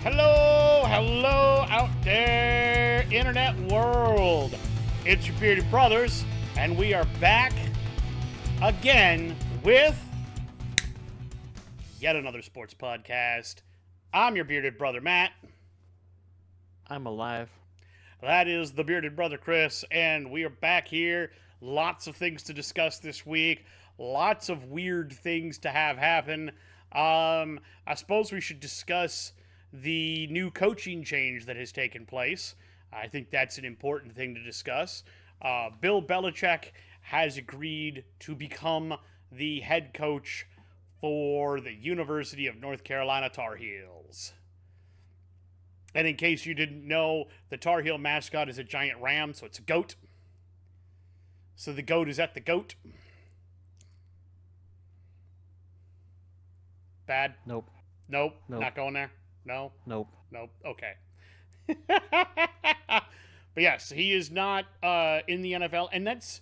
Hello out there, internet world. It's your bearded brothers, and we are back again with yet another sports podcast. I'm your bearded brother, Matt. I'm alive. That is the bearded brother, Chris, and we are back here. Lots of things to discuss this week. Lots of weird things to have happen. I suppose we should discuss the new coaching change that has taken place. I think that's an important thing to discuss. Bill Belichick has agreed to become the head coach for the University of North Carolina Tar Heels. And in case you didn't know, the Tar Heel mascot is a giant ram, so it's a goat. So the goat is at the goat. Bad? Nope. Nope. Nope. Not going there? No? Nope. Nope. Okay. But yes, he is not in the NFL, and that's...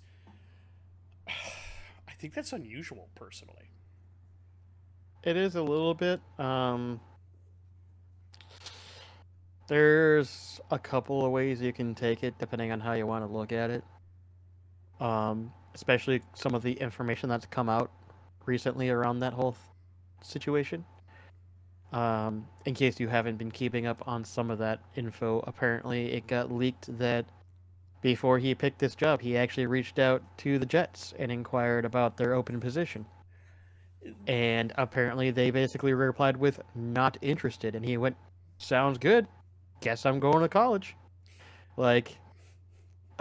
I think that's unusual, personally. It is a little bit. There's a couple of ways you can take it, depending on how you want to look at it. Especially some of the information that's come out recently around that whole situation. In case you haven't been keeping up on some of that info, apparently it got leaked that before he picked this job, he actually reached out to the Jets and inquired about their open position. And apparently they basically replied with not interested, and he went, "Sounds good. Guess I'm going to college." Like,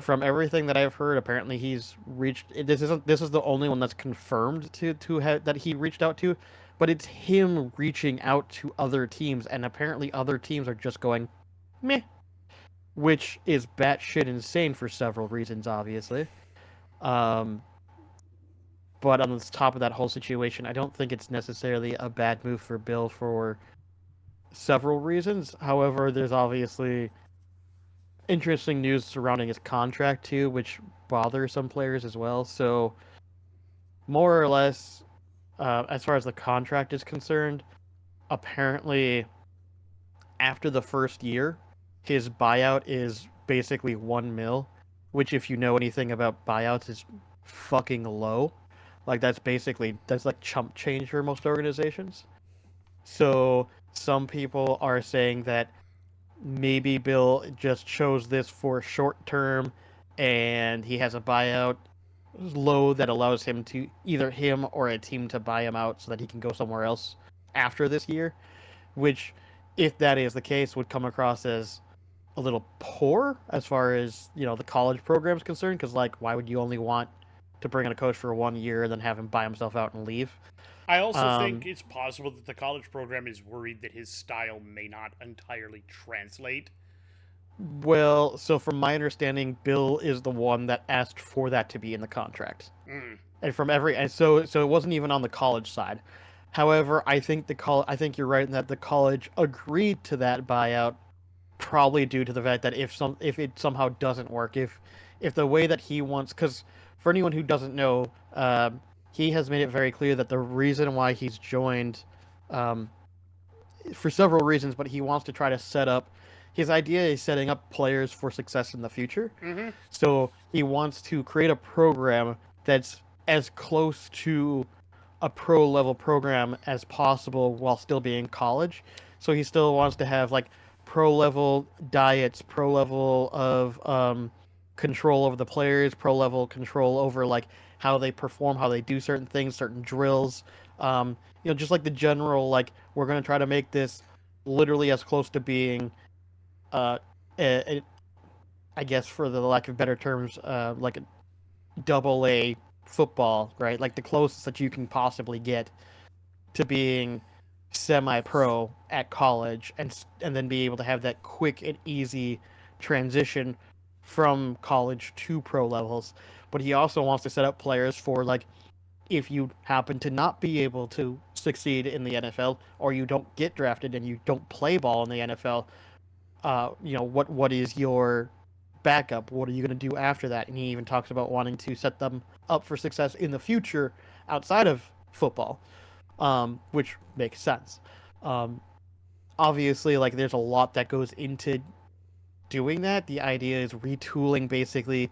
from everything that I've heard, apparently he's reached. This is the only one that's confirmed that he reached out to, but it's him reaching out to other teams, and apparently other teams are just going, meh, which is batshit insane for several reasons, obviously. But on the top of that whole situation, I don't think it's necessarily a bad move for Bill for several reasons. However, there's obviously interesting news surrounding his contract too, which bothers some players as well. So, more or less, as far as the contract is concerned, apparently, after the first year, his buyout is basically $1 million, which, if you know anything about buyouts, is fucking low. Like, that's like chump change for most organizations. So some people are saying that maybe Bill just chose this for short term and he has a buyout low that allows him or a team to buy him out so that he can go somewhere else after this year, which, if that is the case, would come across as a little poor as far as, the college program is concerned, because, like, why would you only want to bring in a coach for 1 year and then have him buy himself out and leave? I also think it's possible that the college program is worried that his style may not entirely translate. Well, so from my understanding, Bill is the one that asked for that to be in the contract. And so it wasn't even on the college side. However, I think I think you're right in that the college agreed to that buyout, probably due to the fact that if it somehow doesn't work, if the way that he wants, because for anyone who doesn't know, he has made it very clear that the reason why he's joined, for several reasons, but he wants to try to set up. His idea is setting up players for success in the future. Mm-hmm. So he wants to create a program that's as close to a pro level program as possible while still being college. So he still wants to have like pro level diets, pro level of control over the players, pro level control over like how they perform, how they do certain things, certain drills. Just like the general, like, we're going to try to make this literally as close to being, I guess, for the lack of better terms, like a double A football, right? Like the closest that you can possibly get to being semi-pro at college, and then be able to have that quick and easy transition from college to pro levels. But he also wants to set up players for, like, if you happen to not be able to succeed in the NFL, or you don't get drafted and you don't play ball in the NFL, what is your backup? What are you going to do after that? And he even talks about wanting to set them up for success in the future outside of football, which makes sense. obviously, like, there's a lot that goes into doing that. The idea is retooling basically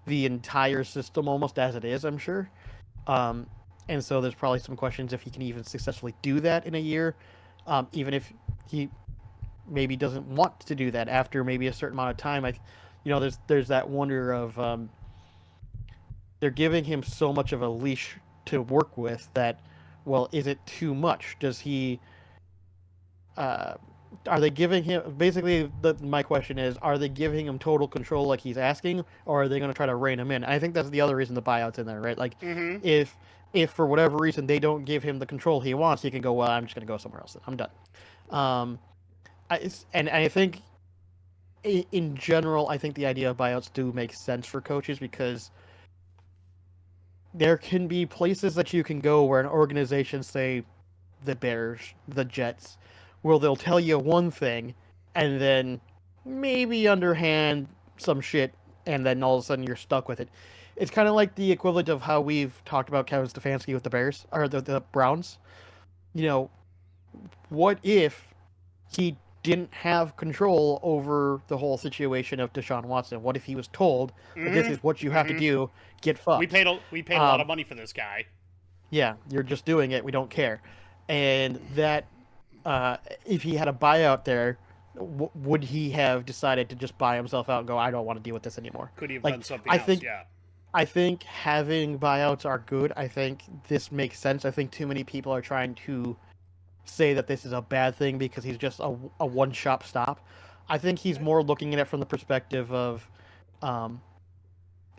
the entire system almost as it is, I'm sure. Um, and so there's probably some questions if he can even successfully do that in a year, even if he maybe doesn't want to do that after maybe a certain amount of time. There's that wonder of they're giving him so much of a leash to work with that, well, is it too much? Does he uh, are they giving him basically my question is, are they giving him total control like he's asking, or are they going to try to rein him in? I think that's the other reason the buyout's in there, right? Like, Mm-hmm. if for whatever reason they don't give him the control he wants, he can go, well, I'm just going to go somewhere else, then I'm done. um and I think in general, I think the idea of buyouts do make sense for coaches, because there can be places that you can go where an organization, say the Bears, the Jets, where they'll tell you one thing and then maybe underhand some shit, and then all of a sudden you're stuck with it. It's kind of like the equivalent of how we've talked about Kevin Stefanski with the Bears or the Browns. You know, what if he didn't have control over the whole situation of Deshaun Watson? What if he was told that this is what Mm-hmm. you have to Mm-hmm. do? Get fucked. We paid a lot Um, of money for this guy. yeah, you're just doing it. We don't care. And that, if he had a buyout there, would he have decided to just buy himself out and go, I don't want to deal with this anymore? Could he have Like, done something I else? think Yeah. I think having buyouts are good. I think this makes sense. I think too many people are trying to say that this is a bad thing because he's just a one shop stop. I think he's more looking at it from the perspective of, um,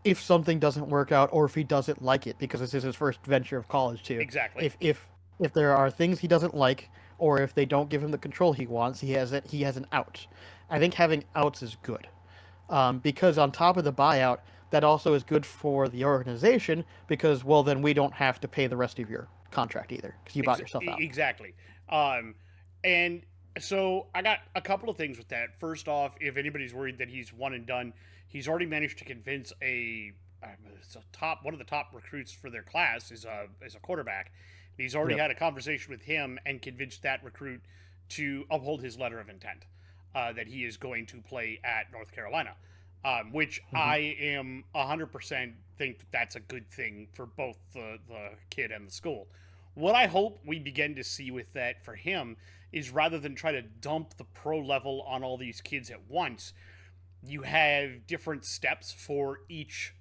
if something doesn't work out, or if he doesn't like it, because this is his first venture of college too. Exactly. If there are things he doesn't like, or if they don't give him the control he wants, he has an out. I think having outs is good, because on top of the buyout, that also is good for the organization, because, well, then we don't have to pay the rest of your contract either because you bought yourself out. Exactly. Um, and so I got a couple of things with that. First off, if anybody's worried that he's one and done, he's already managed to convince it's a top one of the top recruits for their class is a quarterback. He's already Yep. had a conversation with him and convinced that recruit to uphold his letter of intent, that he is going to play at North Carolina, which Mm-hmm. I am 100% think that that's a good thing for both the kid and the school. What I hope we begin to see with that for him is, rather than try to dump the pro level on all these kids at once, you have different steps for each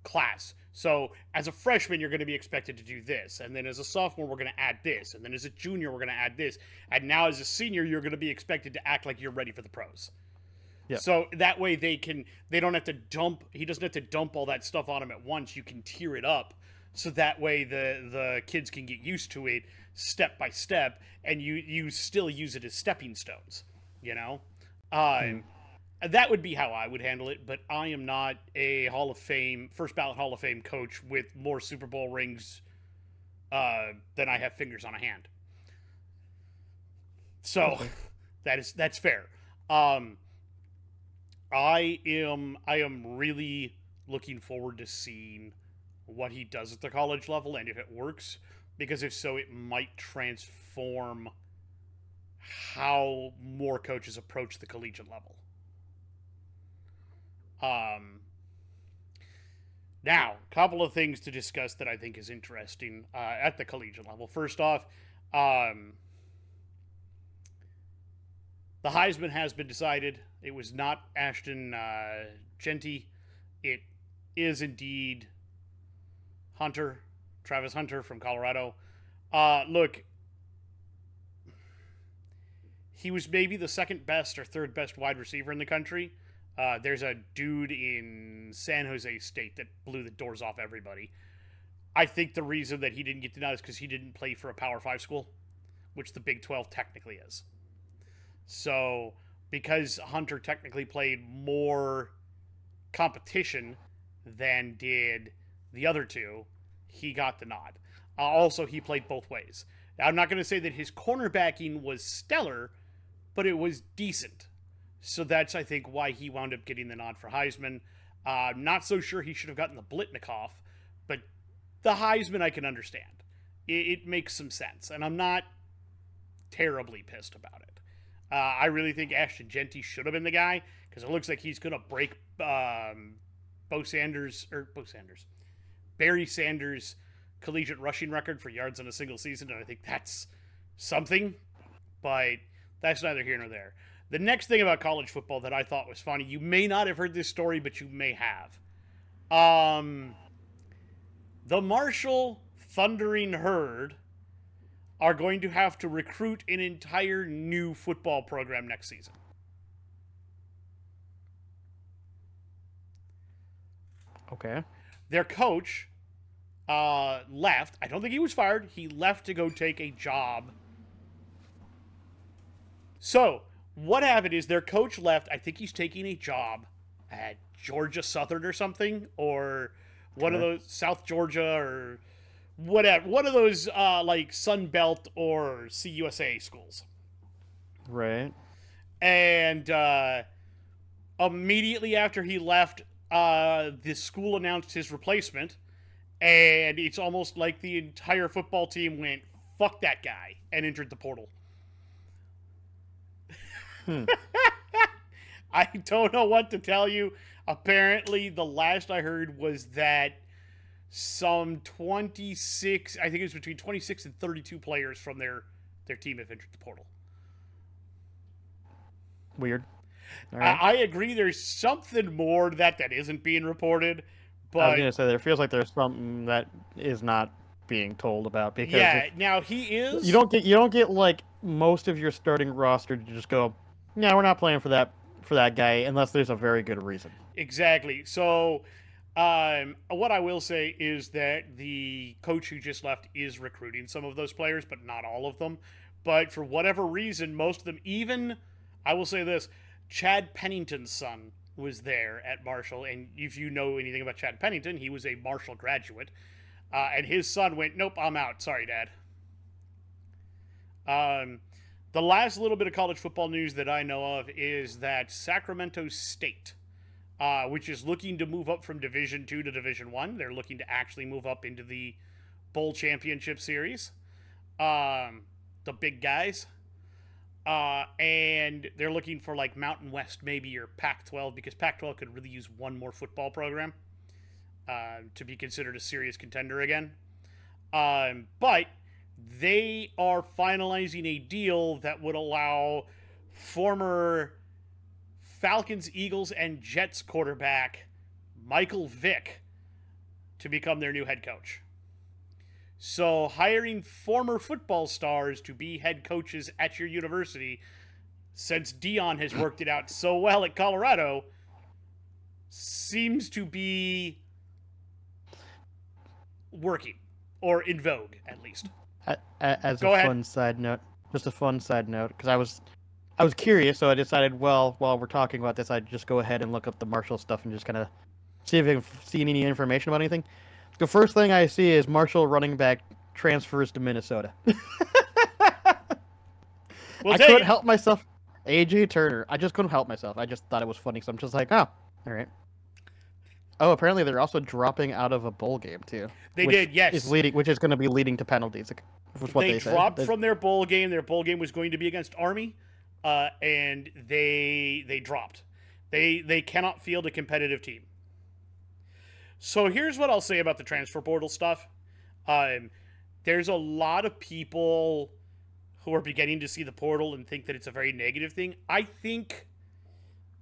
class. So as a freshman, you're going to be expected to do this, and then as a sophomore, we're going to add this, and then as a junior, we're going to add this, and now as a senior, you're going to be expected to act like you're ready for the pros. Yep. So that way they don't have to dump, he doesn't have to dump all that stuff on him at once. You can tier it up, so that way the kids can get used to it step by step, and you still use it as stepping stones, you know. Mm. Um, that would be how I would handle it, but I am not a Hall of Fame, first ballot Hall of Fame coach with more Super Bowl rings than I have fingers on a hand. So Okay. that's fair. Um, I am really looking forward to seeing what he does at the college level and if it works, because if so, it might transform how more coaches approach the collegiate level. Um, Now, a couple of things to discuss that I think is interesting at the collegiate level. First off, um, the Heisman has been decided. It was not Ashton Genty. It is indeed Hunter, Travis Hunter from Colorado. Look, he was maybe the second best or third best wide receiver in the country. There's a dude in San Jose State that blew the doors off everybody. I think the reason that he didn't get denied is because he didn't play for a Power 5 school, which the Big 12 technically is. So, because Hunter technically played more competition than did the other two, he got the nod. Also, he played both ways. I'm not going to say that his cornerbacking was stellar, but it was decent. So that's, I think, why he wound up getting the nod for Heisman. Not so sure he should have gotten the Blitnikoff, but the Heisman I can understand. It makes some sense. And I'm not terribly pissed about it. I really think Ashton Genty should have been the guy because it looks like he's going to break Barry Sanders' collegiate rushing record for yards in a single season, and I think that's something, but that's neither here nor there. The next thing about college football that I thought was funny, you may not have heard this story, but you may have. The Marshall Thundering Herd are going to have to recruit an entire new football program next season. Okay. Their coach left. I don't think he was fired. He left to go take a job. So, what happened is their coach left. I think he's taking a job at Georgia Southern or something, or one of those South Georgia or whatever, one of those like Sun Belt or CUSA schools. Right. And immediately after he left, the school announced his replacement, and it's almost like the entire football team went, "Fuck that guy," and entered the portal. I don't know what to tell you. Apparently, the last I heard was that some 26, I think it was between 26 and 32 players from their team have entered the portal. Weird. All right. I agree there's something more to that isn't being reported, but I was going to say, there feels like there's something that is not being told about, because yeah, now he is. you don't get like most of your starting roster to just go, "Yeah, we're not playing for that guy," unless there's a very good reason. Exactly. So, what I will say is that the coach who just left is recruiting some of those players, but not all of them. But for whatever reason, most of them, even, I will say this, Chad Pennington's son was there at Marshall, and if you know anything about Chad Pennington, he was a Marshall graduate, and his son went, "Nope, I'm out. Sorry, Dad." The last little bit of college football news that I know of is that Sacramento State, which is looking to move up from Division II to Division I, they're looking to actually move up into the Bowl Championship Series. The big guys. And they're looking for like Mountain West maybe, or Pac-12, because Pac-12 could really use one more football program to be considered a serious contender again. But they are finalizing a deal that would allow former Falcons, Eagles, and Jets quarterback Michael Vick to become their new head coach. So hiring former football stars to be head coaches at your university, since Dion has worked it out so well at Colorado, seems to be working, or in vogue at least. As Go a ahead. fun side note, just a fun side note, because I was curious, so I decided, well, while we're talking about this, I'd just go ahead and look up the Marshall stuff and just kind of see if I've seen any information about anything. The first thing I see is Marshall running back transfers to Minnesota. I couldn't help myself. AJ Turner. I just couldn't help myself. I just thought it was funny, so I'm just like, oh, all right. Oh, apparently they're also dropping out of a bowl game too. They did, yes. Which is going to be leading to penalties. Was what they dropped said. from their bowl game. Their bowl game was going to be against Army, and they dropped. They cannot field a competitive team. So here's what I'll say about the transfer portal stuff. There's a lot of people who are beginning to see the portal and think that it's a very negative thing. I think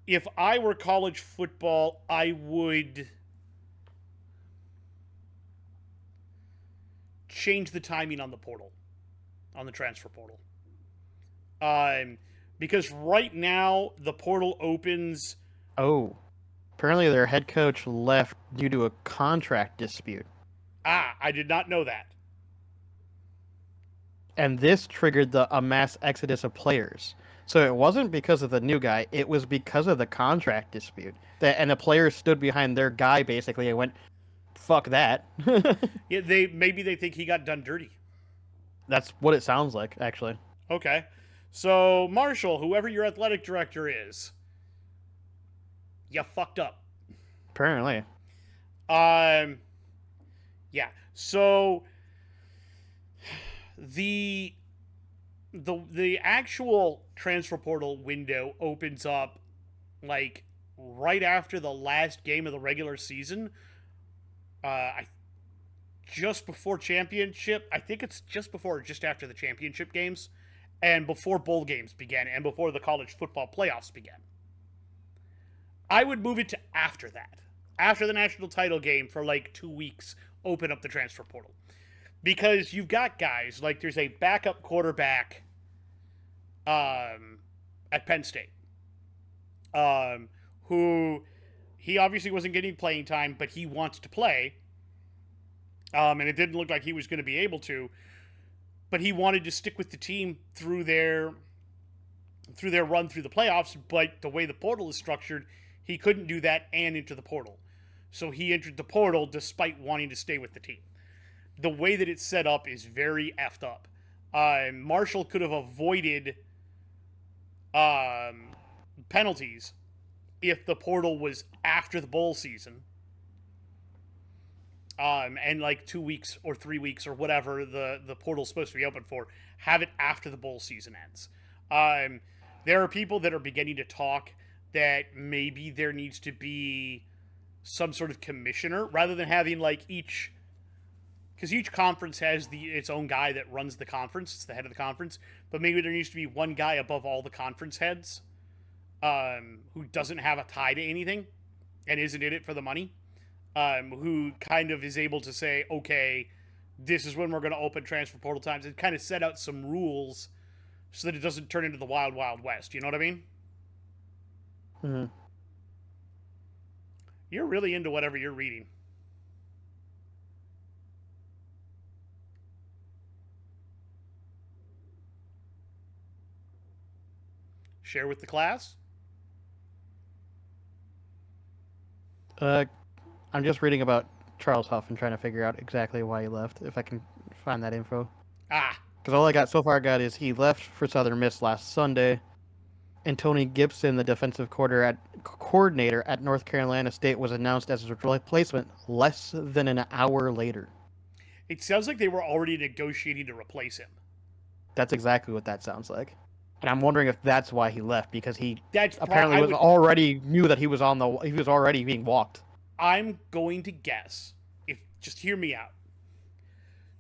if I were college football, I would change the timing on the portal, on the transfer portal. Because right now the portal opens. Oh, apparently their head coach left due to a contract dispute. I did not know that. And this triggered a mass exodus of players. So it wasn't because of the new guy; it was because of the contract dispute. And the players stood behind their guy basically and went, "Fuck that." Yeah, maybe they think he got done dirty. That's what it sounds like, actually. Okay, so Marshall, whoever your athletic director is, you fucked up. Apparently. Yeah. So the actual transfer portal window opens up like right after the last game of the regular season. I just before championship. I think it's just before or just after the championship games, and before bowl games began, and before the college football playoffs began. I would move it to after that, after the national title game for like 2 weeks. Open up the transfer portal because you've got guys like there's a backup quarterback at Penn State um, who he obviously wasn't getting playing time, but he wants to play. And it didn't look like he was going to be able to, but he wanted to stick with the team through their run through the playoffs. But the way the portal is structured, he couldn't do that and enter the portal. So he entered the portal despite wanting to stay with the team. The way that it's set up is very effed up. Marshall could have avoided penalties if the portal was after the bowl season. And like 2 weeks or 3 weeks or whatever the portal's supposed to be open for, have it after the bowl season ends. There are people that are beginning to talk that maybe there needs to be some sort of commissioner rather than having like because each conference has its own guy that runs the conference. It's the head of the conference, but maybe there needs to be one guy above all the conference heads who doesn't have a tie to anything and isn't in it for the money. Who kind of is able to say, okay, this is when we're going to open transfer portal times, and kind of set out some rules so that it doesn't turn into the wild, wild west. You know what I mean? Mm-hmm. You're really into whatever you're reading. Share with the class. I'm just reading about Charles Huff and trying to figure out exactly why he left, if I can find that info. Ah. Because all I got so far is he left for Southern Miss last Sunday, and Tony Gibson, the defensive coordinator at North Carolina State, was announced as his replacement less than an hour later. It sounds like they were already negotiating to replace him. That's exactly what that sounds like. And I'm wondering if that's why he left, because he That's apparently already knew that he was already being walked. I'm going to guess, if just hear me out.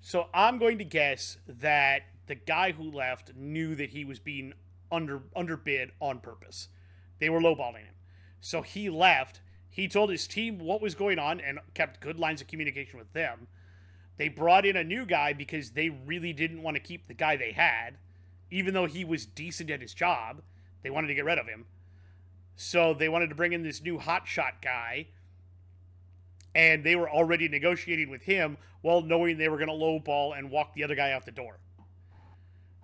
So I'm going to guess that the guy who left knew that he was being underbid on purpose. They were lowballing him. So he left. He told his team what was going on and kept good lines of communication with them. They brought in a new guy because they really didn't want to keep the guy they had. Even though he was decent at his job, they wanted to get rid of him. So they wanted to bring in this new hotshot guy. And they were already negotiating with him while knowing they were going to lowball and walk the other guy out the door.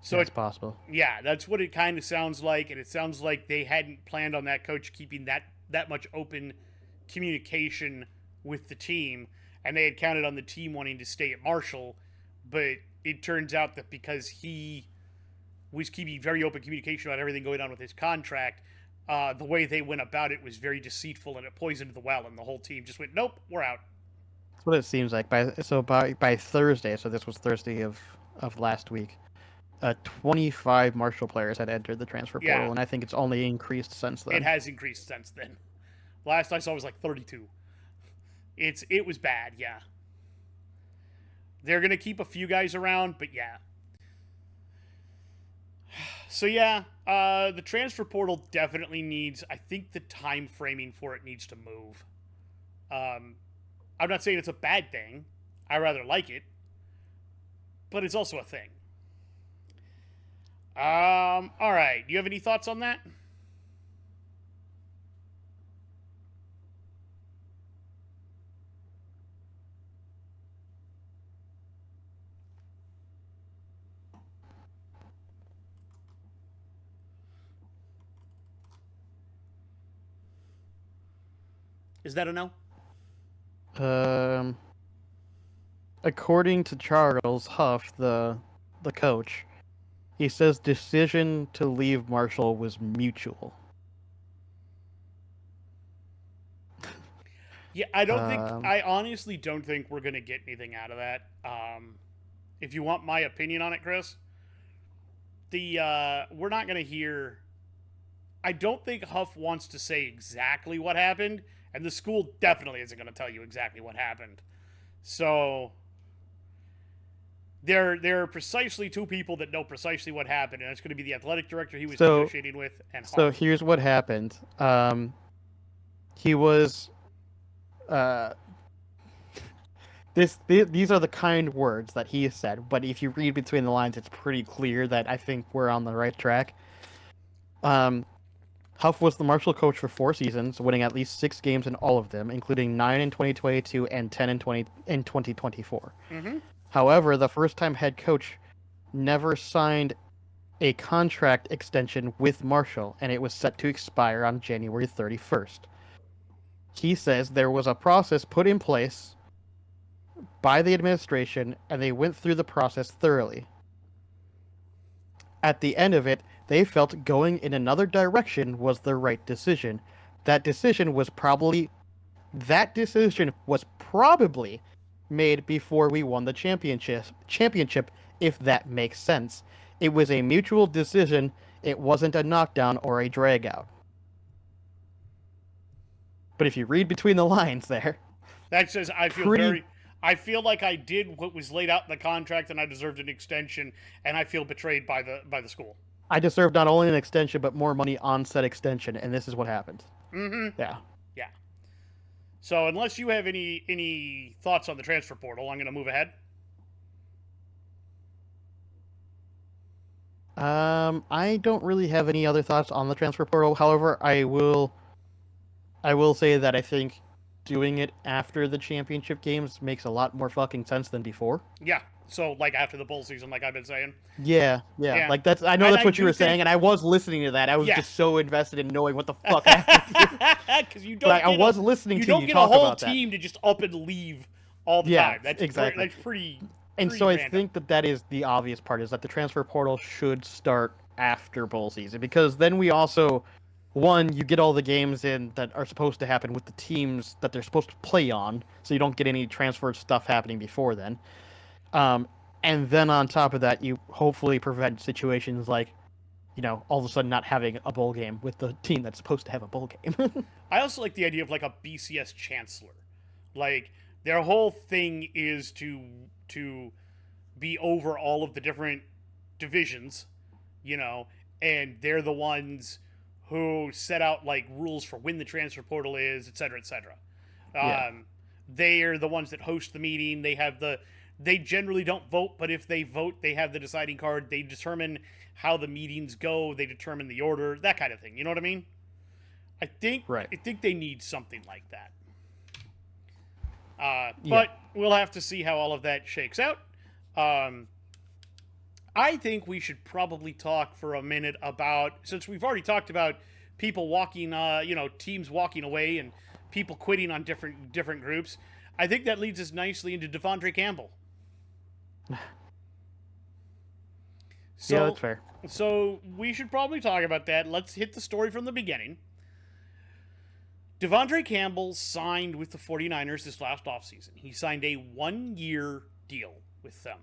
So it's possible. Yeah, that's what it kind of sounds like. And it sounds like they hadn't planned on that coach keeping that much open communication with the team. And they had counted on the team wanting to stay at Marshall. But it turns out that because he was keeping very open communication about everything going on with his contract, the way they went about it was very deceitful, and it poisoned the well, and the whole team just went, nope, we're out. That's what it seems like. By Thursday, so this was Thursday of last week, 25 Marshall players had entered the transfer portal, and I think it's only increased since then. It has increased since then. Last I saw was like 32. It was bad, yeah. They're going to keep a few guys around, but yeah. So yeah, the transfer portal definitely needs, I think the time framing for it needs to move. I'm not saying it's a bad thing. I rather like it. But it's also a thing. All right. Do you have any thoughts on that? Is that a no? According to Charles Huff, the coach, he says decision to leave Marshall was mutual. Yeah, I honestly don't think we're going to get anything out of that. If you want my opinion on it, Chris, we're not going to hear. I don't think Huff wants to say exactly what happened, and the school definitely isn't going to tell you exactly what happened. So there are precisely two people that know precisely what happened, and it's going to be the athletic director he was negotiating with and So Huff. here's what happened. He was these are the kind words that he said, but if you read between the lines, it's pretty clear that I think we're on the right track. Huff was the Marshall coach for 4 seasons, winning at least 6 games in all of them, including 9 in 2022 and 10 in 2024. Mm-hmm. However, the first-time head coach never signed a contract extension with Marshall, and it was set to expire on January 31st. He says there was a process put in place by the administration, and they went through the process thoroughly. At the end of it, they felt going in another direction was the right decision. That decision was probably made before we won the championship, if that makes sense. It was a mutual decision. It wasn't a knockdown or a dragout. But if you read between the lines there, that says I feel like I did what was laid out in the contract, and I deserved an extension, and I feel betrayed by the school. I deserved not only an extension but more money on said extension, and this is what happened. Mm-hmm. Yeah. Yeah. So unless you have any thoughts on the transfer portal, I'm going to move ahead. I don't really have any other thoughts on the transfer portal. However, I will say that I think doing it after the championship games makes a lot more fucking sense than before. Yeah. So like after the bowl season, like I've been saying. Yeah. Like that's I know that's what you were saying, and I was listening to that. I was just so invested in knowing what the fuck happened. Because you don't. But I was listening to you talk about that. You don't get a whole team to just up and leave all the time. That's exactly. That's pretty. And so random. I think that is the obvious part, is that the transfer portal should start after bowl season, because then we also, one, you get all the games in that are supposed to happen with the teams that they're supposed to play on, so you don't get any transfer stuff happening before then. And then on top of that, you hopefully prevent situations like, all of a sudden not having a bowl game with the team that's supposed to have a bowl game. I also like the idea of like a BCS chancellor. Like, their whole thing is to be over all of the different divisions, and they're the ones who set out like rules for when the transfer portal is, et cetera, et cetera. They are the ones that host the meeting. They generally don't vote, but if they vote, they have the deciding card. They determine how the meetings go. They determine the order, that kind of thing. You know what I mean? I think they need something like that. But we'll have to see how all of that shakes out. I think we should probably talk for a minute about, since we've already talked about people walking, teams walking away and people quitting on different groups. I think that leads us nicely into Devondre Campbell. Yeah, that's fair. So we should probably talk about that. Let's hit the story from the beginning. Devondre Campbell signed with the 49ers this last offseason. He signed a 1-year deal with them.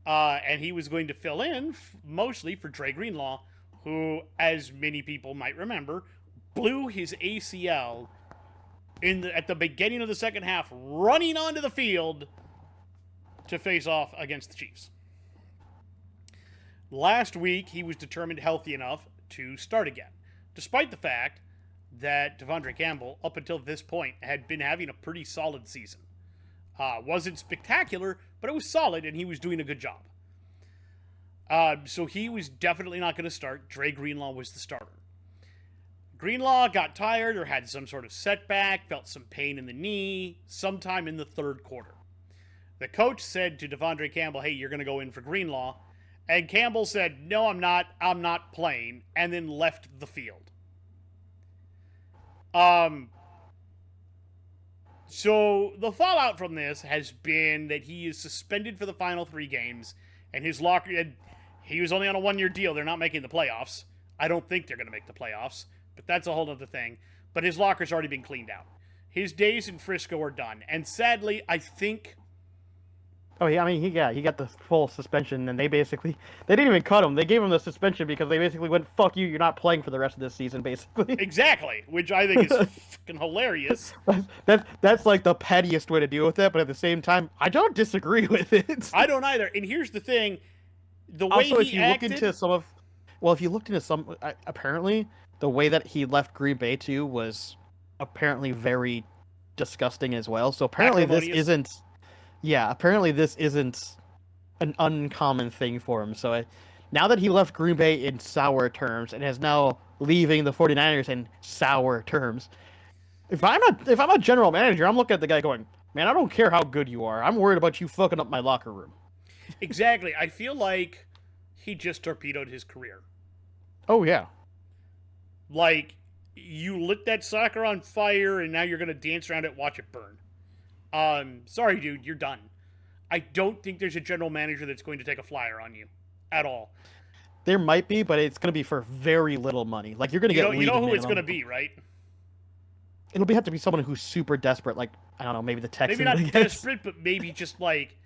And he was going to fill in mostly for Dre Greenlaw, who, as many people might remember, blew his ACL at the beginning of the second half, running onto the field to face off against the Chiefs. Last week, he was determined healthy enough to start again, despite the fact that Devondre Campbell, up until this point, had been having a pretty solid season. Wasn't spectacular, but it was solid, and he was doing a good job. So he was definitely not going to start. Dre Greenlaw was the starter. Greenlaw got tired or had some sort of setback, felt some pain in the knee sometime in the third quarter. The coach said to Devondre Campbell, hey, you're going to go in for Greenlaw. And Campbell said, no, I'm not playing, and then left the field. So the fallout from this has been that he is suspended for the final 3 games, and his locker, he was only on a 1-year deal. They're not making the playoffs. I don't think they're going to make the playoffs, but that's a whole other thing. But his locker's already been cleaned out. His days in Frisco are done. And sadly, I think Oh yeah, I mean he got the full suspension, and they didn't even cut him. They gave him the suspension because they basically went, "Fuck you, you're not playing for the rest of this season," basically. Exactly, which I think is fucking hilarious. That's like the pettiest way to deal with it, but at the same time, I don't disagree with it. I don't either. And here's the thing: the way Also, if he you look into acted, some of, well, if you looked into some, apparently the way that he left Green Bay too was apparently very disgusting as well. So apparently this acrimonious. isn't, yeah, apparently this isn't an uncommon thing for him. So now that he left Green Bay in sour terms and is now leaving the 49ers in sour terms, if I'm a general manager, I'm looking at the guy going, "Man, I don't care how good you are. I'm worried about you fucking up my locker room." Exactly. I feel like he just torpedoed his career. Oh yeah. Like, you lit that soccer on fire and now you're going to dance around it, watch it burn. Sorry, dude, you're done. I don't think there's a general manager that's going to take a flyer on you at all. There might be, but it's going to be for very little money. Like you're going to get You league know who it's going to minimum. be, right? Have to be someone who's super desperate. Like I don't know, maybe the Maybe Texans. I not guess. desperate, but maybe just like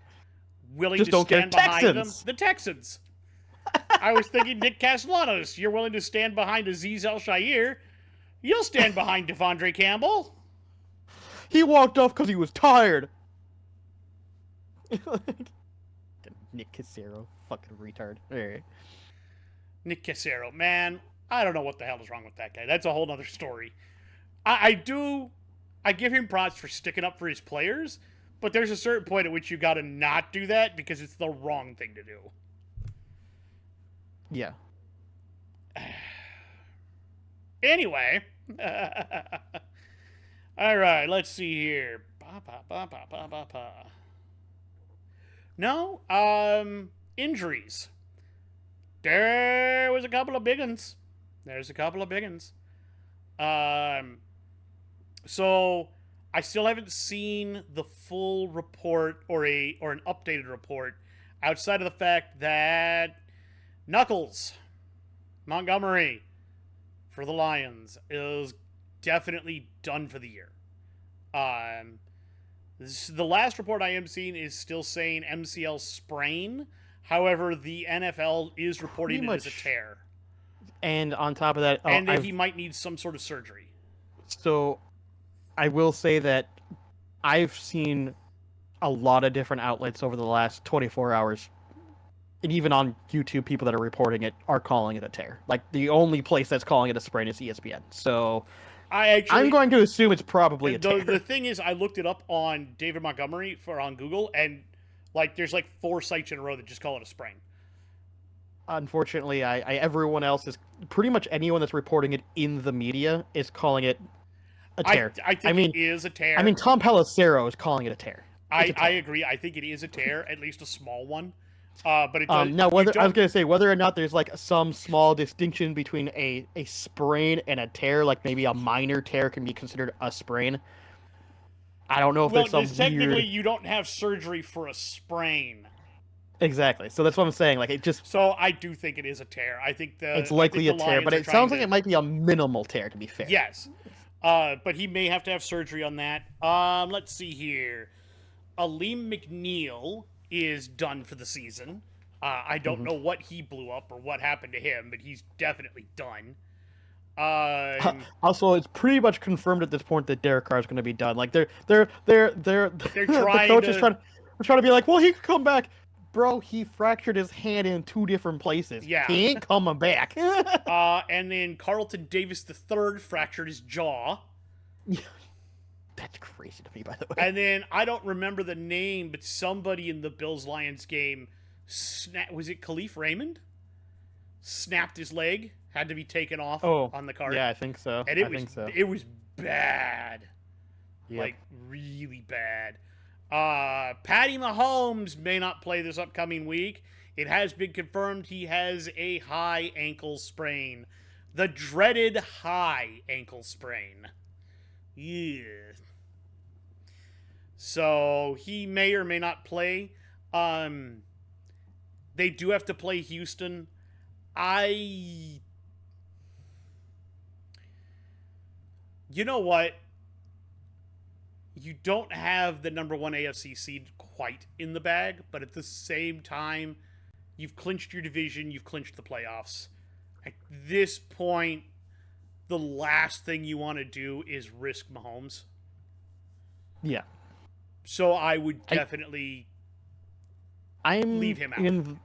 willing Just to don't get stand behind them. Texans. The Texans. I was thinking Nick Castellanos. You're willing to stand behind Aziz El Shair. You'll stand behind Devondre Campbell. He walked off because he was tired. Nick Casero, fucking retard. All right. Nick Casero, man, I don't know what the hell is wrong with that guy. That's a whole other story. I give him props for sticking up for his players, but there's a certain point at which you got to not do that because it's the wrong thing to do. Yeah. Anyway, all right, let's see here. No, injuries. There was a couple of big ones. There's a couple of big ones. Um, so I still haven't seen the full report or an updated report outside of the fact that Knuckles Montgomery for the Lions is definitely done for the year. Um, the last report I am seeing is still saying MCL sprain. However, the NFL is reporting it as a tear. And on top of that, and that he might need some sort of surgery. So I will say that I've seen a lot of different outlets over the last 24 hours. And even on YouTube, people that are reporting it are calling it a tear. Like, the only place that's calling it a sprain is ESPN. So I'm going to assume it's probably a tear. The thing is, I looked it up on David Montgomery on Google, and like there's like 4 sites in a row that just call it a sprain. Unfortunately, everyone else is pretty much anyone that's reporting it in the media is calling it a tear. I think it is a tear. I mean, Tom Pelissero is calling it a tear. I agree. I think it is a tear, at least a small one. But it does, now, I was going to say whether or not there's like some small distinction between a sprain and a tear, like maybe a minor tear can be considered a sprain. I don't know if there's some technically you don't have surgery for a sprain. Exactly. So that's what I'm saying. Like, it just. So I do think it is a tear. I think it's likely a tear, but it sounds like it might be a minimal tear, to be fair. Yes. But he may have to have surgery on that. Let's see here. Aleem McNeil is done for the season. I don't know what he blew up or what happened to him, but he's definitely done. Also, it's pretty much confirmed at this point that Derek Carr is going to be done. Like they're trying the coach is trying to be like, well, he could come back. Bro, he fractured his hand in 2 different places. Yeah. He ain't coming back. And then Carlton Davis III fractured his jaw. That's crazy to me, by the way. And then, I don't remember the name, but somebody in the Bills-Lions game, was it Khalif Raymond? Snapped his leg, had to be taken off on the cart. Yeah, I think so. And it was bad. Yep. Like, really bad. Patty Mahomes may not play this upcoming week. It has been confirmed he has a high ankle sprain. The dreaded high ankle sprain. Yeah. So he may or may not play. They do have to play Houston. You know what? you don't have the number one AFC seed quite in the bag, but at the same time, you've clinched your division, you've clinched the playoffs. At this point, the last thing you want to do is risk Mahomes. Yeah. So I would I definitely leave I'm him out. in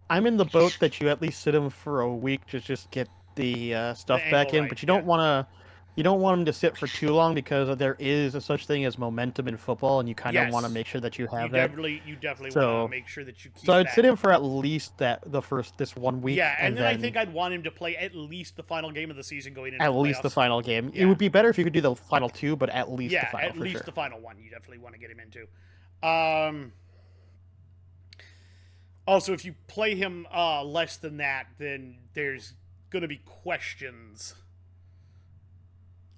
I'm in the boat that you at least sit him for a week to just get the The stuff angle back in, right, but yeah. you don't want him to sit for too long because there is a such thing as momentum in football, and you kind of want to Yes. make sure that you You have that. definitely you definitely want to So make sure that you so keep I'd sit that. him for at least this 1 week, Yeah, and and then I then think I'd want him to play at least the final game of the season going into at the least the playoffs. final game. It Yeah. would be better if you could do the final two, but at least the Yeah, final at for least sure. the final one you definitely want to get him into. Um Also, if you play him less than that, then there's going to be questions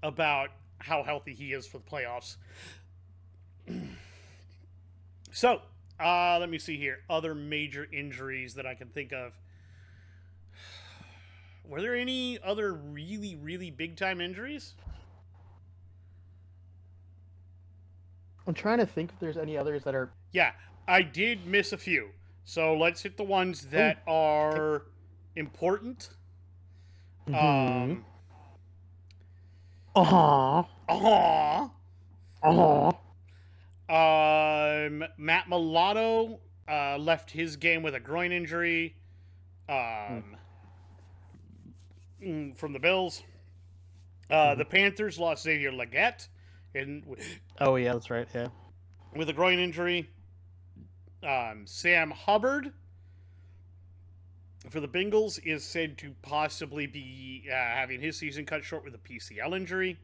about how healthy he is for the playoffs. So, let me see here. Other major injuries that I can think of. Were there any other really, really big time injuries? I'm trying to think if there's any others that are. Yeah, I did miss a few. So let's hit the ones Oh, that okay. are important. Mm-hmm. Um, Uh-huh. uh Uh-huh. Matt Milano left his game with a groin injury Mm, um, from the Bills. mm-hmm. The Panthers lost Xavier Leggett Oh yeah, that's right. Yeah. with a groin injury. Sam Hubbard for the Bengals is said to possibly be having his season cut short with a PCL injury.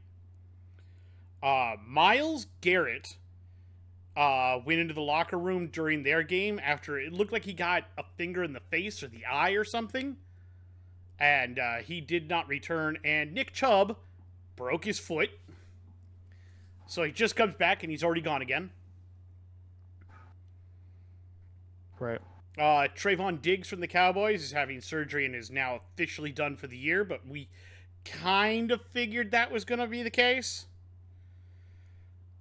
Miles Garrett went into the locker room during their game after it looked like he got a finger in the face or the eye or something. And he did not return. And Nick Chubb broke his foot. So he just comes back and he's already gone again. Right. Trayvon Diggs from the Cowboys is having surgery and is now officially done for the year, but we kind of figured that was going to be the case.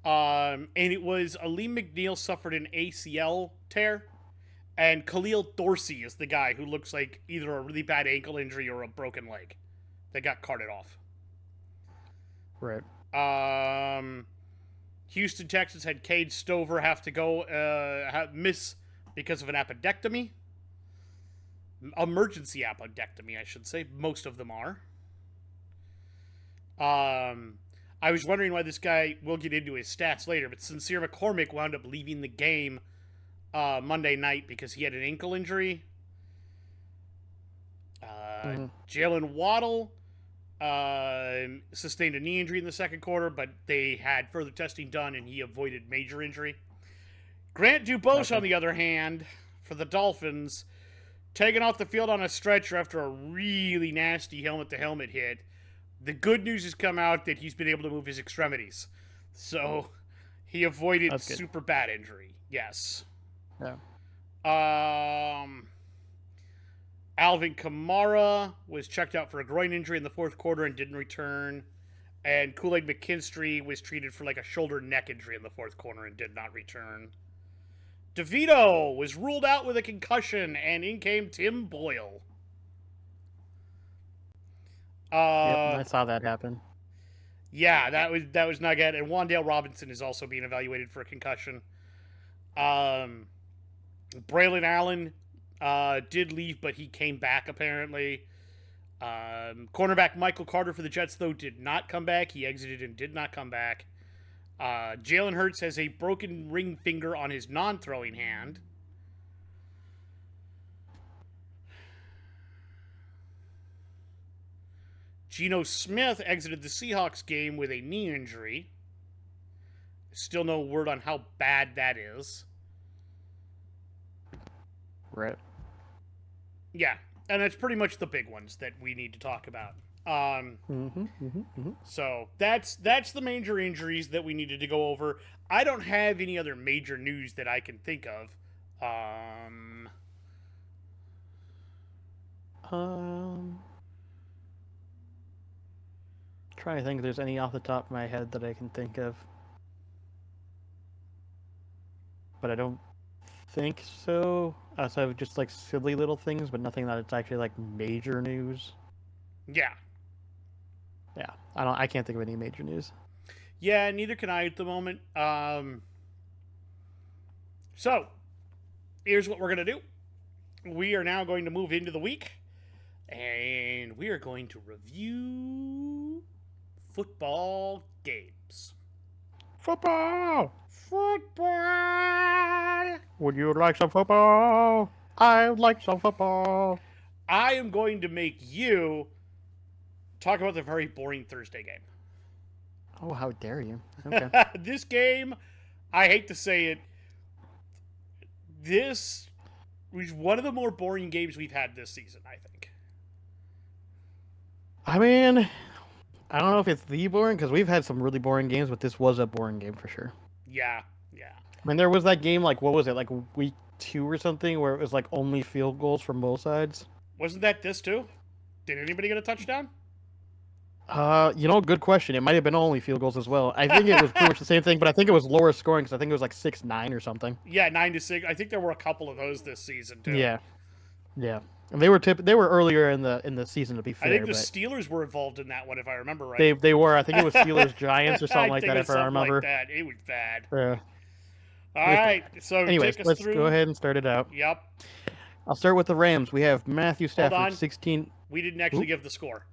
And it was Aleem McNeil suffered an ACL tear, and Khalil Dorsey is the guy who looks like either a really bad ankle injury or a broken leg that got carted off. Right. Houston Texans had Cade Stover have to go miss because of an appendectomy. Emergency appendectomy, I should say. Most of them are. I was wondering why this guy, we'll get into his stats later, but Sincere McCormick wound up leaving the game Monday night because he had an ankle injury. Mm-hmm. Jalen Waddle sustained a knee injury in the second quarter, but they had further testing done and he avoided major injury. Grant Dubose, Okay. on the other hand, for the Dolphins, taken off the field on a stretcher after a really nasty helmet to helmet hit. The good news has come out that he's been able to move his extremities. So he avoided That's good. super bad injury. Yes. Yeah. Um, Alvin Kamara was checked out for a groin injury in the fourth quarter and didn't return. And Kool-Aid McKinstry was treated for like a shoulder neck injury in the fourth quarter and did not return. DeVito was ruled out with a concussion, and in came Tim Boyle. Yep. Uh, I saw that happen. yeah, that was not good. And Wandale Robinson is also being evaluated for a concussion. Um, Braylon Allen did leave, but he came back apparently. Cornerback Michael Carter for the Jets, though, did not come back. He exited and did not come back. Jalen Hurts has a broken ring finger on his non throwing hand. Geno Smith exited the Seahawks game with a knee injury. Still no word on how bad that is. Right. Yeah, and that's pretty much the big ones that we need to talk about. Mm-hmm. Mm-hmm. Mm-hmm. So that's the major injuries that we needed to go over. I don't have any other major news that I can think of. Um. Trying to think if there's any off the top of my head that I can think of. but I don't think so. Outside of just like silly little things, but nothing that it's actually like major news. Yeah. Yeah, I can't think of any major news. Yeah, neither can I at the moment. So, here's what we're going to do. We are now going to move into the week, and we are going to review football games. Football. Football! Would you like some football? I would like some football. I am going to make you talk about the very boring Thursday game. Oh, how dare you? Okay. This game, I hate to say it, this was one of the more boring games we've had this season, I think. I mean, I don't know if it's the boring because we've had some really boring games, but this was a boring game for sure. Yeah, yeah. I mean, there was that game like what was it like week 2 or something where it was like only field goals from both sides. Wasn't that this too? Did anybody get a touchdown? Good question. It might have been only field goals as well. I think it was pretty much the same thing, but I think it was lower scoring because I think it was like 6-9 or something. Yeah, 9-6. I think there were a couple of those this season too. Yeah, yeah. And they were earlier in the season to be fair. I think the but Steelers were involved in that one if I remember right. they were. I think it was Steelers Giants or something like think that it if was I something remember. like that. It was bad. Yeah. All right. So Anyways, take us let's through. go ahead and start it out. Yep. I'll start with the Rams. We have Matthew Hold on. Stafford, 16. We didn't actually give the score.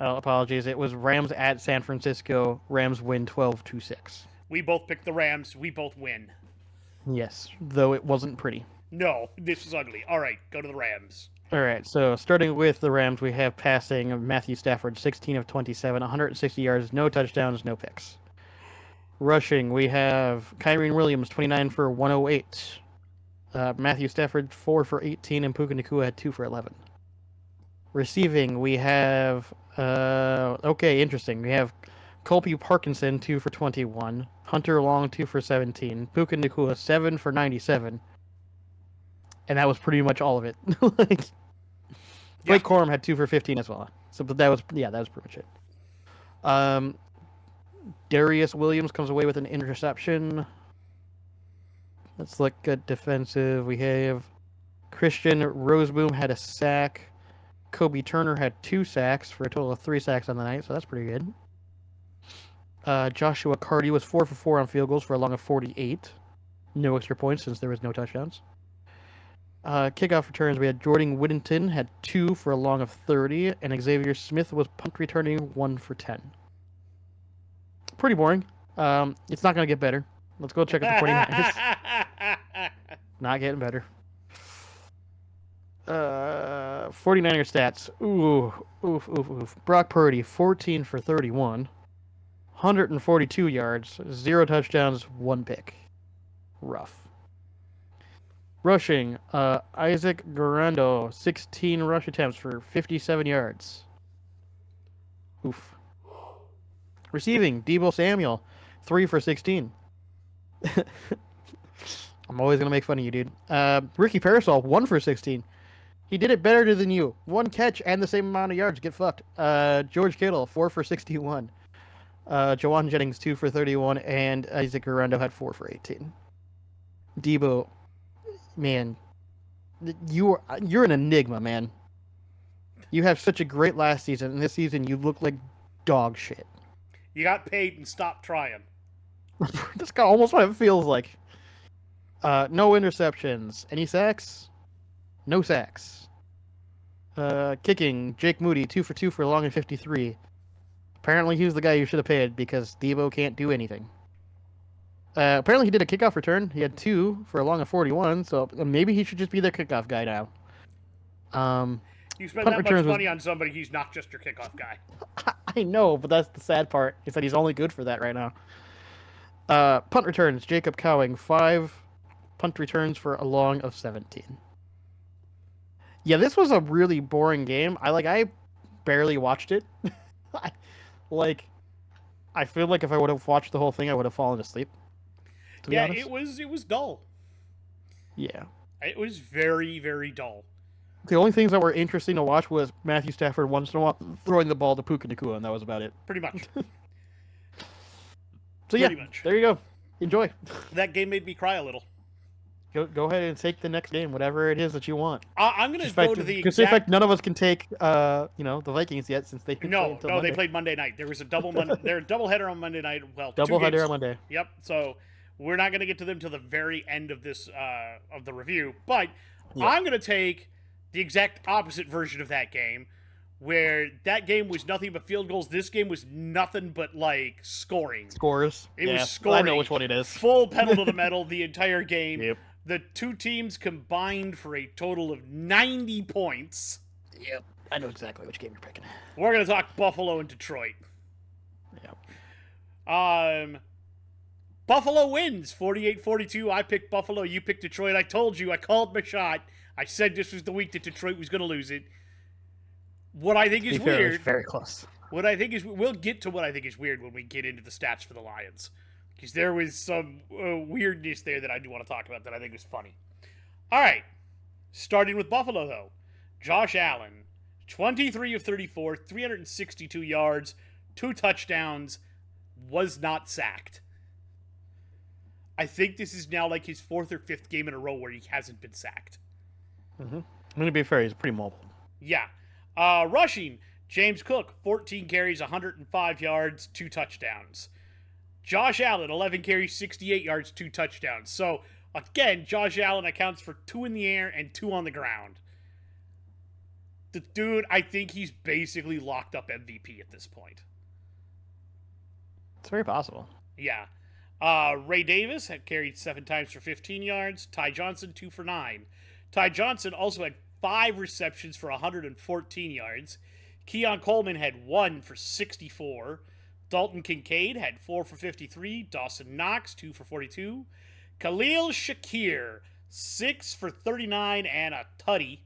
Oh, apologies. It was Rams at San Francisco. Rams win 12-6. We both picked the Rams. We both win. Yes, though it wasn't pretty. No, this was ugly. All right, go to the Rams. All right, so starting with the Rams, we have passing of Matthew Stafford, 16 of 27, 160 yards, no touchdowns, no picks. Rushing, we have Kyren Williams, 29 for 108. Matthew Stafford, 4 for 18, and Puka Nacua had 2 for 11. Receiving, we have interesting. We have Colby Parkinson, 2 for 21. Hunter Long, 2 for 17. Puka Nacua, 7 for 97. And that was pretty much all of it. Blake Corum had 2 for 15 as well. So, but that was pretty much it. Darius Williams comes away with an interception. Let's look at defensive. We have Christian Roseboom had a sack. Kobe Turner had 2 sacks for a total of 3 sacks on the night, so that's pretty good. Joshua Carty was 4 for 4 on field goals for a long of 48. No extra points since there was no touchdowns. Kickoff returns, we had Jordan Whittington had 2 for a long of 30, and Xavier Smith was punt returning 1 for 10. Pretty boring. It's not going to get better. Let's go check out the 49ers. Not getting better. 49er stats. Oof. Brock Purdy, 14 for 31. 142 yards, 0 touchdowns, 1 pick. Rough. Rushing, Isaac Garando, 16 rush attempts for 57 yards. Oof. Receiving, Deebo Samuel, 3 for 16. I'm always going to make fun of you, dude. Ricky Parasol, 1 for 16. He did it better than you. 1 catch and the same amount of yards. Get fucked. George Kittle, 4 for 61. Jawan Jennings, 2 for 31. And Isaac Garando had 4 for 18. Deebo, man, you're an enigma, man. You have such a great last season, and this season you look like dog shit. You got paid and stopped trying. That's almost what it feels like. No interceptions. Any sacks? No sacks. Kicking, Jake Moody, 2 for 2 for a long and 53. Apparently he was the guy you should have paid because Deebo can't do anything. Apparently he did a kickoff return. He had 2 for a long of 41, so maybe he should just be their kickoff guy now. You spend that much money on somebody, he's not just your kickoff guy. I know, but that's the sad part, is that he's only good for that right now. Punt returns, Jacob Cowing, 5 punt returns for a long of 17. Yeah, this was a really boring game. I barely watched it. I feel like if I would have watched the whole thing, I would have fallen asleep. Yeah, it was dull. Yeah. It was very, very dull. The only things that were interesting to watch was Matthew Stafford once in a while throwing the ball to Puka Nacua, and that was about it. Pretty much. So there you go. Enjoy. That game made me cry a little. Go ahead and take the next game, whatever it is that you want. I'm going to go to the Because in fact, exact. none of us can take the Vikings yet since they didn't play No, until no, they Monday. played Monday night. There was a double header on Monday night. Well, two Doubleheader games. on Monday. Yep. So we're not going to get to them till the very end of this of the review. But Yep. I'm going to take the exact opposite version of that game, where that game was nothing but field goals. This game was nothing but like scoring. Scores. It yeah, was scoring. I know which one it is. Full pedal to the metal the entire game. Yep. The two teams combined for a total of 90 points. Yep. I know exactly which game you're picking. We're going to talk Buffalo and Detroit. Yep. Buffalo wins 48-42. I picked Buffalo. You picked Detroit. I told you. I called my shot. I said this was the week that Detroit was going to lose it. What I think is weird. It's very close. What I think is we'll get to what I think is weird when we get into the stats for the Lions, because there was some weirdness there that I do want to talk about that I think is funny. All right, starting with Buffalo though, Josh Allen, 23 of 34, 362 yards, 2 touchdowns, was not sacked. I think this is now like his 4th or 5th game in a row where he hasn't been sacked. Mm-hmm. I'm gonna be fair. He's pretty mobile. Yeah. Rushing, James Cook, 14 carries, 105 yards, 2 touchdowns. Josh Allen, 11 carries, 68 yards, 2 touchdowns. So, again, Josh Allen accounts for 2 in the air and 2 on the ground. The dude, I think he's basically locked up MVP at this point. It's very possible. Yeah. Ray Davis had carried 7 times for 15 yards. Ty Johnson, 2 for 9. Ty Johnson also had 5 receptions for 114 yards. Keon Coleman had 1 for 64. Dalton Kincaid had 4 for 53. Dawson Knox, 2 for 42. Khalil Shakir, 6 for 39 and a tutty.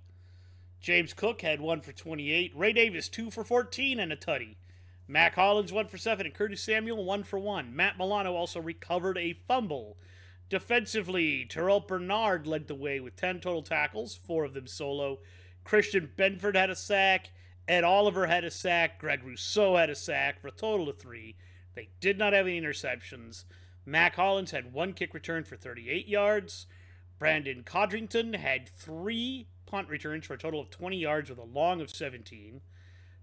James Cook had 1 for 28. Ray Davis, 2 for 14 and a tutty. Mac Hollins, 1 for 7. And Curtis Samuel, 1 for 1. Matt Milano also recovered a fumble. Defensively, Terrell Bernard led the way with 10 total tackles, 4 of them solo. Christian Benford had a sack. Ed Oliver had a sack. Greg Rousseau had a sack for a total of 3. They did not have any interceptions. Mac Hollins had 1 kick return for 38 yards. Brandon Codrington had 3 punt returns for a total of 20 yards with a long of 17.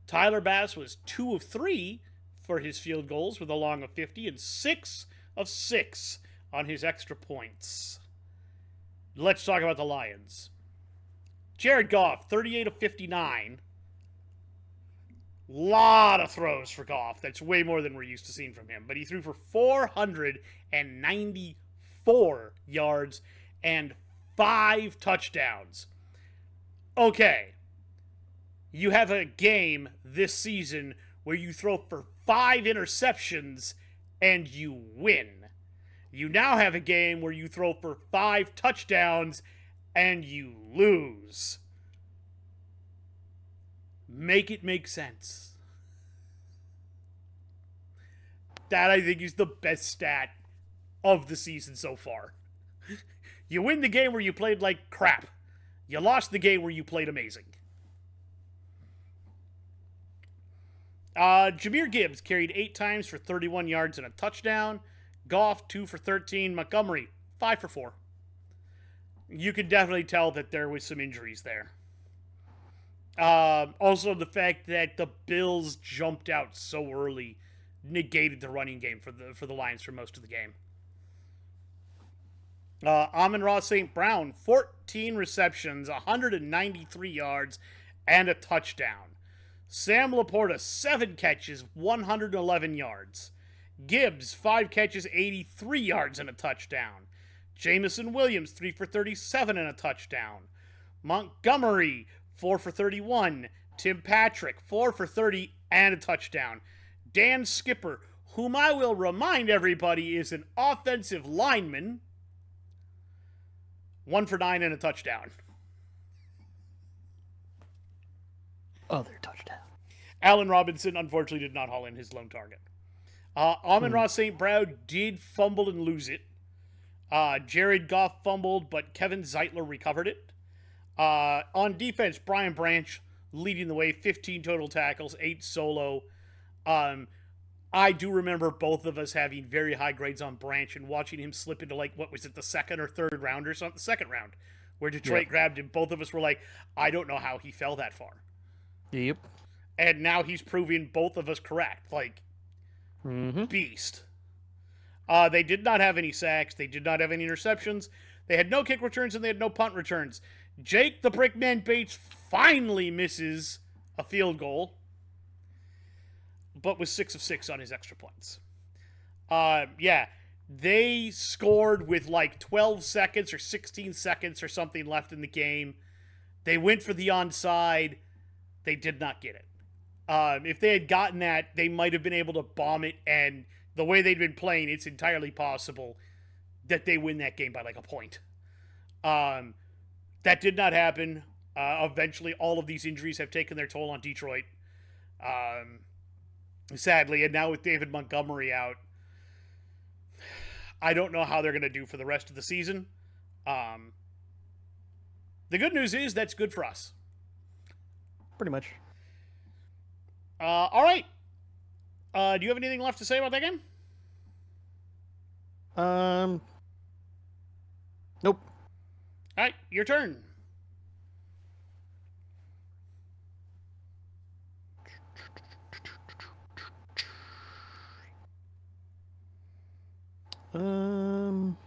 Tyler Bass was 2 of 3 for his field goals with a long of 50 and 6 of 6 on his extra points. Let's talk about the Lions. Jared Goff, 38 of 59. Lot of throws for Goff. That's way more than we're used to seeing from him. But he threw for 494 yards and 5 touchdowns. Okay. You have a game this season where you throw for 5 interceptions and you win. You now have a game where you throw for 5 touchdowns and you lose. Make it make sense. That, I think, is the best stat of the season so far. You win the game where you played like crap. You lost the game where you played amazing. Jahmyr Gibbs carried 8 times for 31 yards and a touchdown. Goff, 2 for 13. Montgomery, 5 for 4. You could definitely tell that there was some injuries there. Also, the fact that the Bills jumped out so early negated the running game for the Lions for most of the game. Amon-Ra St. Brown, 14 receptions, 193 yards, and a touchdown. Sam Laporta, 7 catches, 111 yards. Gibbs, 5 catches, 83 yards, and a touchdown. Jamison Williams, 3 for 37 and a touchdown. Montgomery, 4 for 31. Tim Patrick, 4 for 30 and a touchdown. Dan Skipper, whom I will remind everybody is an offensive lineman, 1 for 9 and a touchdown. Other touchdown. Allen Robinson, unfortunately, did not haul in his lone target. Amon-Ra St. Brown did fumble and lose it. Jared Goff fumbled, but Kevin Zeitler recovered it. On defense, Brian Branch leading the way, 15 total tackles, 8 solo. I do remember both of us having very high grades on Branch and watching him slip into, like, what was it, the second or third round or something? Second round, where Yep. Detroit grabbed him. Both of us were like, I don't know how he fell that far. Yep. And now he's proving both of us correct. Like, Mm-hmm. beast. They did not have any sacks. They did not have any interceptions. They had no kick returns and they had no punt returns. Jake the Brickman Bates finally misses a field goal, but was 6 of 6 on his extra points. Yeah, they scored with like 12 seconds or 16 seconds or something left in the game. They went for the onside. They did not get it. If they had gotten that, they might have been able to bomb it. And the way they'd been playing, it's entirely possible that they win that game by like a point. That did not happen. Eventually, all of these injuries have taken their toll on Detroit. Sadly, and now with David Montgomery out, I don't know how they're going to do for the rest of the season. The good news is that's good for us. Pretty much. All right. Do you have anything left to say about that game? Nope. All right, your turn. Um.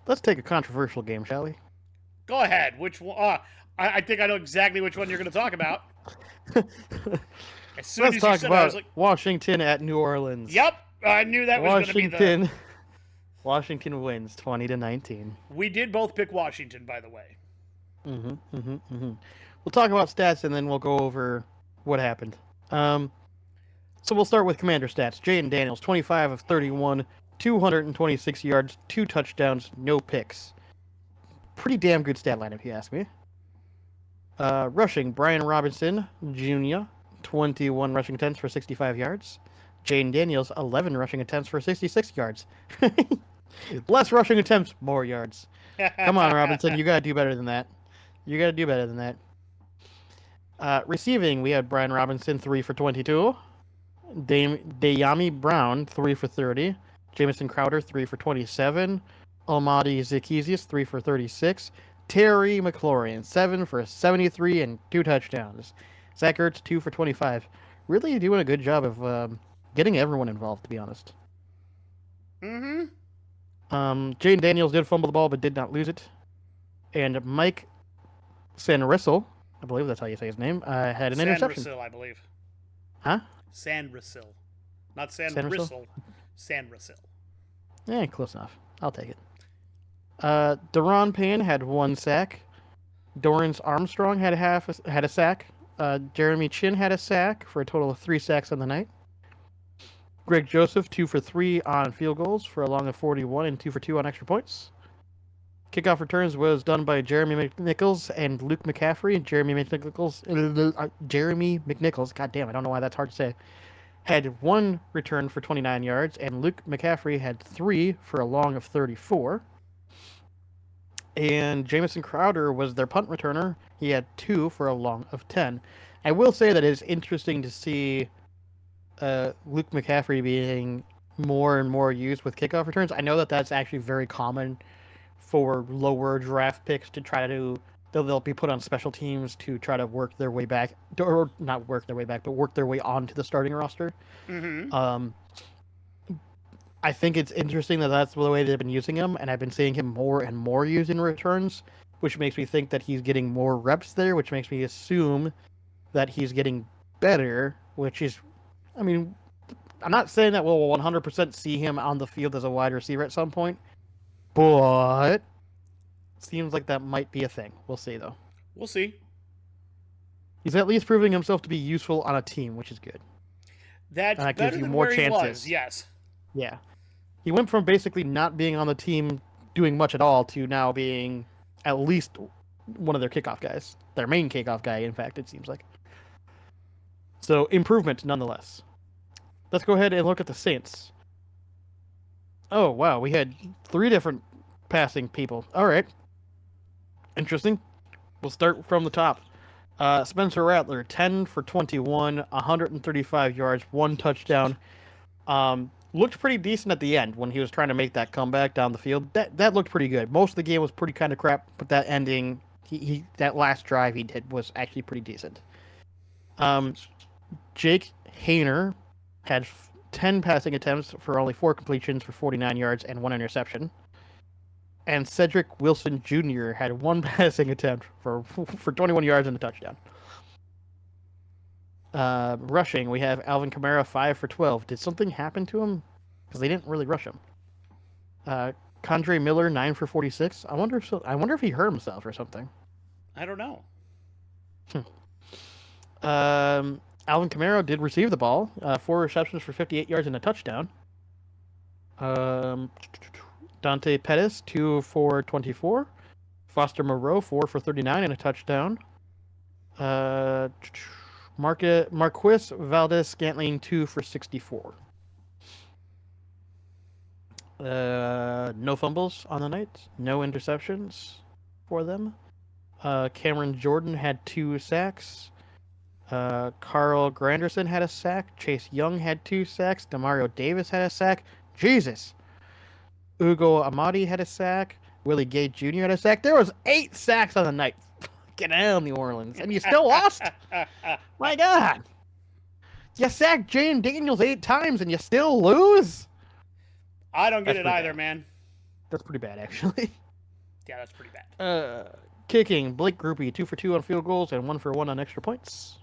Let's take a controversial game, shall we? Go ahead. Which one? I think I know exactly which one you're going to talk about. As soon Let's as you talk said it, I was about like, Washington at New Orleans. yep, I knew that was going to be the... Washington wins 20-19. We did both pick Washington, by the way. We'll talk about stats and then we'll go over what happened. So we'll start with Commander stats. Jaden Daniels, 25 of 31, 226 yards, 2 touchdowns, no picks. Pretty damn good stat line, if you ask me. Rushing, Brian Robinson Jr., 21 rushing attempts for 65 yards. Jaden Daniels, 11 rushing attempts for 66 yards. Less rushing attempts, more yards. Come on, Robinson, you gotta do better than that. You gotta do better than that. Receiving, we had Brian Robinson, 3 for 22. Dayami Brown, 3 for 30. Jamison Crowder, 3 for 27. Almadi Zacchezius, 3 for 36. Terry McLaurin, 7 for 73 and 2 touchdowns. Zach Ertz, 2 for 25. Really doing a good job of getting everyone involved, to be honest. Mm-hmm. Jaden Daniels did fumble the ball, but did not lose it. And Mike Sanrissel, I believe that's how you say his name, had an interception. Sanrissel, I believe. Huh? Sanrissel. Not Sanrissel. Sanrissel. Close enough. I'll take it. Deron Payne had 1 sack. Dorrance Armstrong had a sack. Jeremy Chin had a sack for a total of 3 sacks on the night. Greg Joseph, 2 for 3 on field goals for a long of 41 and 2 for 2 on extra points. Kickoff returns was done by Jeremy McNichols and Luke McCaffrey. Jeremy McNichols, god damn, I don't know why that's hard to say, had 1 return for 29 yards, and Luke McCaffrey had 3 for a long of 34. And Jamison Crowder was their punt returner. He had 2 for a long of 10. I will say that it's interesting to see Luke McCaffrey being more and more used with kickoff returns. I know that that's actually very common for lower draft picks to try to... They'll be put on special teams to try to work their way back. Or not work their way back, but work their way onto the starting roster. Mm-hmm. I think it's interesting that that's the way they've been using him, and I've been seeing him more and more used in returns, which makes me think that he's getting more reps there, which makes me assume that he's getting better, which is, I mean, I'm not saying that we'll 100% see him on the field as a wide receiver at some point, but it seems like that might be a thing. We'll see, though. We'll see. He's at least proving himself to be useful on a team, which is good. That's that better gives you than more where chances. he was, yes. Yeah. He went from basically not being on the team doing much at all to now being at least one of their kickoff guys. Their main kickoff guy, in fact, it seems like. So, improvement nonetheless. Let's go ahead and look at the Saints. Oh, wow. We had 3 different passing people. All right. Interesting. We'll start from the top. Spencer Rattler, 10 for 21, 135 yards, 1 touchdown. Looked pretty decent at the end when he was trying to make that comeback down the field. That looked pretty good. Most of the game was pretty kind of crap, but that ending, he that last drive he did was actually pretty decent. Um, Jake Hayner had 10 passing attempts for only 4 completions for 49 yards and 1 interception. And Cedric Wilson Jr. had 1 passing attempt for 21 yards and a touchdown. Rushing, we have Alvin Kamara 5 for 12. Did something happen to him? Because they didn't really rush him. Condre Miller 9 for 46. I wonder if he hurt himself or something. I don't know. Alvin Kamara did receive the ball. 4 receptions for 58 yards and a touchdown. Dante Pettis 2 for 24. Foster Moreau 4 for 39 and a touchdown. Marquis Valdez Scantling 2 for 64. No fumbles on the night. No interceptions for them. Cameron Jordan had 2 sacks. Carl Granderson had a sack. Chase Young had 2 sacks. Demario Davis had a sack. Jesus. Ugo Amadi had a sack. Willie Gay Jr. had a sack. There was 8 sacks on the night. Get out, New Orleans. And you still lost? My God. You sacked Jane Daniels 8 times and you still lose? I don't get it either, man. That's pretty bad, actually. Yeah, that's pretty bad. Kicking, Blake Groupie, 2 for 2 on field goals and 1 for 1 on extra points.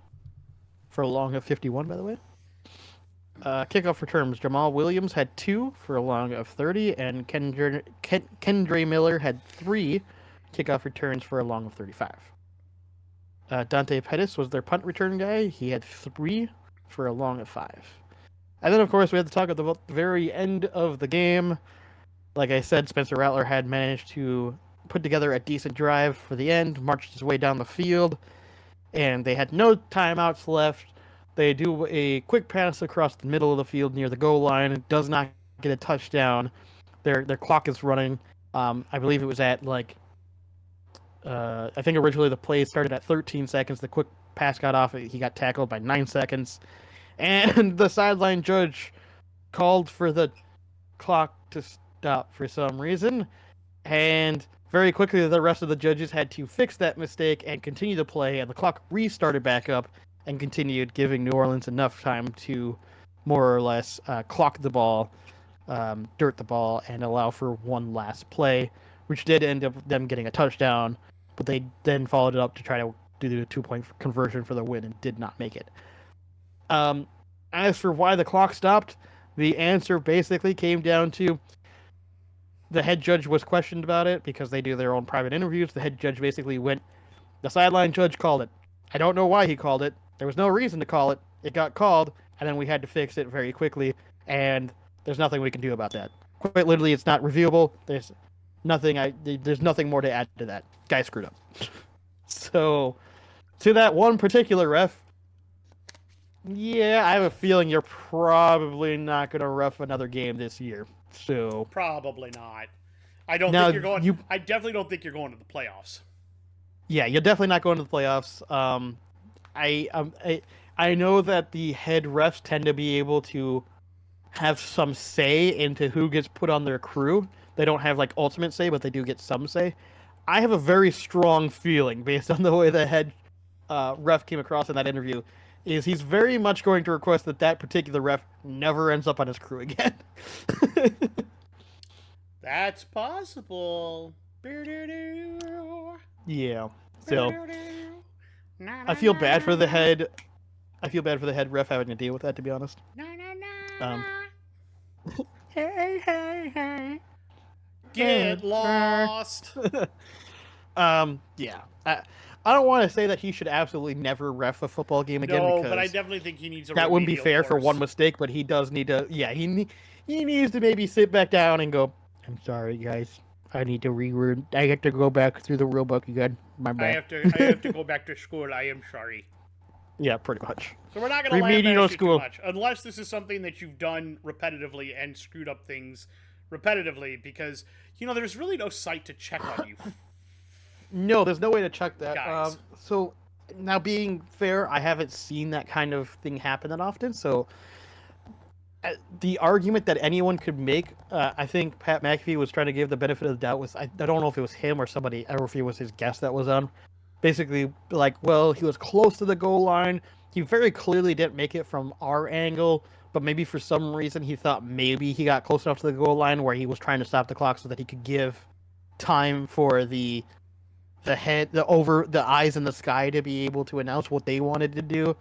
For a long of 51, by the way. Kickoff returns, Jamal Williams had 2 for a long of 30, and Kendre Miller had 3 kickoff returns for a long of 35. Dante Pettis was their punt return guy. He had 3 for a long of 5. And then, of course, we had to talk about the very end of the game. Like I said, Spencer Rattler had managed to put together a decent drive for the end, marched his way down the field, and they had no timeouts left. They do a quick pass across the middle of the field near the goal line. It does not get a touchdown. Their clock is running. I believe it was at I think originally the play started at 13 seconds. The quick pass got off. He got tackled by 9 seconds. And the sideline judge called for the clock to stop for some reason. And very quickly, the rest of the judges had to fix that mistake and continue to play. And the clock restarted back up and continued, giving New Orleans enough time to more or less clock the ball, dirt the ball, and allow for one last play, which did end up them getting a touchdown. But they then followed it up to try to do the 2-point conversion for the win and did not make it. As for why the clock stopped, the answer basically came down to the head judge was questioned about it because they do their own private interviews. The head judge basically went, the sideline judge called it. I don't know why he called it. There was no reason to call it. It got called, and then we had to fix it very quickly, and there's nothing we can do about that. Quite literally, it's not reviewable. There's nothing more to add to that. Guy screwed up. So, to that one particular ref, yeah, I have a feeling you're probably not going to ref another game this year. So probably not. I definitely don't think you're going to the playoffs. Yeah, you're definitely not going to the playoffs. I know that the head refs tend to be able to have some say into who gets put on their crew. They don't have ultimate say, but they do get some say. I have a very strong feeling based on the way the head ref came across in that interview. Is he's very much going to request that particular ref never ends up on his crew again. That's possible. Yeah. So I feel bad for the head. I feel bad for the head ref having to deal with that, to be honest. Hey. Get lost. Yeah. I don't want to say that he should absolutely never ref a football game again. No, because but I definitely think he needs a that wouldn't be fair for one mistake, but he does need to. Yeah, he needs to maybe sit back down and go, I'm sorry, guys. I need to reread. I have to go back through the rule book again. My bad. I have to go back to school. I am sorry. Yeah, pretty much. So we're not going to laugh at you too much, unless this is something that you've done repetitively and screwed up things repetitively, because there's really no site to check on you. No, there's no way to check that. Guys. So now, being fair, I haven't seen that kind of thing happen that often. So the argument that anyone could make, I think Pat McAfee was trying to give the benefit of the doubt. Was I don't know if it was him or somebody, or if it was his guest that was on. Basically, like, well, he was close to the goal line. He very clearly didn't make it from our angle, but maybe for some reason he thought maybe he got close enough to the goal line where he was trying to stop the clock so that he could give time for the eyes in the sky to be able to announce what they wanted to do.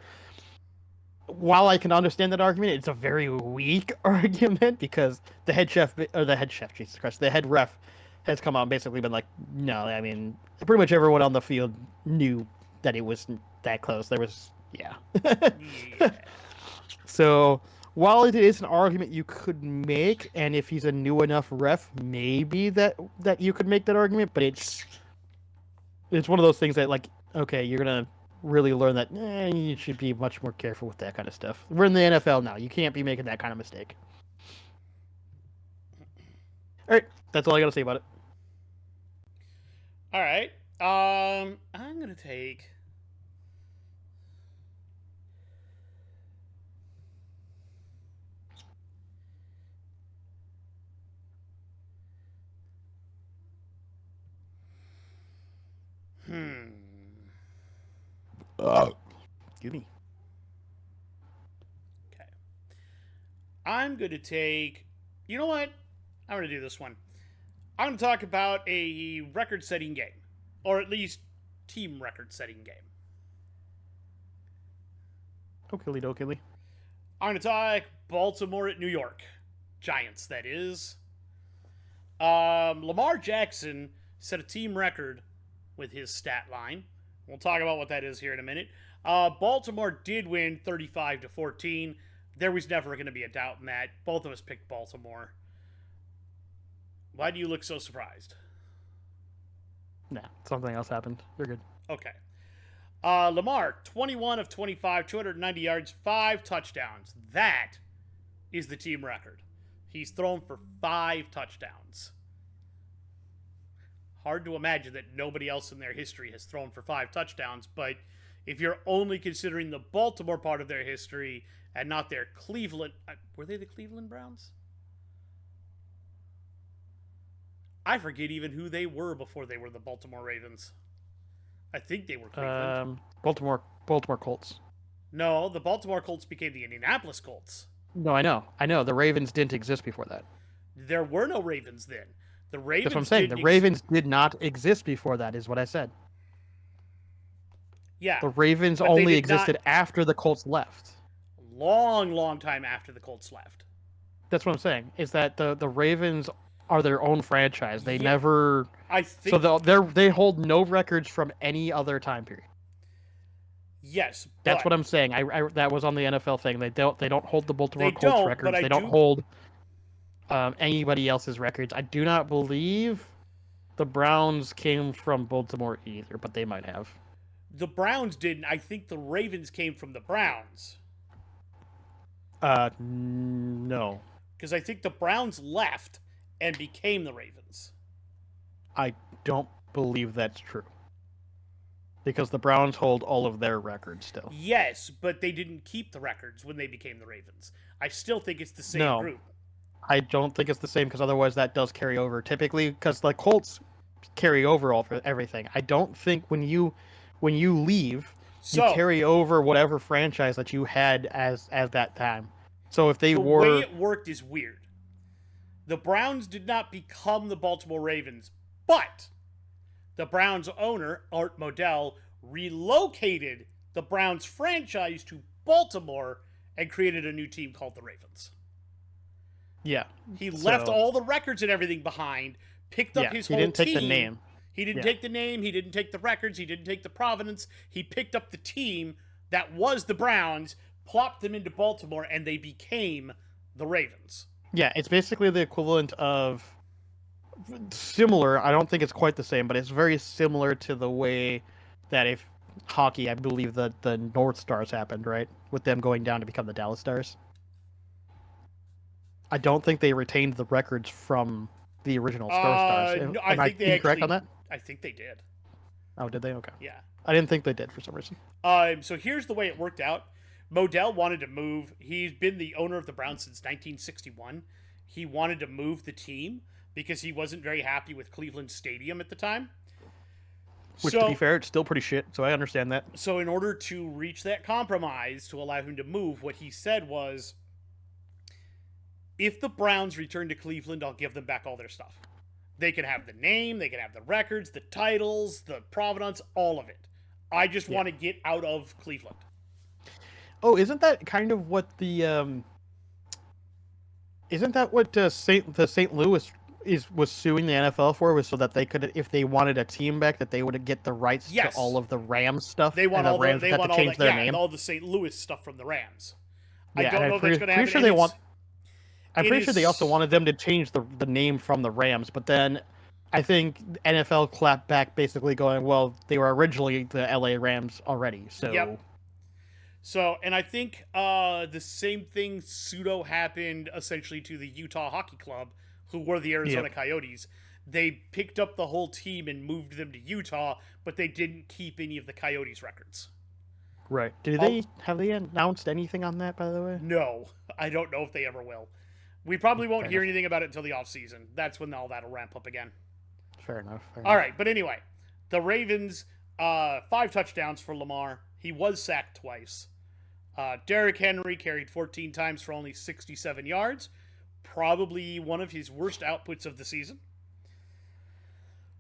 While I can understand that argument, it's a very weak argument because Jesus Christ, the head ref has come out and basically been like, no, I mean, pretty much everyone on the field knew that it wasn't that close. There was, yeah. Yeah. So while it is an argument you could make, and if he's a new enough ref, maybe that you could make that argument, but it's one of those things that, like, okay, you're gonna really learn that you should be much more careful with that kind of stuff. We're in the NFL now. You can't be making that kind of mistake. All right, that's all I got to say about it. All right. I'm gonna take. Hmm. Excuse me. Okay. I'm gonna take. You know what? I'm gonna do this one. I'm gonna talk about a record-setting game, or at least team record-setting game. Okilly dokilly. I'm gonna talk Baltimore at New York Giants. That is. Lamar Jackson set a team record with his stat line. We'll talk about what that is here in a minute. Baltimore did win 35-14. There was never going to be a doubt in that. Both of us picked Baltimore. Why do you look so surprised? Nah, something else happened. You're good. Okay. Lamar, 21 of 25, 290 yards, 5 touchdowns. That is the team record. He's thrown for 5 touchdowns. Hard to imagine that nobody else in their history has thrown for 5 touchdowns, but if you're only considering the Baltimore part of their history and not their Cleveland... Were they the Cleveland Browns? I forget even who they were before they were the Baltimore Ravens. I think they were Cleveland. Baltimore Colts. No, the Baltimore Colts became the Indianapolis Colts. No, I know. The Ravens didn't exist before that. There were no Ravens then. The Ravens. That's what I'm saying. The Ravens did not exist before that, is what I said. Yeah. The Ravens only existed after the Colts left. Long time after the Colts left. That's what I'm saying. Is that the Ravens are their own franchise. They never. I think so. They hold no records from any other time period. Yes, that's what I'm saying. I that was on the NFL thing. They don't hold the Baltimore Colts records. They don't hold anybody else's records. I do not believe the Browns came from Baltimore either, but they might have. The Browns didn't. I think the Ravens came from the Browns. No. Because I think the Browns left and became the Ravens. I don't believe that's true. Because the Browns hold all of their records still. Yes, but they didn't keep the records when they became the Ravens. I still think it's the same group. I don't think it's the same because otherwise that does carry over. Typically, because the Colts carry over all for everything. I don't think when you leave, you carry over whatever franchise that you had as that time. So if they were... The way it worked is weird. The Browns did not become the Baltimore Ravens, but the Browns owner, Art Modell, relocated the Browns franchise to Baltimore and created a new team called the Ravens. Yeah. He left all the records and everything behind, picked up his whole team. He didn't take the name. He didn't take the name, he didn't take the records, he didn't take the provenance. He picked up the team that was the Browns, plopped them into Baltimore, and they became the Ravens. Yeah, it's basically the equivalent of... Similar, I don't think it's quite the same, but it's very similar to the way that if hockey, I believe that the North Stars happened, right? With them going down to become the Dallas Stars. I don't think they retained the records from the original Stars. No, Am I incorrect on that? I think they did. Oh, did they? Okay. Yeah. I didn't think they did for some reason. So here's the way it worked out. Modell wanted to move. He's been the owner of the Browns since 1961. He wanted to move the team because he wasn't very happy with Cleveland Stadium at the time. Which, to be So, fair, it's still pretty shit, so I understand that. so in order to reach that compromise to allow him to move, what he said was, if the Browns return to Cleveland, I'll give them back all their stuff. They can have the name, they can have the records, the titles, the provenance, all of it. I just want to get out of Cleveland. Oh, isn't that kind of what isn't that what St. Louis was suing the NFL for, was so that they could, if they wanted a team back, that they would get the rights to all of the Rams stuff. They want and all the Rams they had want to all change that, their name. all the St. Louis stuff from the Rams. Yeah, I don't know if that's going to happen. Pretty sure they want. I'm pretty sure they also is- wanted them to change the name from the Rams, but then I think NFL clapped back, basically going, well, they were originally the LA Rams already, so. Yep. So, and I think the same thing pseudo happened essentially to the Utah Hockey Club, who were the Arizona Coyotes. They picked up the whole team and moved them to Utah, but they didn't keep any of the Coyotes records. Right. Have they announced anything on that, by the way? No, I don't know if they ever will. We probably won't Fair hear enough. anything about it until the offseason. That's when all that'll ramp up again. Fair enough. All right, but anyway, the Ravens, 5 touchdowns for Lamar. He was sacked twice. Derrick Henry carried 14 times for only 67 yards. Probably one of his worst outputs of the season.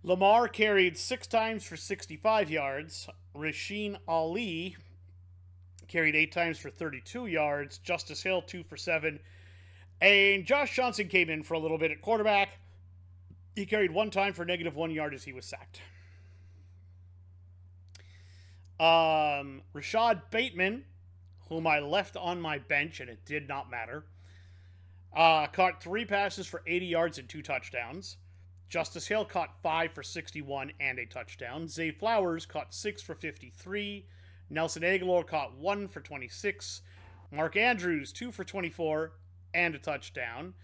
Lamar carried 6 times for 65 yards. Rasheen Ali carried 8 times for 32 yards. Justice Hill, 2 for 7. And Josh Johnson came in for a little bit at quarterback. He carried 1 time for -1 yard as he was sacked. Rashad Bateman, whom I left on my bench, and it did not matter, caught 3 passes for 80 yards and 2 touchdowns. Justice Hill caught 5 for 61 and a touchdown. Zay Flowers caught 6 for 53. Nelson Aguilar caught 1 for 26. Mark Andrews, 2 for 24 and a touchdown.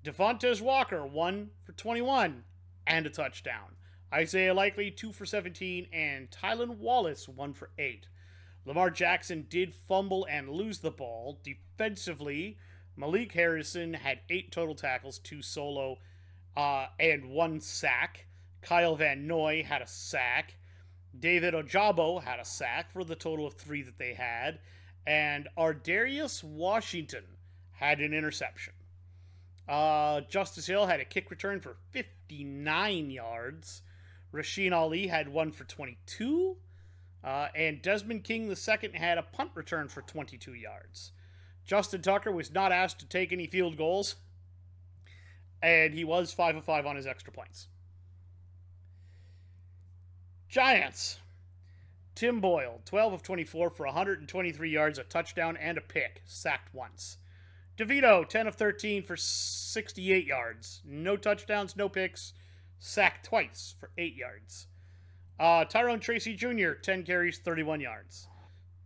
Devontae Walker, 1 for 21 and a touchdown. Isaiah Likely, 2 for 17, and Tylan Wallace, 1 for 8. Lamar Jackson did fumble and lose the ball. Defensively, Malik Harrison had 8 total tackles, 2 solo, and 1 sack. Kyle Van Noy had a sack. David Ojabo had a sack for the total of 3 that they had. And Ardarius Washington had an interception. Justice Hill had a kick return for 59 yards. Rasheen Ali had 1 for 22. And Desmond King II had a punt return for 22 yards. Justin Tucker was not asked to take any field goals, and he was 5 of 5 on his extra points. Giants. Tim Boyle, 12 of 24 for 123 yards, a touchdown, and a pick, sacked once. DeVito, 10 of 13 for 68 yards, no touchdowns, no picks, sacked twice for 8 yards. Tyrone Tracy Jr., 10 carries, 31 yards.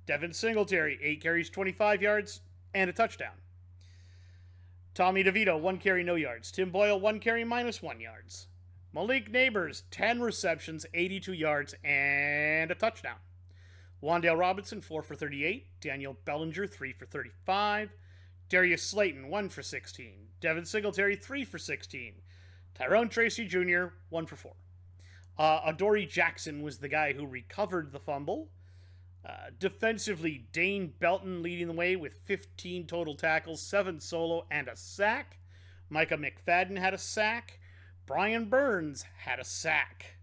Devin Singletary, 8 carries, 25 yards, and a touchdown. Tommy DeVito, 1 carry, no yards. Tim Boyle, 1 carry, -1 yards. Malik Neighbors, 10 receptions, 82 yards, and a touchdown. Wan'Dale Robinson, 4 for 38. Daniel Bellinger, 3 for 35. Darius Slayton, 1 for 16. Devin Singletary, 3 for 16. Tyrone Tracy Jr., 1 for 4. Adoree Jackson was the guy who recovered the fumble. Defensively, Dane Belton leading the way with 15 total tackles, 7 solo, and a sack. Micah McFadden had a sack. Brian Burns had a sack.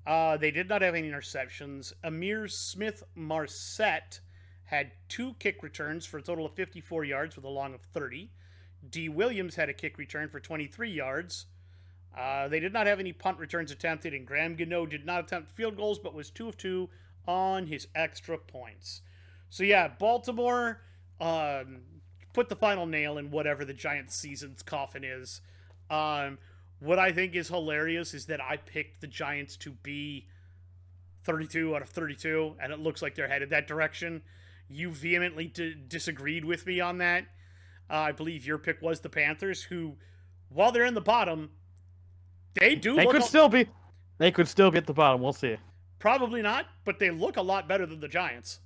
They did not have any interceptions. Amir Smith-Marset had 2 kick returns for a total of 54 yards with a long of 30. D. Williams had a kick return for 23 yards. They did not have any punt returns attempted, and Graham Gano did not attempt field goals, but was 2 of 2 on his extra points. So yeah, Baltimore put the final nail in whatever the Giants' season's coffin is. What I think is hilarious is that I picked the Giants to be 32 out of 32, and it looks like they're headed that direction. You vehemently disagreed with me on that. I believe your pick was the Panthers, who, while they're in the bottom, they could still be at the bottom. We'll see. Probably not, but they look a lot better than the Giants.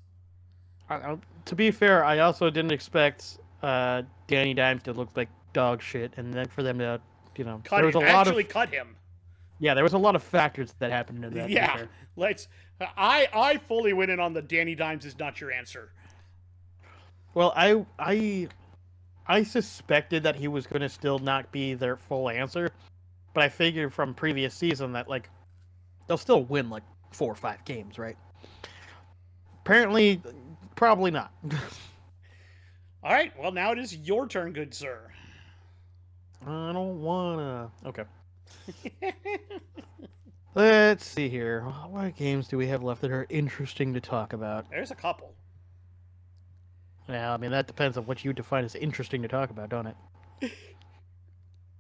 To be fair, I also didn't expect Danny Dimes to look like dog shit, and then for them to, Cut there was him. a lot of Actually, cut him. there was a lot of factors that happened in that. To be Yeah, fair, let's. I fully went in on the Danny Dimes is not your answer. well, I suspected that he was going to still not be their full answer, but I figured from previous season that like they'll still win like 4 or 5 games, right? Apparently, probably not. All right, well, now it is your turn, good sir. I don't wanna. Okay. Let's see here. What games do we have left that are interesting to talk about? There's a couple. Yeah, I mean that depends on what you define as interesting to talk about, don't it?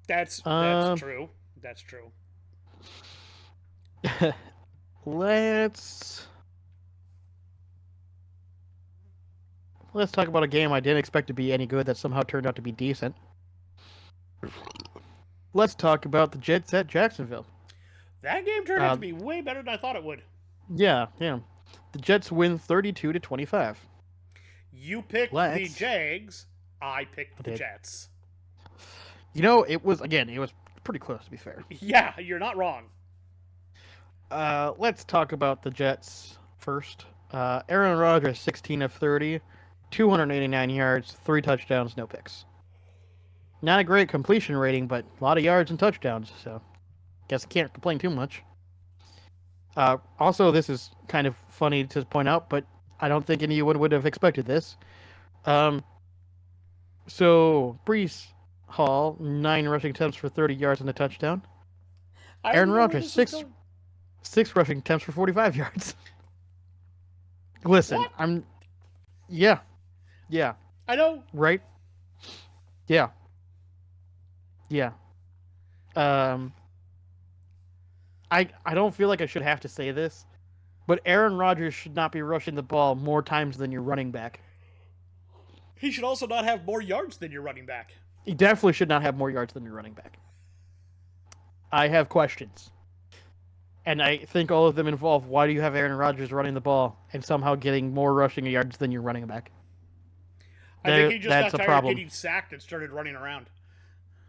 That's true. That's true. let's let's talk about a game I didn't expect to be any good that somehow turned out to be decent. Let's talk about the Jets at Jacksonville. That game turned out to be way better than I thought it would. Yeah. The Jets win 32-25. You picked the Jags. I picked the Jets. It was pretty close to be fair. Yeah, you're not wrong. Let's talk about the Jets first. Aaron Rodgers, 16 of 30, 289 yards, 3 touchdowns, no picks. Not a great completion rating, but a lot of yards and touchdowns, so guess I can't complain too much. Also, this is kind of funny to point out, but I don't think anyone would have expected this. So, Breece Hall, 9 rushing attempts for 30 yards and a touchdown. Aaron Rodgers, 6 rushing attempts for 45 yards. Listen, what? Yeah. I know. Right? Yeah. I don't feel like I should have to say this, but Aaron Rodgers should not be rushing the ball more times than your running back. He should also not have more yards than your running back. He definitely should not have more yards than your running back. I have questions. And I think all of them involve why do you have Aaron Rodgers running the ball and somehow getting more rushing yards than your running back? I think he just got tired of getting sacked and started running around.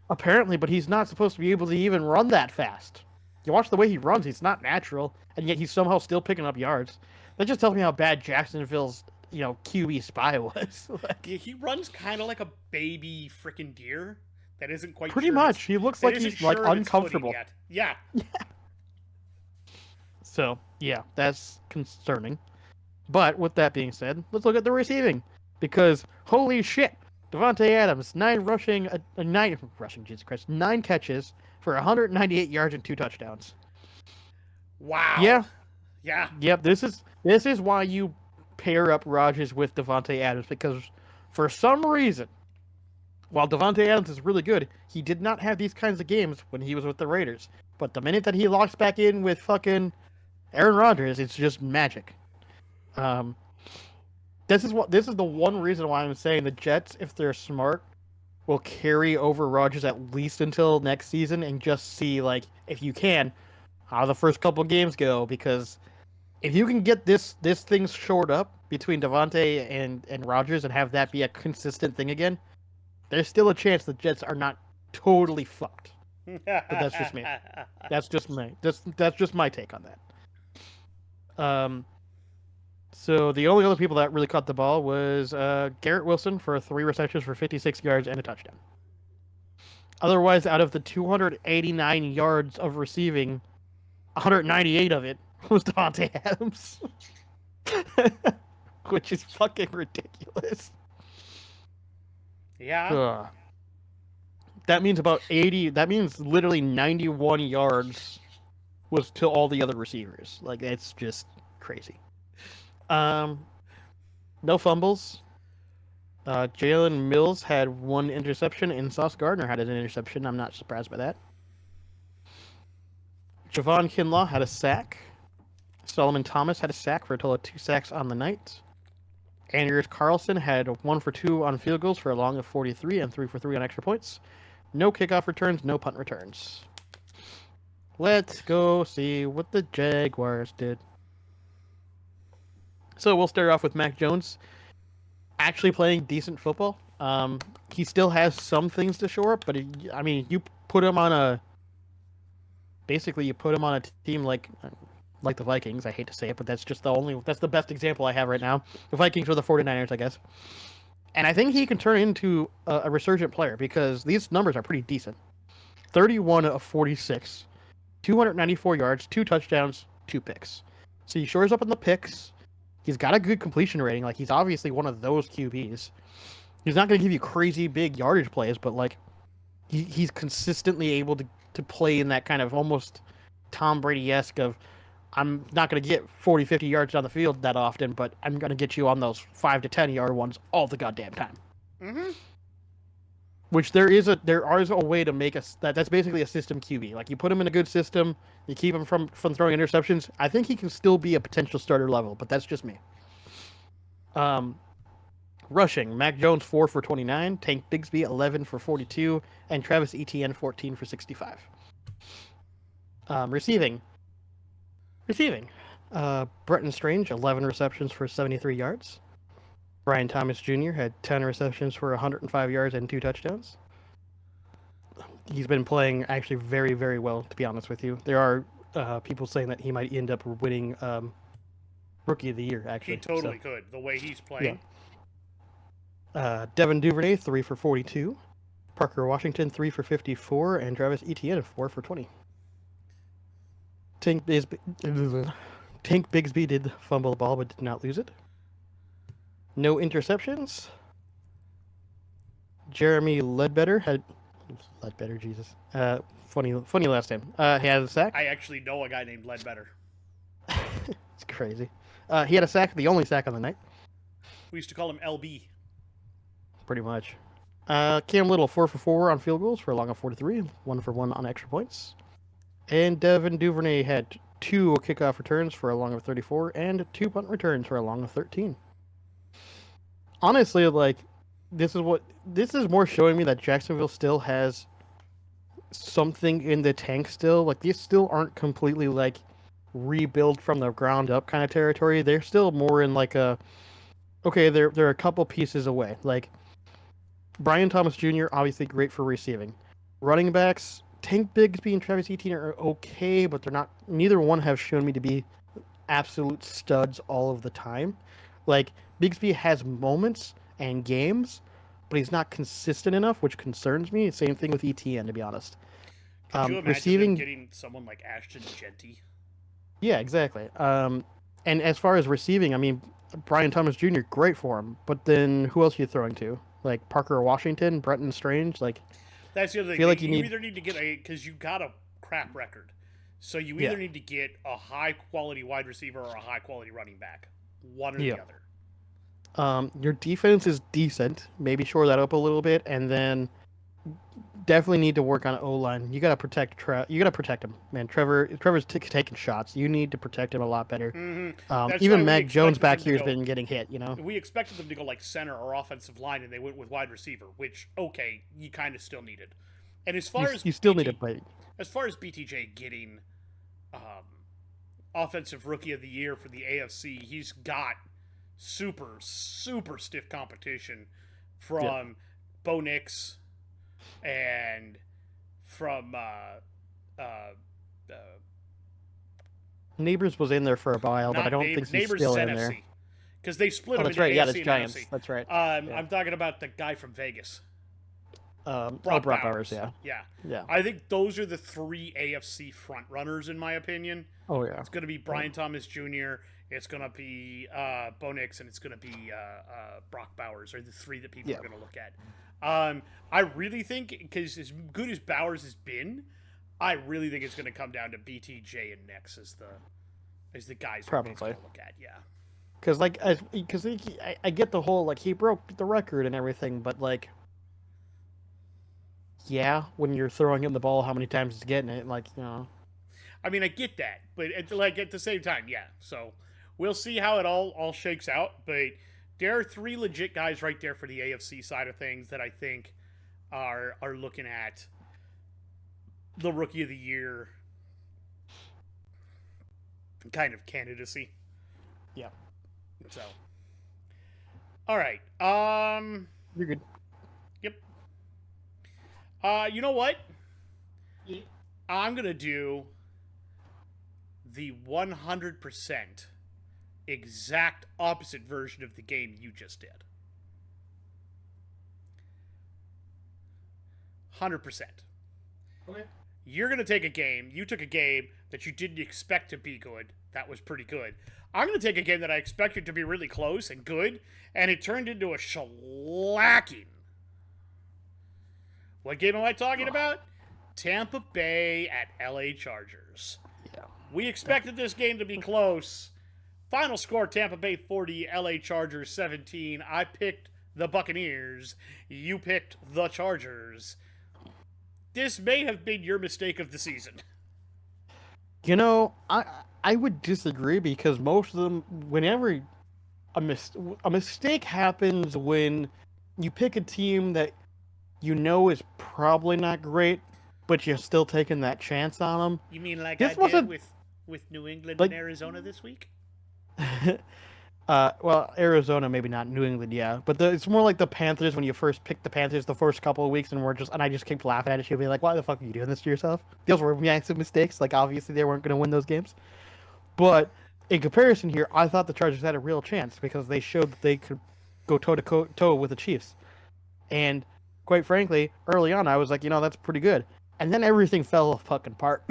Apparently, but he's not supposed to be able to even run that fast. You watch the way he runs, he's not natural, and yet he's somehow still picking up yards. That just tells me how bad Jacksonville's, QB spy was. Yeah, he runs kind of like a baby freaking deer that isn't quite pretty much. He looks like he's like uncomfortable. Yeah. So, yeah, that's concerning. But with that being said, let's look at the receiving. Because, holy shit, Devontae Adams, 9 catches for 198 yards and 2 touchdowns. Wow. Yeah. Yeah. Yep, this is why you pair up Rodgers with Devontae Adams, because for some reason, while Devontae Adams is really good, he did not have these kinds of games when he was with the Raiders. But the minute that he locks back in with fucking Aaron Rodgers, it's just magic. This is the one reason why I'm saying the Jets, if they're smart, will carry over Rodgers at least until next season and just see, like, if you can, how the first couple games go. Because if you can get this thing shored up between Devontae and Rodgers and have that be a consistent thing again, there's still a chance the Jets are not totally fucked. But that's just me. That's just my take on that. So the only other people that really caught the ball was Garrett Wilson for 3 receptions for 56 yards and a touchdown. Otherwise, out of the 289 yards of receiving, 198 of it was Devontae Adams. Which is fucking ridiculous. Yeah. That means literally 91 yards was to all the other receivers. Like, it's just crazy. No fumbles. Jalen Mills had 1 interception, and Sauce Gardner had an interception. I'm not surprised by that. Javon Kinlaw had a sack. Solomon Thomas had a sack for a total of 2 sacks on the night. Anders Carlson had 1 for 2 on field goals for a long of 43 and 3 for 3 on extra points. No kickoff returns, no punt returns. Let's go see what the Jaguars did. So we'll start off with Mac Jones actually playing decent football. He still has some things to shore up, but I mean, you put him on a basically you put him on a team like the Vikings. I hate to say it, but that's the best example I have right now. The Vikings or the 49ers, I guess. And I think he can turn into a resurgent player because these numbers are pretty decent. 31 of 46, 294 yards, 2 touchdowns, 2 picks. So he shores up in the picks. He's got a good completion rating. Like, he's obviously one of those QBs. He's not going to give you crazy big yardage plays, but like he's consistently able to play in that kind of almost Tom Brady-esque of I'm not going to get 40, 50 yards down the field that often, but I'm going to get you on those 5 to 10 yard ones all the goddamn time. Mm-hmm. Which there is a way to make that's basically a system QB. Like, you put him in a good system, you keep him from throwing interceptions. I think he can still be a potential starter level, but that's just me. Rushing, Mac Jones 4 for 29, Tank Bigsby 11 for 42, and Travis Etienne 14 for 65. Receiving, Bretton Strange 11 receptions for 73 yards. Brian Thomas Jr. had 10 receptions for 105 yards and 2 touchdowns. He's been playing actually very, very well, to be honest with you. There are people saying that he might end up winning Rookie of the Year, actually. He totally could, the way he's playing. Yeah. Devin Duvernay, 3 for 42. Parker Washington, 3 for 54. And Travis Etienne, 4 for 20. Tank Bigsby did fumble the ball but did not lose it. No interceptions. Jeremy Ledbetter had... Ledbetter, Jesus. Funny last name. He had a sack. I actually know a guy named Ledbetter. It's crazy. He had a sack, the only sack on the night. We used to call him LB. Pretty much. Cam Little, 4 for 4 on field goals for a long of 43, 1 for 1 on extra points. And Devin Duvernay had 2 kickoff returns for a long of 34 and 2 punt returns for a long of 13. Honestly, like, this is more showing me that Jacksonville still has something in the tank still. Like, these still aren't completely, like, rebuild from the ground up kind of territory. They're still more in, like, okay, they're a couple pieces away. Like, Brian Thomas Jr., obviously great for receiving. Running backs, Tank Bigsby and Travis Etienne are okay, but neither one have shown me to be absolute studs all of the time. Like, Bigsby has moments and games, but he's not consistent enough, which concerns me. Same thing with Etienne, to be honest. Could you imagine them getting someone like Ashton Genty? Yeah, exactly. And as far as receiving, I mean, Brian Thomas Jr., great for him, but then who else are you throwing to? Like Parker Washington, Bretton Strange, like... That's the other thing. Like you either need to get because you got a crap record, so you either need to get a high quality wide receiver or a high quality running back, one or the other. Your defense is decent. Maybe shore that up a little bit, and then definitely need to work on O-line. You got to protect You got to protect him, man. Trevor's taking shots. You need to protect him a lot better. Mm-hmm. Even Mac Jones back here has been getting hit. You know, we expected them to go like center or offensive line, and they went with wide receiver, which okay, you kind of still needed. And as far as you still need to play. As far as BTJ getting offensive rookie of the year for the AFC, he's got super stiff competition from Bo Nix and from Neighbors was in there for a while, but I don't think he's still in there. Because they split him into AFC that's and Giants. NFC. That's right. I'm talking about the guy from Vegas. Brock Bowers, yeah. I think those are the 3 AFC front runners, in my opinion. Oh, yeah. It's going to be Brian Thomas Jr., it's going to be Bo Nix, and it's going to be Brock Bowers are the 3 that people are going to look at. I really think, because as good as Bowers has been, I really think it's going to come down to BTJ and Nix as the guys probably going to look at. Yeah. Because I get the whole, like, he broke the record and everything, but like, yeah, when you're throwing him the ball, how many times he's getting it, like, you know. I mean, I get that, but at the same time, yeah. So we'll see how it all shakes out. But there are 3 legit guys right there for the AFC side of things that I think are looking at the Rookie of the Year kind of candidacy. Yeah. So, all right. You're good. Yep. You know what? I'm gonna do the 100% exact opposite version of the game you just did. 100%. Okay. You're gonna take a game. You took a game that you didn't expect to be good. That was pretty good. I'm gonna take a game that I expected to be really close and good, and it turned into a shellacking. What game am I talking about? Tampa Bay at LA Chargers. Yeah. We expected this game to be close. Final score Tampa Bay 40, LA Chargers 17. I picked the Buccaneers. You picked the Chargers. This may have been your mistake of the season. You know, I would disagree because most of them, whenever a mistake happens when you pick a team that you know is probably not great, but you're still taking that chance on them. You mean like This I did wasn't with New England like and Arizona this week? well, Arizona maybe not, New England, yeah, but it's more like the Panthers when you first picked the Panthers the first couple of weeks, and I just kept laughing at it. She'd be like, "Why the fuck are you doing this to yourself?" Those were massive mistakes. Like obviously they weren't going to win those games, but in comparison here, I thought the Chargers had a real chance because they showed that they could go toe to toe with the Chiefs, and quite frankly, early on I was like, that's pretty good, and then everything fell fucking apart.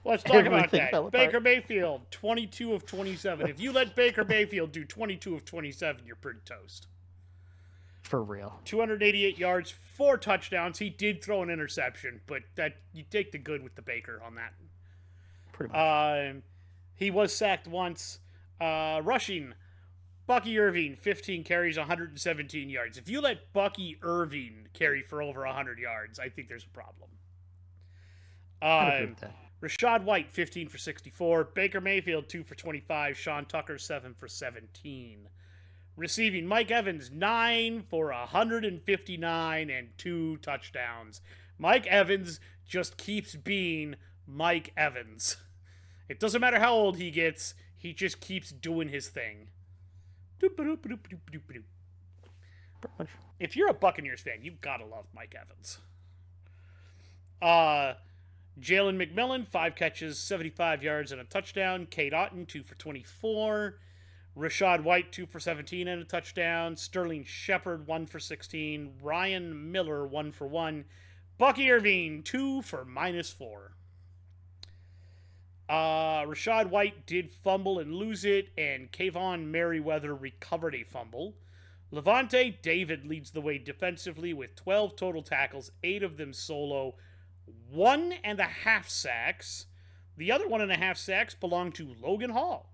Let's talk about Everything fell that. apart. Baker Mayfield, 22 of 27. If you let Baker Mayfield do 22 of 27, you're pretty toast. For real. 288 yards, 4 touchdowns. He did throw an interception, but that you take the good with the Baker on that. Pretty much. He was sacked once. Rushing, Bucky Irving, 15 carries, 117 yards. If you let Bucky Irving carry for over 100 yards, I think there's a problem. I'd agree with that. Rashad White, 15 for 64. Baker Mayfield, 2 for 25. Sean Tucker, 7 for 17. Receiving, Mike Evans, 9 for 159 and 2 touchdowns. Mike Evans just keeps being Mike Evans. It doesn't matter how old he gets, he just keeps doing his thing. If you're a Buccaneers fan, you gotta love Mike Evans. Jalen McMillan, 5 catches, 75 yards, and a touchdown. Kate Otten, 2 for 24. Rashad White, 2 for 17 and a touchdown. Sterling Shepard, 1 for 16. Ryan Miller, 1 for 1. Bucky Irving, 2 for -4. Rashad White did fumble and lose it, and Kayvon Merriweather recovered a fumble. Levante David leads the way defensively with 12 total tackles, 8 of them solo, 1.5 sacks. The other 1.5 sacks belonged to Logan Hall.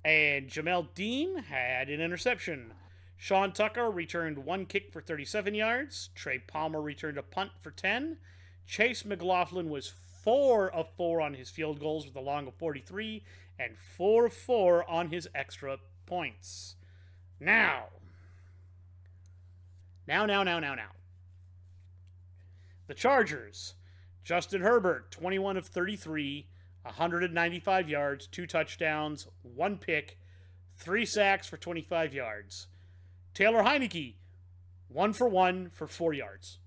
And Jamel Dean had an interception. Sean Tucker returned 1 kick for 37 yards. Trey Palmer returned a punt for 10. Chase McLaughlin was 4 of 4 on his field goals with a long of 43, and 4 of 4 on his extra points. Now. The Chargers. Justin Herbert, 21 of 33, 195 yards, 2 touchdowns, 1 pick, 3 sacks for 25 yards. Taylor Heineke, 1 for 1 for 4 yards.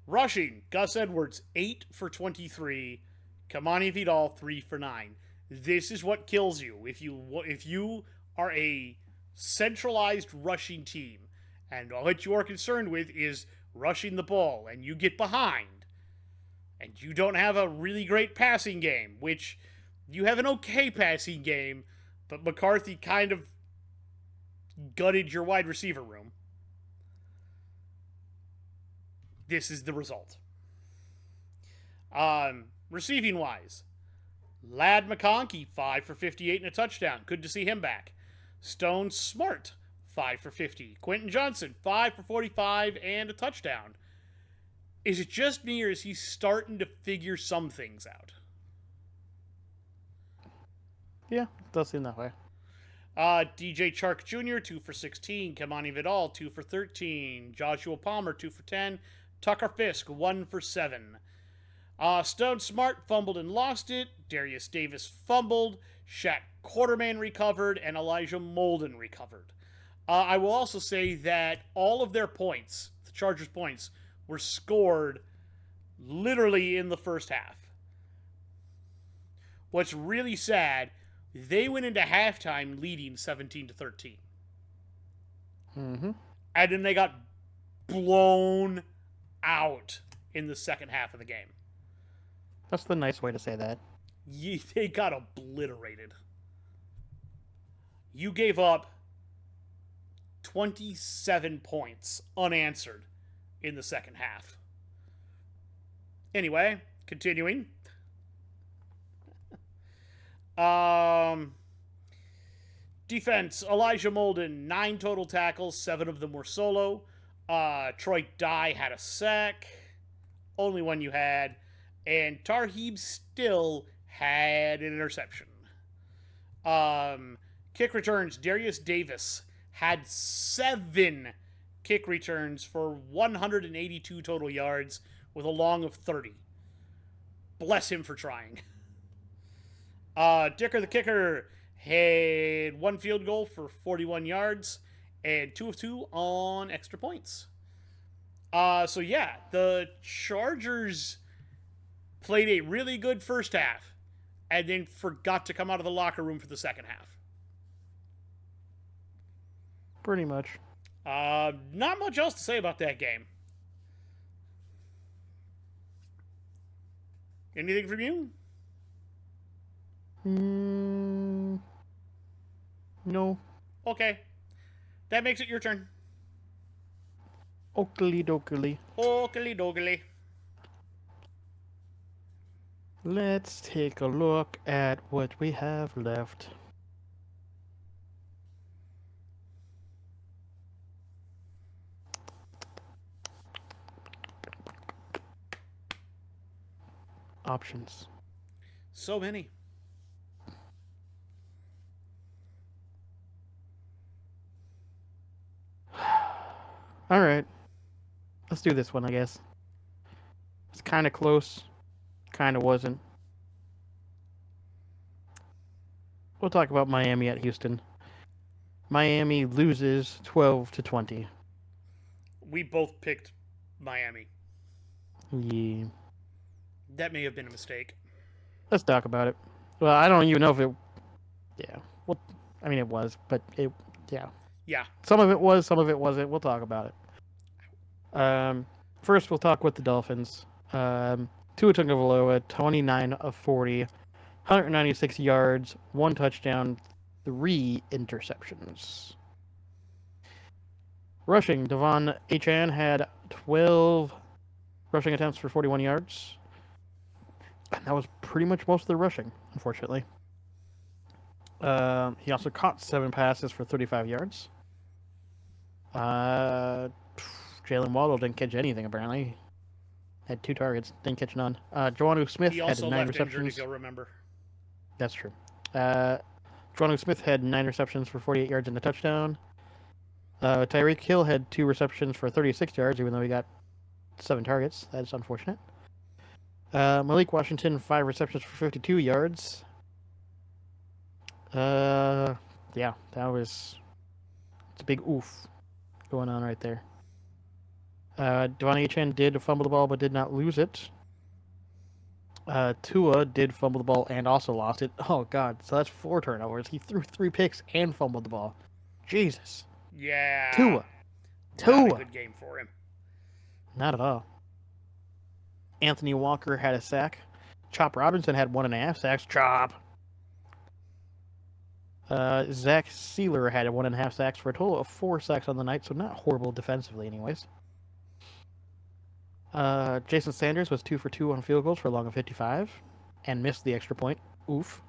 Rushing, Gus Edwards, 8 for 23, Kamani Vidal, 3 for 9. This is what kills you. If you are a centralized rushing team, and all that you are concerned with is rushing the ball, and you get behind, and you don't have a really great passing game, which you have an okay passing game, but McCarthy kind of gutted your wide receiver room. This is the result. Receiving wise, Ladd McConkey, 5 for 58 and a touchdown. Good to see him back. Stone Smart, 5 for 50. Quentin Johnson, 5 for 45 and a touchdown. Is it just me, or is he starting to figure some things out? Yeah, it does seem that way. DJ Chark Jr., 2 for 16. Kamani Vidal, 2 for 13. Joshua Palmer, 2 for 10. Tucker Fisk, 1 for 7. Stone Smart fumbled and lost it. Darius Davis fumbled. Shaq Quarterman recovered, and Elijah Molden recovered. I will also say that all of their points, the Chargers' points, were scored literally in the first half. What's really sad, they went into halftime leading 17-13. Mm-hmm. And then they got blown out in the second half of the game. That's the nice way to say that. They got obliterated. You gave up 27 points unanswered in the second half. Anyway, continuing. Defense, Elijah Molden, 9 total tackles, 7 of them were solo. Troy Dye had a sack, only one you had. And Tarheeb still had an interception. Kick returns, Darius Davis had 7 kick returns for 182 total yards with a long of 30. Bless him for trying. Dicker the kicker had 1 field goal for 41 yards and 2 of 2 on extra points. So yeah, the Chargers played a really good first half and then forgot to come out of the locker room for the second half. Pretty much. Not much else to say about that game. Anything from you? No. Okay. That makes it your turn. Oakley dokley. Oakley dogley. Let's take a look at what we have left. Options. So many. All right. Let's do this one, I guess. It's kind of close. Kind of wasn't. We'll talk about Miami at Houston. Miami loses 12-20. We both picked Miami. Yeah. That may have been a mistake. Let's talk about it. Well, I don't even know if it. Yeah. Well, I mean, it was, but it. Yeah. Yeah. Some of it was, some of it wasn't. We'll talk about it. First, we'll talk with the Dolphins. Tua Tagovailoa, 29 of 40, 196 yards, 1 touchdown, 3 interceptions. Rushing, Devon Achane had 12 rushing attempts for 41 yards. And that was pretty much most of the rushing, unfortunately. He also caught 7 passes for 35 yards. Jalen Waddle didn't catch anything, apparently. Had 2 targets, didn't catch none. Joanu Smith He had also 9 left receptions. injured, if you'll remember. That's true. Joanu Smith had 9 receptions for 48 yards and a touchdown. Tyreek Hill had 2 receptions for 36 yards, even though he got 7 targets. That's unfortunate. Malik Washington, 5 receptions for 52 yards. Yeah, that was... It's a big oof going on right there. Devon Achane did fumble the ball, but did not lose it. Tua did fumble the ball and also lost it. Oh, God. So that's 4 turnovers. He threw 3 picks and fumbled the ball. Jesus. Yeah. Tua. Not a good game for him. Not at all. Anthony Walker had a sack. Chop Robinson had 1.5 sacks. Chop. Zach Sealer had 1.5 sacks for a total of 4 sacks on the night, so not horrible defensively anyways. Jason Sanders was 2 for 2 on field goals for a long of 55 and missed the extra point. Oof.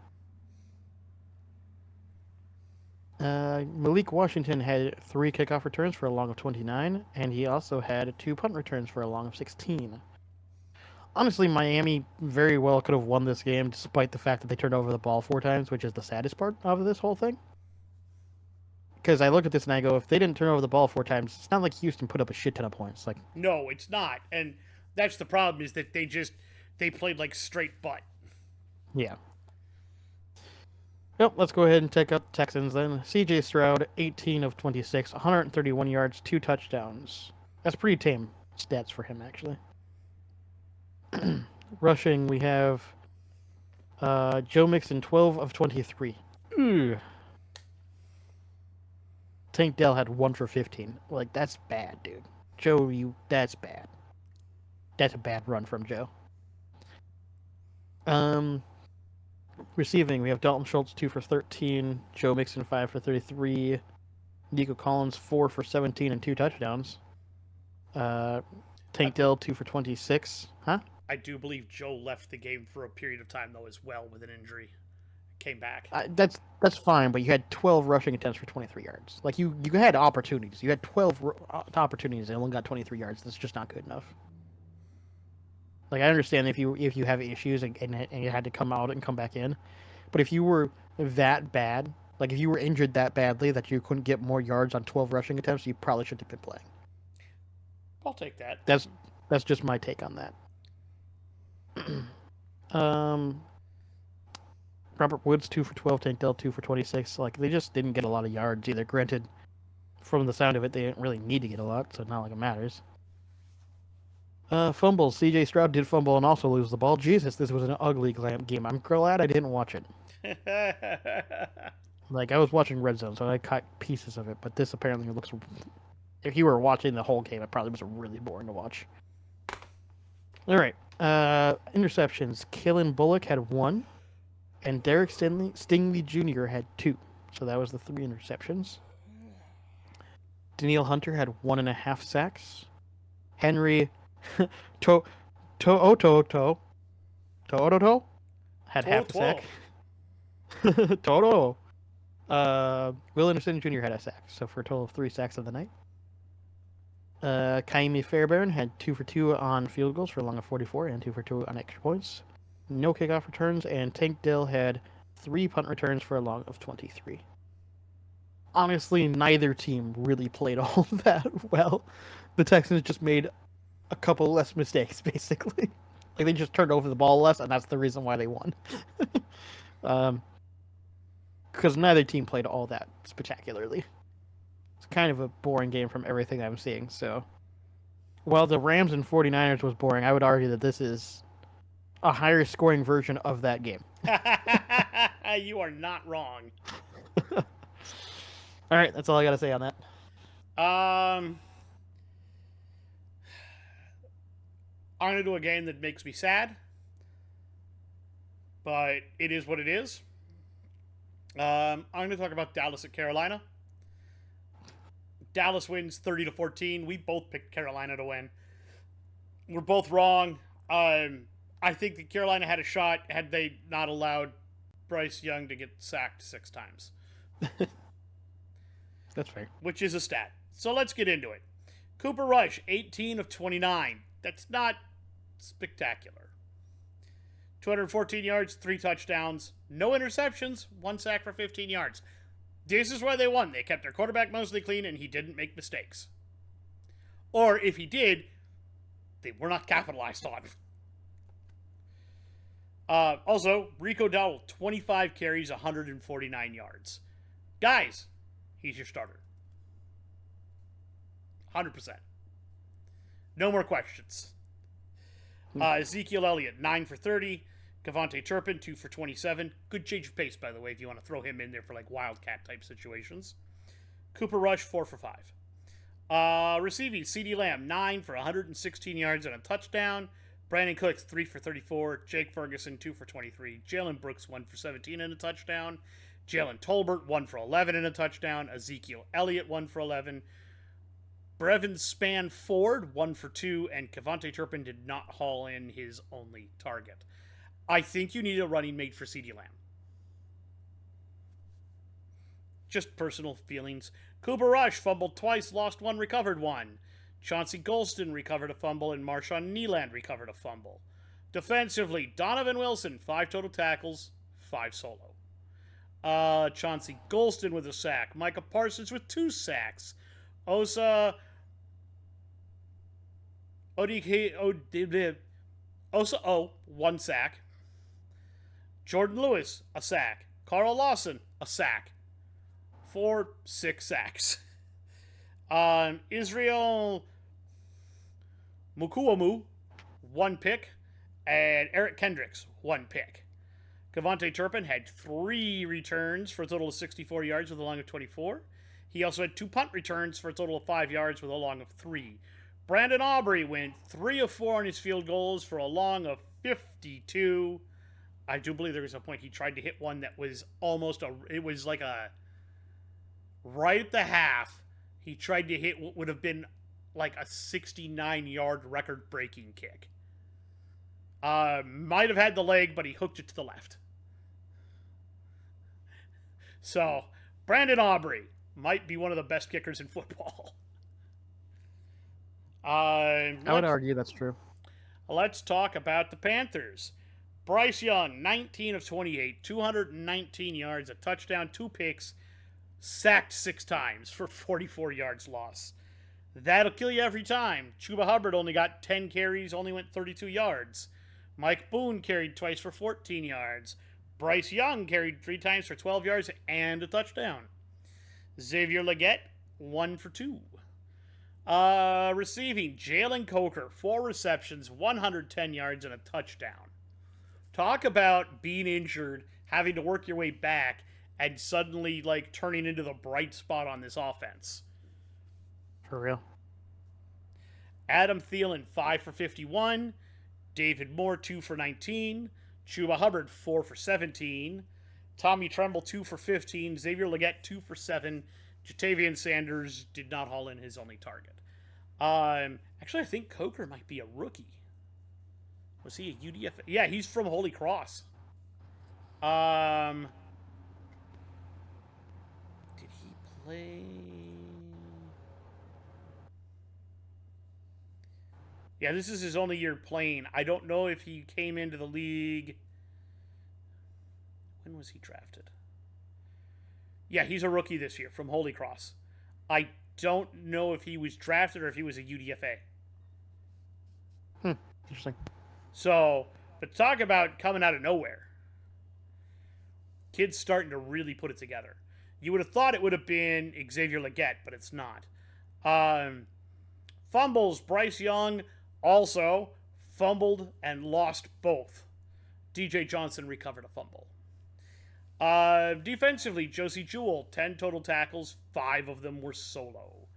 Malik Washington had 3 kickoff returns for a long of 29, and he also had 2 punt returns for a long of 16. Honestly, Miami very well could have won this game despite the fact that they turned over the ball 4 times, which is the saddest part of this whole thing. Because I look at this and I go, if they didn't turn over the ball 4 times, it's not like Houston put up a shit ton of points. Like, no, it's not. And that's the problem, is that they played like straight butt. Yeah. Yep, let's go ahead and take up Texans then. C.J. Stroud, 18 of 26, 131 yards, 2 touchdowns. That's pretty tame stats for him, actually. Rushing, we have Joe Mixon, 12 of 23. Ooh. Tank Dell had 1 for 15. Like, that's bad, dude. Joe, that's bad. That's a bad run from Joe. Receiving, we have Dalton Schultz, 2 for 13. Joe Mixon, 5 for 33. Nico Collins, 4 for 17 and 2 touchdowns. Tank Dell, 2 for 26. Huh? I do believe Joe left the game for a period of time though as well with an injury. Came back. That's fine, but you had 12 rushing attempts for 23 yards. Like you had opportunities. You had 12 opportunities and only got 23 yards. That's just not good enough. Like I understand if you have issues and you had to come out and come back in, but if you were that bad, like if you were injured that badly that you couldn't get more yards on 12 rushing attempts, you probably shouldn't have been playing. I'll take that. That's just my take on that. Robert Woods, 2 for 12, Tank Dell, 2 for 26. Like, they just didn't get a lot of yards either. Granted, from the sound of it, they didn't really need to get a lot, so it's not like it matters. Fumbles. C.J. Stroud did fumble and also lose the ball. Jesus, this was an ugly game. I'm glad I didn't watch it. Like, I was watching Red Zone, so I caught pieces of it, but this apparently looks... If you were watching the whole game, it probably was really boring to watch. All right. Interceptions. Kalen Bullock had 1. And Derek Stingley Jr. had 2. So that was the 3 interceptions. Danielle Hunter had 1.5 sacks. Henry To'oto'o had half a sack. Toto. Will Anderson Jr. had a sack. So for a total of 3 sacks of the night. Kaimi Fairbairn had 2 for 2 on field goals for a long of 44 and 2 for 2 on extra points. No kickoff returns, and Tank Dill had 3 punt returns for a long of 23. Honestly, neither team really played all that well. The Texans just made a couple less mistakes, basically. Like, they just turned over the ball less, and that's the reason why they won. Because neither team played all that spectacularly. It's kind of a boring game from everything I'm seeing, so... While the Rams and 49ers was boring, I would argue that this is a higher scoring version of that game. You are not wrong. All right, that's all I got to say on that. I'm going to do a game that makes me sad, but it is what it is. I'm going to talk about Dallas at Carolina. Dallas wins 30-14. We both picked Carolina to win. We're both wrong. I think that Carolina had a shot had they not allowed Bryce Young to get sacked 6 times. That's fair. Which is a stat. So let's get into it. Cooper Rush, 18 of 29. That's not spectacular. 214 yards, 3 touchdowns, no interceptions, 1 sack for 15 yards. This is why they won. They kept their quarterback mostly clean and he didn't make mistakes. Or if he did, they were not capitalized on. Also, Rico Dowdle, 25 carries, 149 yards. Guys, he's your starter. 100%. No more questions. Ezekiel Elliott, 9 for 30. Kevontae Turpin, 2 for 27. Good change of pace, by the way, if you want to throw him in there for like Wildcat type situations. Cooper Rush, 4 for 5. Receiving, CeeDee Lamb, 9 for 116 yards and a touchdown. Brandon Cooks, 3 for 34. Jake Ferguson, 2 for 23. Jalen Brooks, 1 for 17 and a touchdown. Jalen Tolbert, 1 for 11 and a touchdown. Ezekiel Elliott, 1 for 11. Brevin Span Ford, 1 for 2. And Kevontae Turpin did not haul in his only target. I think you need a running mate for CeeDee Lamb. Just personal feelings. Cooper Rush fumbled twice, lost 1, recovered 1. Chauncey Golston recovered a fumble, and Marshawn Kneeland recovered a fumble. Defensively, Donovan Wilson, 5 total tackles, 5 solo. Chauncey Golston with a sack. Micah Parsons with 2 sacks. Osa Osa 1 sack. Jordan Lewis, a sack. Carl Lawson, a sack. 6 sacks. Israel Mukuamu, 1 pick. And Eric Kendricks, 1 pick. Cavante Turpin had 3 returns for a total of 64 yards with a long of 24. He also had 2 punt returns for a total of 5 yards with a long of 3. Brandon Aubrey went 3 of 4 on his field goals for a long of 52. I do believe there was a point he tried to hit one that was it was like a, right at the half, he tried to hit what would have been like a 69-yard record-breaking kick. Might have had the leg, but he hooked it to the left. So, Brandon Aubrey might be one of the best kickers in football. I would argue that's true. Let's talk about the Panthers. Bryce Young, 19 of 28, 219 yards, a touchdown, 2 picks, sacked 6 times for 44 yards loss. That'll kill you every time. Chuba Hubbard only got 10 carries, only went 32 yards. Mike Boone carried twice for 14 yards. Bryce Young carried 3 times for 12 yards and a touchdown. Xavier Legette, 1 for 2. Receiving, Jalen Coker, 4 receptions, 110 yards, and a touchdown. Talk about being injured, having to work your way back, and suddenly, like, turning into the bright spot on this offense. For real. Adam Thielen, 5 for 51. David Moore, 2 for 19. Chuba Hubbard, 4 for 17. Tommy Tremble, 2 for 15. Xavier Legette, 2 for 7. Jatavian Sanders did not haul in his only target. Actually, I think Coker might be a rookie. Was he a UDF? Yeah, he's from Holy Cross. Did he play? Yeah, this is his only year playing. I don't know if he came into the league. When was he drafted? Yeah, he's a rookie this year from Holy Cross. I don't know if he was drafted or if he was a UDFA. Interesting. So, but talk about coming out of nowhere. Kid's starting to really put it together. You would have thought it would have been Xavier Legette, but it's not. Fumbles, Bryce Young also fumbled and lost both. DJ Johnson recovered a fumble. Defensively, Josie Jewell, 10 total tackles, 5 of them were solo.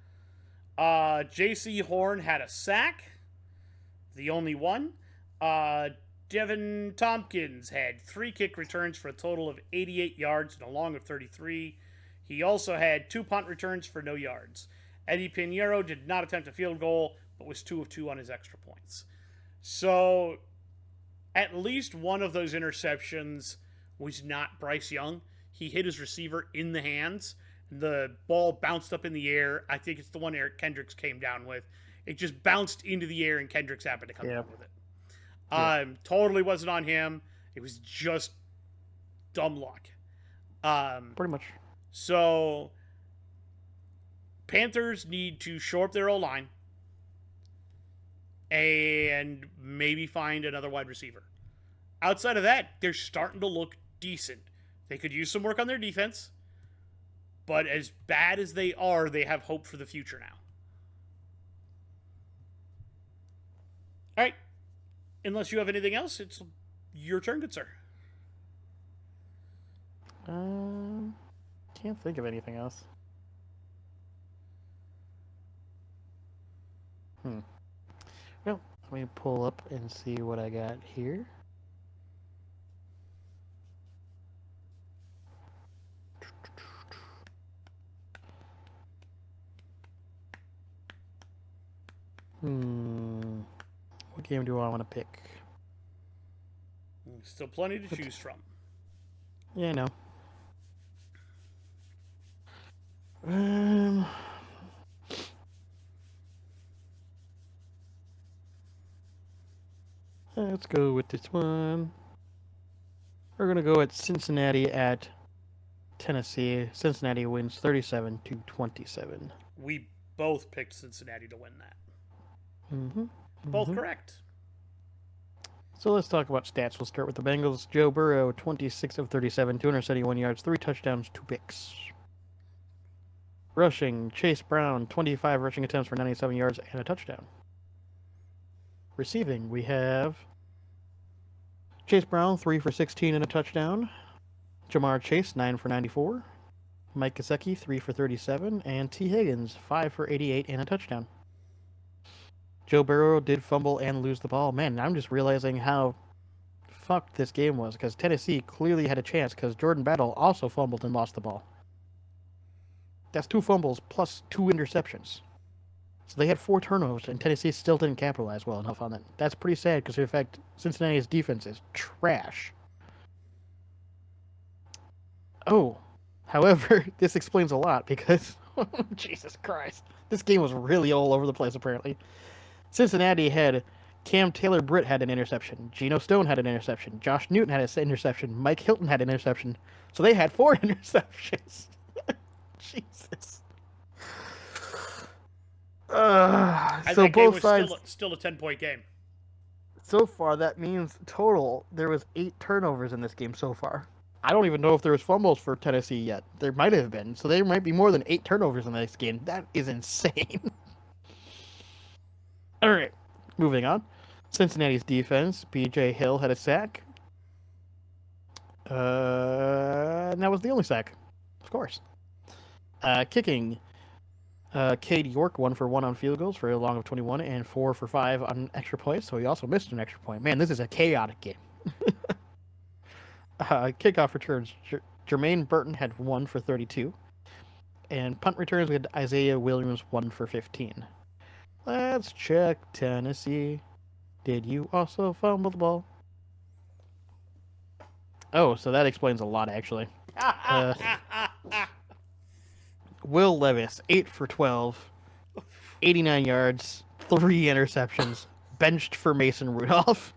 J.C. Horn had a sack, the only one. Devin Tompkins had 3 kick returns for a total of 88 yards and a long of 33. He also had 2 punt returns for no yards. Eddie Pinheiro did not attempt a field goal, but was 2 of 2 on his extra points. So, at least one of those interceptions was not Bryce Young. He hit his receiver in the hands. The ball bounced up in the air. I think it's the one Eric Kendricks came down with. It just bounced into the air and Kendricks happened to come down with it. Totally wasn't on him. It was just dumb luck. Pretty much. So, Panthers need to shore up their O-line and maybe find another wide receiver. Outside of that, they're starting to look decent. They could use some work on their defense, but as bad as they are, they have hope for the future now. All right. Unless you have anything else, it's your turn, good sir. Can't think of anything else. Well, let me pull up and see what I got here. What game do I want to pick? Still plenty to choose from. Yeah, I know. Let's go with this one. We're going to go at Cincinnati at Tennessee. Cincinnati wins 37-27. We both picked Cincinnati to win that. Mm-hmm. Both correct. So let's talk about stats. We'll start with the Bengals. Joe Burrow, 26 of 37, 271 yards, 3 touchdowns, 2 picks. Rushing, Chase Brown, 25 rushing attempts for 97 yards and a touchdown. Receiving, we have Chase Brown, 3 for 16 and a touchdown. Jamar Chase, 9 for 94. Mike Gesicki, 3 for 37. And T. Higgins, 5 for 88 and a touchdown. Joe Burrow did fumble and lose the ball. Man, I'm just realizing how fucked this game was, because Tennessee clearly had a chance, because Jordan Battle also fumbled and lost the ball. That's 2 fumbles plus 2 interceptions. So they had 4 turnovers, and Tennessee still didn't capitalize well enough on that. That's pretty sad, because in fact, Cincinnati's defense is trash. Oh, however, this explains a lot, because Jesus Christ, this game was really all over the place apparently. Cincinnati had Cam Taylor-Britt had an interception, Geno Stone had an interception, Josh Newton had an interception, Mike Hilton had an interception. So they had 4 interceptions. Jesus. So both sides. Still a 10-point game. So far, that means total there was 8 turnovers in this game so far. I don't even know if there was fumbles for Tennessee yet. There might have been, so there might be more than 8 turnovers in this game. That is insane. All right, moving on. Cincinnati's defense. B.J. Hill had a sack. And that was the only sack, of course. Kicking. Cade York 1 for 1 on field goals for a long of 21 and 4 for 5 on extra points. So he also missed an extra point. Man, this is a chaotic game. Kickoff returns. Jermaine Burton had 1 for 32. And punt returns, we had Isaiah Williams 1 for 15. Let's check Tennessee. Did you also fumble the ball? Oh, so that explains a lot, actually. Will Levis, 8 for 12, 89 yards, 3 interceptions, benched for Mason Rudolph,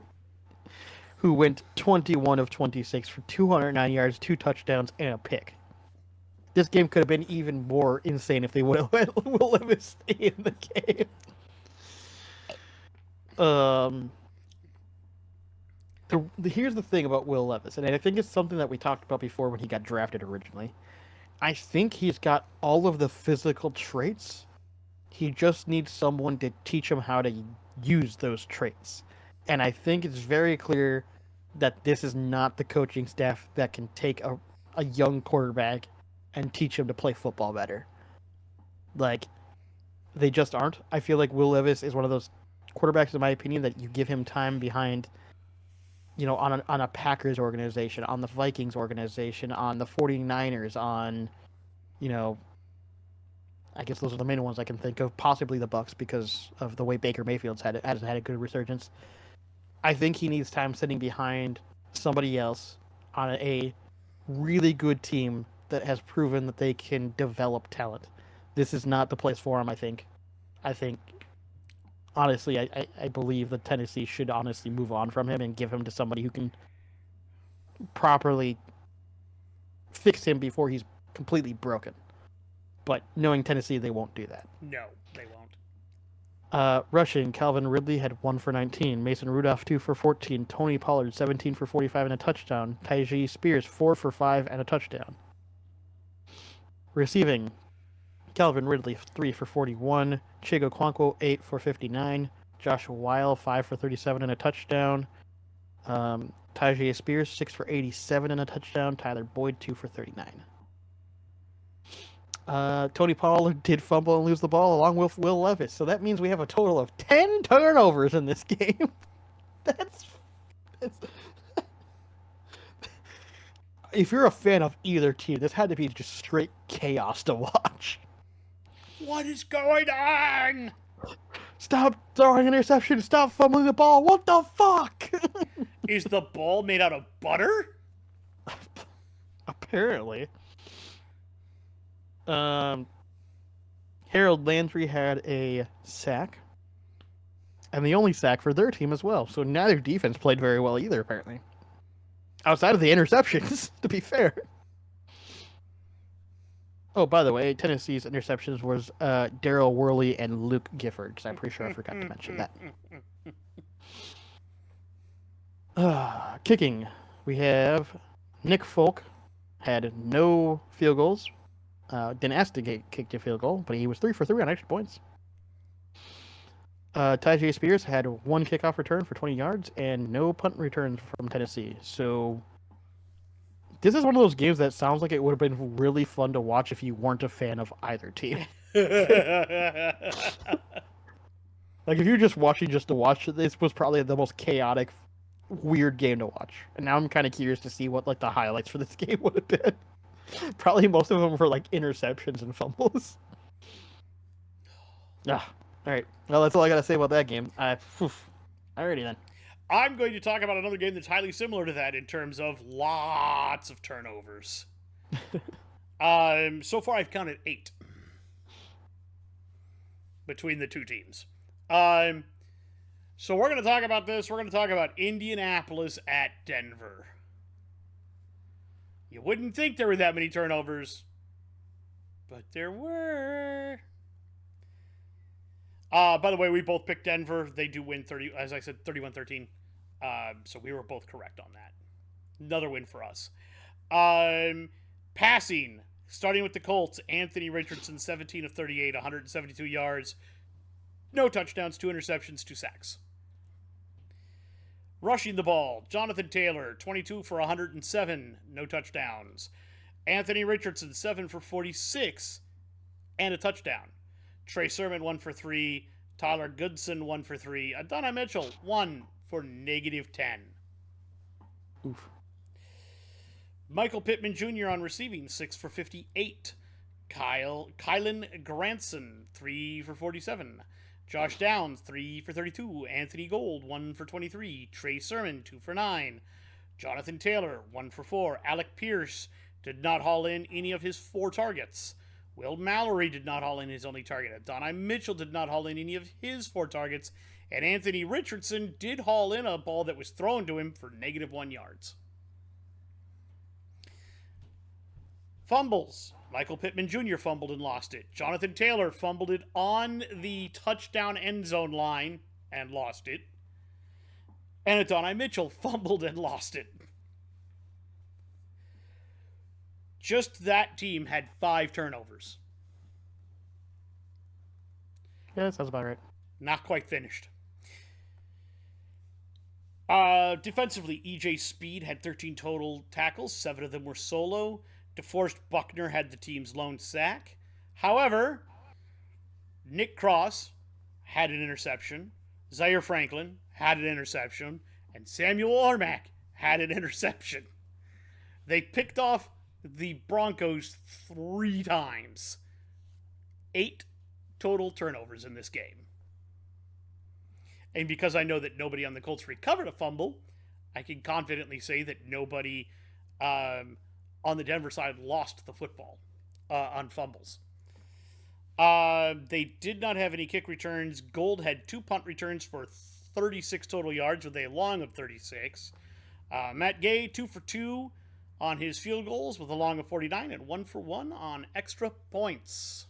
who went 21 of 26 for 209 yards, 2 touchdowns, and a pick. This game could have been even more insane if they would have let Will Levis stay in the game. Here's the thing about Will Levis, and I think it's something that we talked about before when he got drafted originally. I think he's got all of the physical traits. He just needs someone to teach him how to use those traits. And I think it's very clear that this is not the coaching staff that can take a young quarterback and teach him to play football better. Like, they just aren't. I feel like Will Levis is one of those quarterbacks, in my opinion, that you give him time behind, on a Packers organization, on the Vikings organization, on the 49ers, on, I guess those are the main ones I can think of, possibly the Bucks because of the way Baker Mayfield's had a good resurgence. I think he needs time sitting behind somebody else on a really good team that has proven that they can develop talent. This is not the place for him, I think. Honestly, I believe that Tennessee should honestly move on from him and give him to somebody who can properly fix him before he's completely broken. But knowing Tennessee, they won't do that. No, they won't. Rushing, Calvin Ridley had 1 for 19. Mason Rudolph, 2 for 14. Tony Pollard, 17 for 45 and a touchdown. Tyjae Spears, 4 for 5 and a touchdown. Receiving, Calvin Ridley, 3 for 41. Chigo Okonkwo, 8 for 59. Joshua Weil, 5 for 37 and a touchdown. Tyjae Spears, 6 for 87 and a touchdown. Tyler Boyd, 2 for 39. Tony Pollard did fumble and lose the ball along with Will Levis. So that means we have a total of 10 turnovers in this game. That's if you're a fan of either team, this had to be just straight chaos to watch. What is going on? Stop throwing interceptions. Stop fumbling the ball. What the fuck? Is the ball made out of butter? Apparently. Harold Landry had a sack. And the only sack for their team as well. So neither defense played very well either, apparently. Outside of the interceptions, to be fair. Oh, by the way, Tennessee's interceptions was Daryl Worley and Luke Gifford, because I'm pretty sure I forgot to mention that. Kicking. We have Nick Folk had no field goals. Didn't ask to get kicked a field goal, but he was 3 for 3 on extra points. Tajay Spears had one kickoff return for 20 yards and no punt returns from Tennessee. So this is one of those games that sounds like it would have been really fun to watch if you weren't a fan of either team. Like if you're just watching just to watch, this was probably the most chaotic, weird game to watch. And now I'm kind of curious to see what like the highlights for this game would have been. Probably most of them were like interceptions and fumbles. Ah, all right. Well, that's all I gotta say about that game. Alrighty then. I'm going to talk about another game that's highly similar to that in terms of lots of turnovers. So far I've counted 8 between the two teams. So we're going to talk about this. We're going to talk about Indianapolis at Denver. You wouldn't think there were that many turnovers, but there were. By the way, we both picked Denver. They do win 30, as I said, 31-13. So we were both correct on that. Another win for us. Passing, starting with the Colts, Anthony Richardson, 17 of 38, 172 yards. No touchdowns, 2 interceptions, 2 sacks. Rushing the ball, Jonathan Taylor, 22 for 107, no touchdowns. Anthony Richardson, 7 for 46, and a touchdown. Trey Sermon, 1 for 3. Tyler Goodson, 1 for 3. Adonai Mitchell, 1 for -10. Oof. Michael Pittman Jr. on receiving, 6 for 58. Kylan Granson, 3 for 47. Josh Downs, 3 for 32. Anthony Gold, 1 for 23. Trey Sermon, 2 for 9. Jonathan Taylor, 1 for 4. Alec Pierce did not haul in any of his 4 targets. Will Mallory did not haul in his only target. Adonai Mitchell did not haul in any of his 4 targets. And Anthony Richardson did haul in a ball that was thrown to him for -1 yards. Fumbles. Michael Pittman Jr. fumbled and lost it. Jonathan Taylor fumbled it on the touchdown end zone line and lost it. And Adonai Mitchell fumbled and lost it. Just that team had 5 turnovers. Yeah, that sounds about right. Not quite finished. Defensively, EJ Speed had 13 total tackles. 7 of them were solo. DeForest Buckner had the team's lone sack. However, Nick Cross had an interception. Zaire Franklin had an interception. And Samuel Armack had an interception. They picked off the Broncos 3 times. 8 total turnovers in this game. And because I know that nobody on the Colts recovered a fumble, I can confidently say that nobody on the Denver side lost the football on fumbles. They did not have any kick returns. Gold had 2 punt returns for 36 total yards with a long of 36. Matt Gay, 2 for 2 on his field goals with a long of 49 and 1 for 1 on extra points.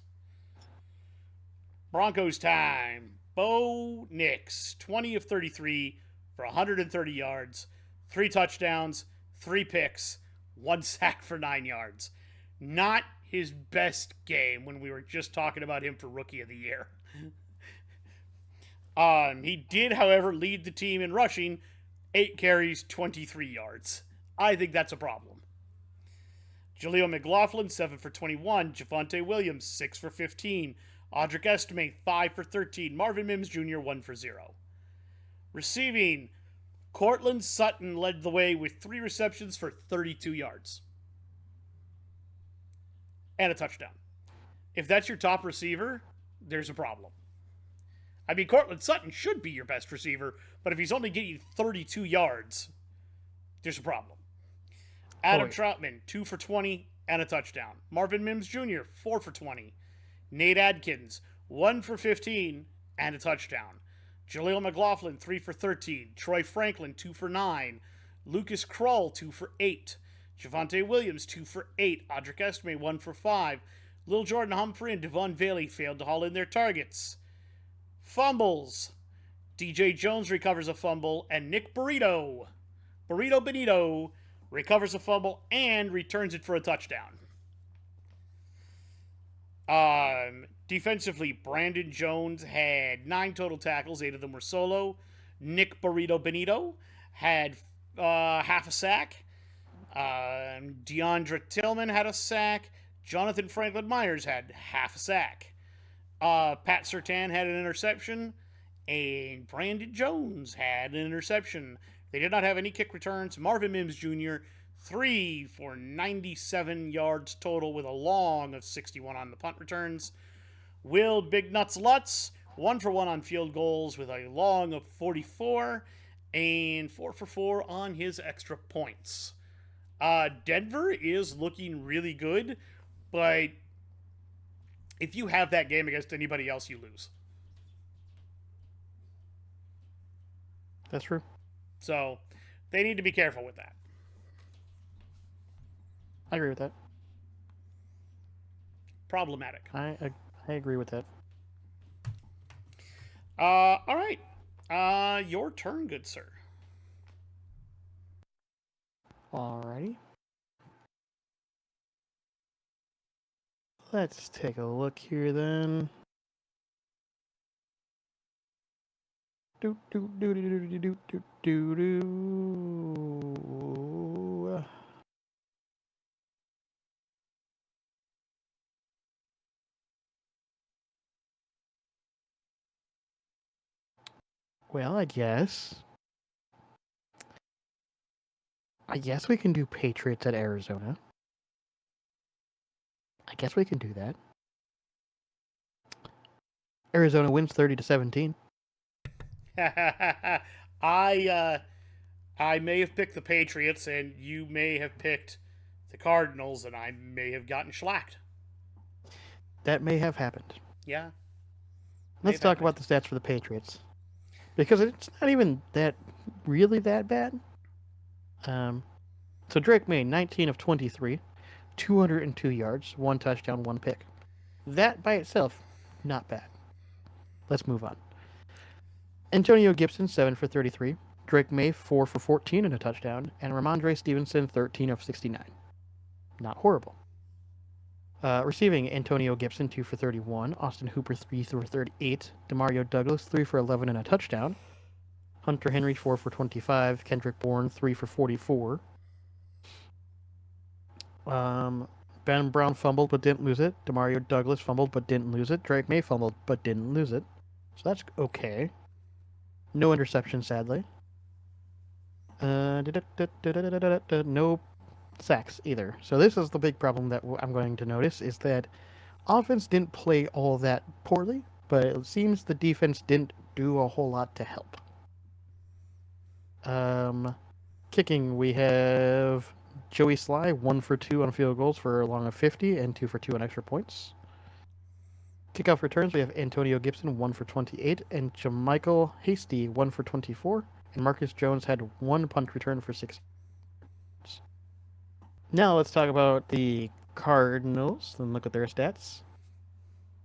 Broncos time. Bo Nix, 20 of 33 for 130 yards, 3 touchdowns, 3 picks, 1 sack for 9 yards. Not his best game when we were just talking about him for Rookie of the Year. He did, however, lead the team in rushing, 8 carries, 23 yards. I think that's a problem. Jaleel McLaughlin, 7 for 21. Javonte Williams, 6 for 15. Audric Estime, 5 for 13. Marvin Mims Jr., 1 for 0. Receiving, Cortland Sutton led the way with 3 receptions for 32 yards. And a touchdown. If that's your top receiver, there's a problem. I mean, Cortland Sutton should be your best receiver, but if he's only getting you 32 yards, there's a problem. Adam Troutman, 2 for 20 and a touchdown. Marvin Mims Jr., 4 for 20. Nate Adkins, 1 for 15 and a touchdown. Jaleel McLaughlin, 3 for 13. Troy Franklin, 2 for 9. Lucas Krull, 2 for 8. Javonte Williams, 2 for 8. Audric Estime, 1 for 5. Lil Jordan Humphrey and Devon Bailey failed to haul in their targets. Fumbles. DJ Jones recovers a fumble, and Nick Burrito Burrito Benito recovers a fumble and returns it for a touchdown. Defensively, Brandon Jones had 9 total tackles, 8 of them were solo. Nick Burrito Benito had half a sack. Deandra Tillman had a sack. Jonathan Franklin Myers had half a sack. Pat Sertan had an interception. And Brandon Jones had an interception. They did not have any kick returns. Marvin Mims Jr., 3 for 97 yards total with a long of 61 on the punt returns. Will Big Nuts Lutz, 1 for 1 on field goals with a long of 44 and 4 for 4 on his extra points. Denver is looking really good, but if you have that game against anybody else, you lose. That's true. So they need to be careful with that. I agree with that. Problematic. I agree with that. All right. Your turn, good sir. Alrighty. Let's take a look here then. Do do do do do do do do do. Well, I guess we can do Patriots at Arizona. I guess we can do that. Arizona wins 30-17. I may have picked the Patriots, and you may have picked the Cardinals, and I may have gotten shellacked. That may have happened. Yeah. Let's talk about the stats for the Patriots, because it's not even really that bad. So Drake May, 19 of 23, 202 yards, 1 touchdown, 1 pick. That by itself, not bad. Let's move on. Antonio Gibson, 7 for 33. Drake May, 4 for 14 and a touchdown. And Ramondre Stevenson, 13 of 69. Not horrible. Receiving, Antonio Gibson, 2 for 31. Austin Hooper, 3 for 38. Demario Douglas, 3 for 11 and a touchdown. Hunter Henry, 4 for 25. Kendrick Bourne, 3 for 44. Ben Brown fumbled but didn't lose it. Demario Douglas fumbled but didn't lose it. Drake May fumbled but didn't lose it. So that's okay. No interception, sadly. No sacks either. So this is the big problem that I'm going to notice, is that offense didn't play all that poorly, but it seems the defense didn't do a whole lot to help. Kicking, we have Joey Sly, 1 for 2 on field goals for a long of 50 and 2 for 2 on extra points. Kickoff returns, we have Antonio Gibson, 1 for 28, and Jamichael Hasty, 1 for 24, and Marcus Jones had 1 punt return for 6. Now let's talk about the Cardinals and look at their stats.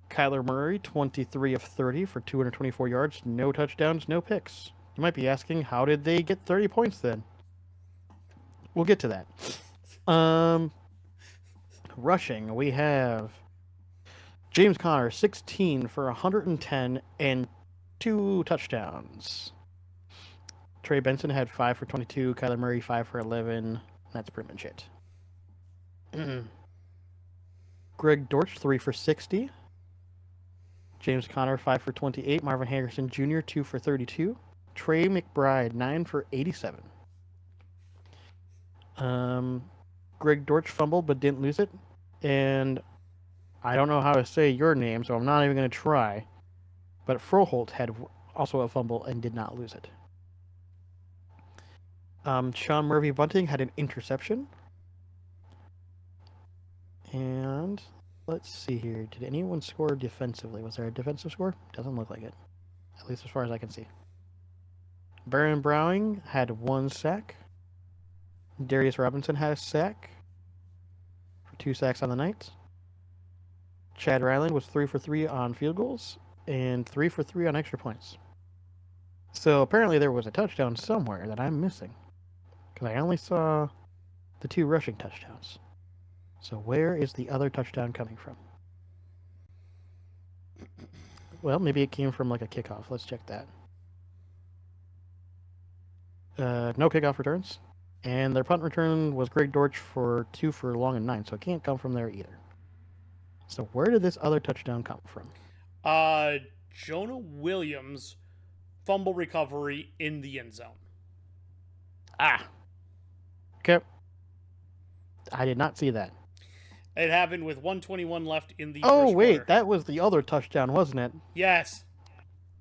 Kyler Murray, 23 of 30 for 224 yards, no touchdowns, no picks. You might be asking, how did they get 30 points then? We'll get to that. Rushing, we have James Conner, 16 for 110 and 2 touchdowns. Trey Benson had 5 for 22. Kyler Murray, 5 for 11. That's pretty much it. Greg Dortch, 3 for 60. James Conner, 5 for 28. Marvin Harrison Jr., 2 for 32. Trey McBride, 9 for 87. Greg Dortch fumbled but didn't lose it. And I don't know how to say your name, so I'm not even going to try. But Froholt had also a fumble and did not lose it. Sean Murphy Bunting had an interception. And let's see here. Did anyone score defensively? Was there a defensive score? Doesn't look like it. At least as far as I can see. Baron Browning had 1 sack. Darius Robinson had a sack. For 2 sacks on the night. Chad Ryland was 3 for 3 on field goals. And 3 for 3 on extra points. So apparently there was a touchdown somewhere that I'm missing. Because I only saw the 2 rushing touchdowns. So where is the other touchdown coming from? Well, maybe it came from like a kickoff. Let's check that. No kickoff returns. And their punt return was Greg Dortch for 2 for long and 9, so it can't come from there either. So where did this other touchdown come from? Jonah Williams fumble recovery in the end zone. Ah. Okay. I did not see that. It happened with 1:21 left in the Oh, first wait. quarter. That was the other touchdown, wasn't it? Yes.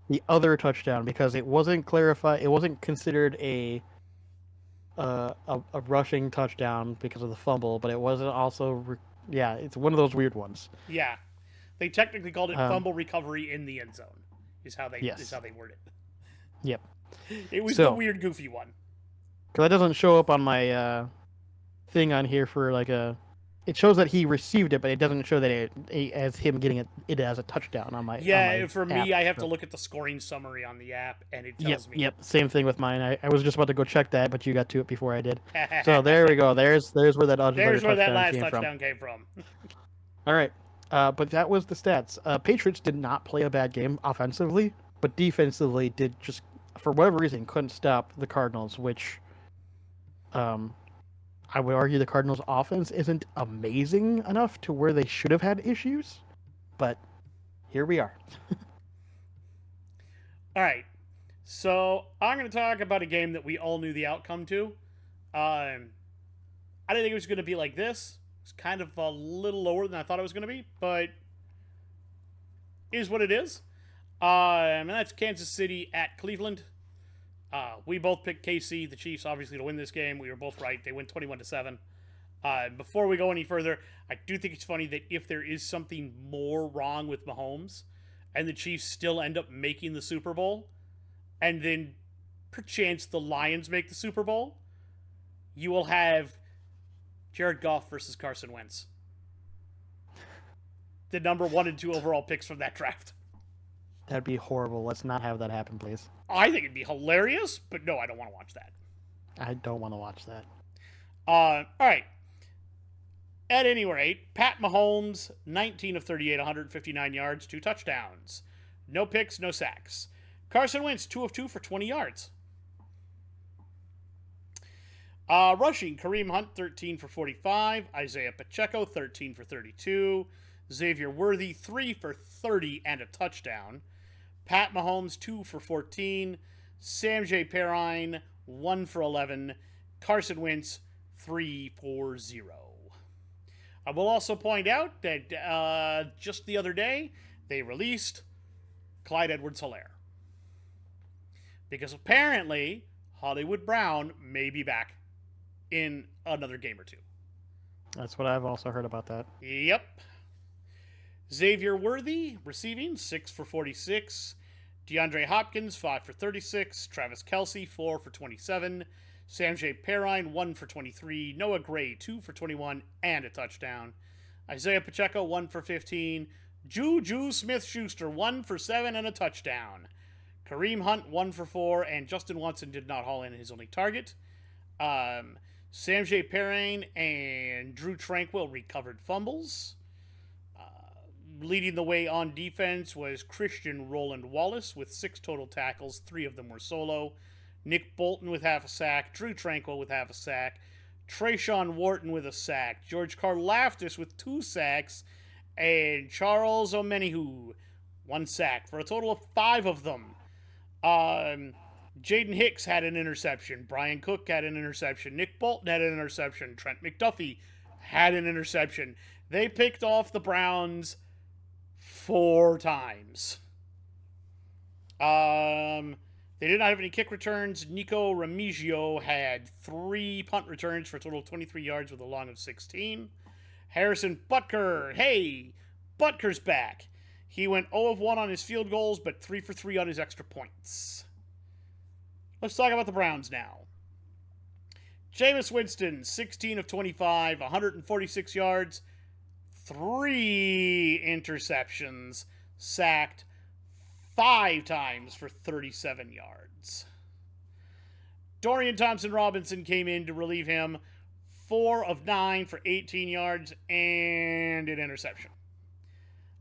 The other touchdown, because it wasn't clarified. It wasn't considered a rushing touchdown because of the fumble, but it wasn't also. Yeah, it's one of those weird ones. Yeah. They technically called it fumble recovery in the end zone. Is how they word it. Yep. It was the weird, goofy one. Because that doesn't show up on my thing on here for like a. It shows that he received it, but it doesn't show that it as him getting it as a touchdown on my. Yeah, on my for app. me, I have to look at the scoring summary on the app, and it tells me. Yep, same thing with mine. I was just about to go check that, but you got to it before I did. So there we go. There's where that last touchdown came from. All right, but that was the stats. Patriots did not play a bad game offensively, but defensively did just for whatever reason couldn't stop the Cardinals, which I would argue the Cardinals' offense isn't amazing enough to where they should have had issues, but here we are. All right, so I'm going to talk about a game that we all knew the outcome to. I didn't think it was going to be like this. It's kind of a little lower than I thought it was going to be, but is what it is. And that's Kansas City at Cleveland. We both picked KC, the Chiefs, obviously, to win this game. We were both right. They win 21-7. Before we go any further, I do think it's funny that if there is something more wrong with Mahomes and the Chiefs still end up making the Super Bowl, and then perchance the Lions make the Super Bowl, you will have Jared Goff versus Carson Wentz. The number 1 and 2 overall picks from that draft. That'd be horrible. Let's not have that happen, please. I think it'd be hilarious, but no, I don't want to watch that. I don't want to watch that. All right. At any rate, Pat Mahomes, 19 of 38, 159 yards, 2 touchdowns. No picks, no sacks. Carson Wentz, 2 of 2 for 20 yards. Rushing, Kareem Hunt, 13 for 45. Isaiah Pacheco, 13 for 32. Xavier Worthy, 3 for 30 and a touchdown. Pat Mahomes, 2 for 14. Sam J. Perrine, 1 for 11. Carson Wentz, 3 for 0. I will also point out that just the other day, they released Clyde Edwards-Helaire. Because apparently, Hollywood Brown may be back in another game or 2. That's what I've also heard about that. Yep. Xavier Worthy, receiving, 6 for 46. DeAndre Hopkins, 5 for 36. Travis Kelce, 4 for 27. Sam J. Perrine, 1 for 23. Noah Gray, 2 for 21 and a touchdown. Isaiah Pacheco, 1 for 15. Juju Smith-Schuster, 1 for 7 and a touchdown. Kareem Hunt, 1 for 4. And Justin Watson did not haul in his only target. Sam J. Perrine and Drew Tranquill recovered fumbles. Leading the way on defense was Christian Roland Wallace with 6 total tackles. 3 of them were solo. Nick Bolton with half a sack. Drew Tranquill with half a sack. Trayshawn Wharton with a sack. George Karlaftis with 2 sacks. And Charles Omenihu, 1 sack for a total of 5 of them. Jaden Hicks had an interception. Brian Cook had an interception. Nick Bolton had an interception. Trent McDuffie had an interception. They picked off the Browns 4 times. They did not have any kick returns. Nico Remigio had 3 punt returns for a total of 23 yards with a long of 16. Harrison Butker, hey, Butker's back. He went 0 of 1 on his field goals, but 3 for 3 on his extra points. Let's talk about the Browns now. Jameis Winston, 16 of 25, 146 yards, 3 interceptions, sacked 5 times for 37 yards. Dorian Thompson Robinson came in to relieve him. 4 of 9 for 18 yards and an interception.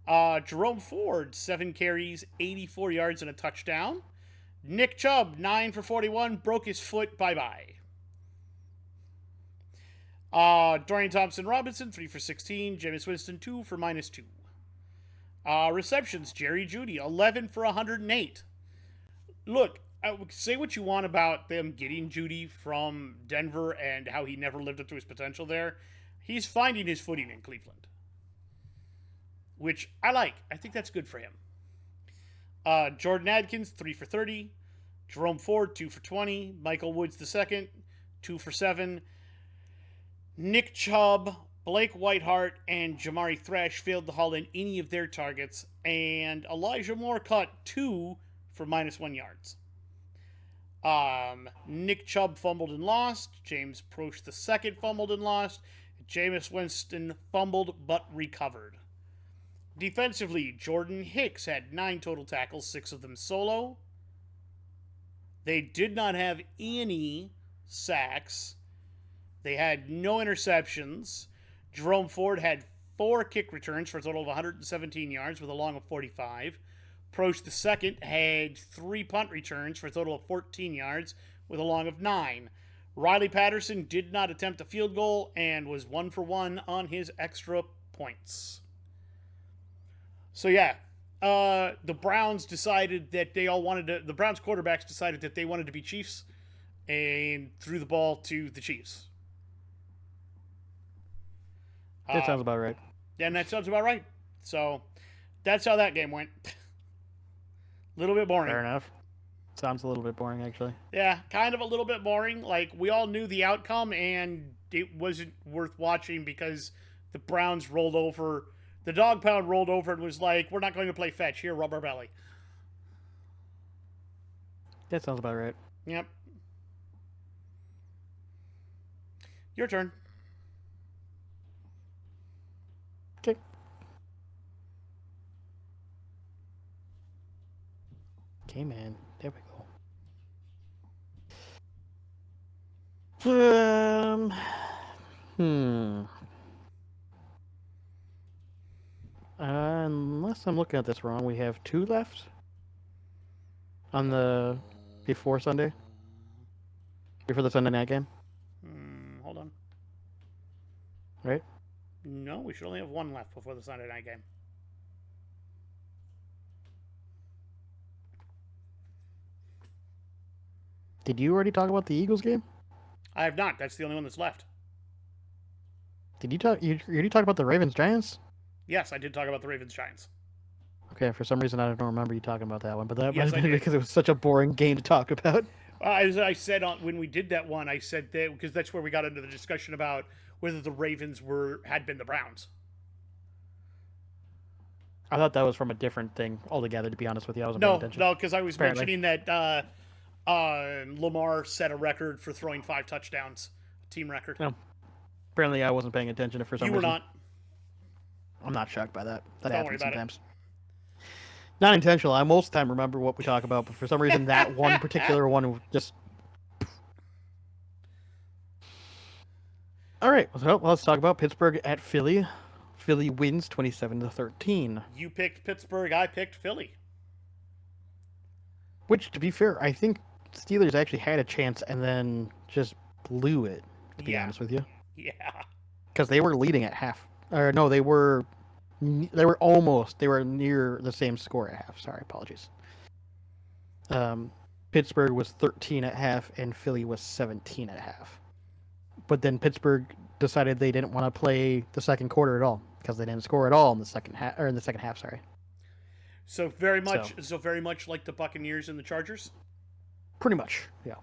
Jerome Ford, 7 carries, 84 yards, and a touchdown. Nick Chubb, 9 for 41, broke his foot. Bye-bye. Dorian Thompson Robinson, 3 for 16. Jameis Winston, 2 for -2. Receptions, Jerry Jeudy, 11 for 108. Look, say what you want about them getting Jeudy from Denver and how he never lived up to his potential there. He's finding his footing in Cleveland, which I like. I think that's good for him. Jordan Adkins, 3 for 30. Jerome Ford, 2 for 20. Michael Woods II, 2 for 7. Nick Chubb, Blake Whiteheart, and Jamari Thrash failed to haul in any of their targets, and Elijah Moore caught 2 for -1 yards. Nick Chubb fumbled and lost. James Proche II fumbled and lost. Jameis Winston fumbled but recovered. Defensively, Jordan Hicks had 9 total tackles, 6 of them solo. They did not have any sacks. They had no interceptions. Jerome Ford had 4 kick returns for a total of 117 yards with a long of 45. Proche II had 3 punt returns for a total of 14 yards with a long of 9. Riley Patterson did not attempt a field goal and was 1 for 1 on his extra points. So yeah, the Browns decided that they all wanted to. The Browns quarterbacks decided that they wanted to be Chiefs, and threw the ball to the Chiefs. That sounds about right. And that sounds about right. So that's how that game went. A little bit boring. Fair enough. Sounds a little bit boring, actually. Yeah, kind of a little bit boring. Like, we all knew the outcome, and it wasn't worth watching because the Browns rolled over. The dog pound rolled over and was like, we're not going to play fetch. Here, rub our belly. That sounds about right. Yep. Your turn. Okay. Okay, man. There we go. Unless I'm looking at this wrong, we have 2 left on the before Sunday, before the Sunday night game. Hold on. Right? No, we should only have 1 left before the Sunday night game. Did you already talk about the Eagles game? I have not. That's the only one that's left. Did you talk? You already talked about the Ravens Giants? Yes, I did talk about the Ravens Giants. Okay, for some reason I don't remember you talking about that one, but that Yes, might have been because it was such a boring game to talk about. As I said when we did that one, I said that because that's where we got into the discussion about whether the Ravens had been the Browns. I thought that was from a different thing altogether. To be honest with you, I wasn't paying attention. No, because I was mentioning that Lamar set a record for throwing 5 touchdowns, team record. No, apparently I wasn't paying attention for some reason. You were not. I'm not shocked by that. That Don't worry happens about sometimes. Not intentional. I most of the time remember what we talk about, but for some reason that one particular one just. All right, so let's talk about Pittsburgh at Philly. Philly wins 27-13. You picked Pittsburgh. I picked Philly. Which, to be fair, I think Steelers actually had a chance and then just blew it. To be honest with you. Yeah. Because they were leading at half. Or no, they were almost. They were near the same score at half. Sorry, apologies. Pittsburgh was 13 at half and Philly was 17 at half. But then Pittsburgh decided they didn't want to play the second quarter at all because they didn't score at all in the second half. Or in the second half, sorry. So very much like the Buccaneers and the Chargers. Pretty much, yeah.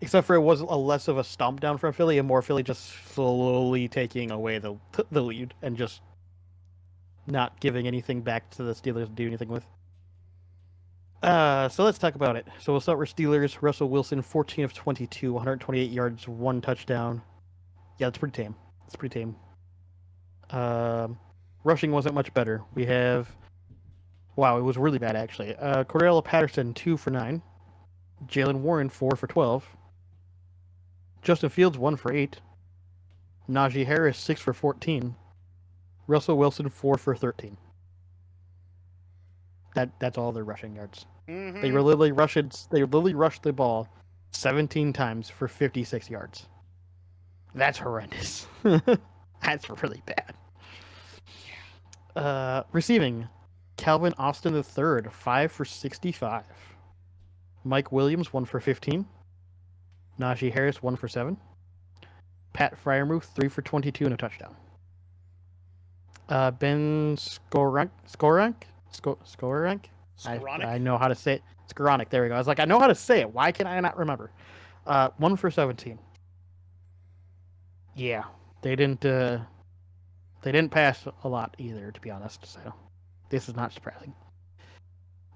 Except for it was less of a stomp down from Philly and more Philly just slowly taking away the lead and just not giving anything back to the Steelers to do anything with. So let's talk about it. So we'll start with Steelers. Russell Wilson, 14 of 22, 128 yards, 1 touchdown. Yeah, that's pretty tame. It's pretty tame. Rushing wasn't much better. We have... Wow, it was really bad, actually. Cordell Patterson, 2 for 9. Jalen Warren 4 for 12. Justin Fields 1 for 8. Najee Harris 6 for 14. Russell Wilson 4 for 13. That's all their rushing yards. They Mm-hmm. were literally rushed the ball 17 times for 56 yards. That's horrendous. That's really bad. Receiving, Calvin Austin III 5 for 65. Mike Williams 1 for 15. Najee Harris 1 for 7. Pat Fryermuth 3 for 22 and a touchdown. Ben Skorank. Skowronek? I know how to say it. Skoranek. There we go. I was like, I know how to say it. Why can I not remember? 1 for 17. Yeah, they didn't. They didn't pass a lot either, to be honest. So this is not surprising.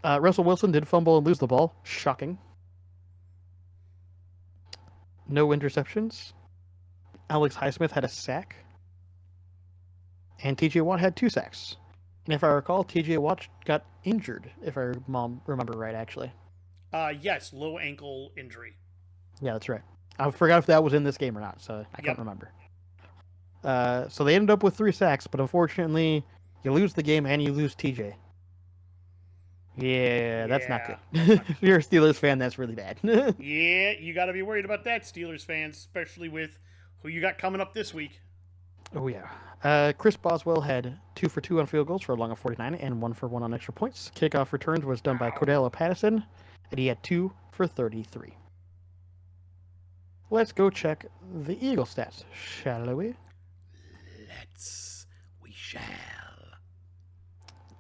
Russell Wilson did fumble and lose the ball. Shocking. No interceptions. Alex Highsmith had a sack. And TJ Watt had 2 sacks. And if I recall, TJ Watt got injured, if I remember right, actually. Yes, low ankle injury. Yeah, that's right. I forgot if that was in this game or not, so I can't remember. So they ended up with 3 sacks, but unfortunately, you lose the game and you lose TJ. Yeah, that's not good. If you're a Steelers fan, that's really bad. Yeah, you got to be worried about that, Steelers fans, especially with who you got coming up this week. Oh, yeah. Chris Boswell had 2 for 2 on field goals for a long of 49 and 1 for 1 on extra points. Kickoff returns was done by Cordell Patterson, and he had 2 for 33. Let's go check the Eagle stats, shall we? We shall.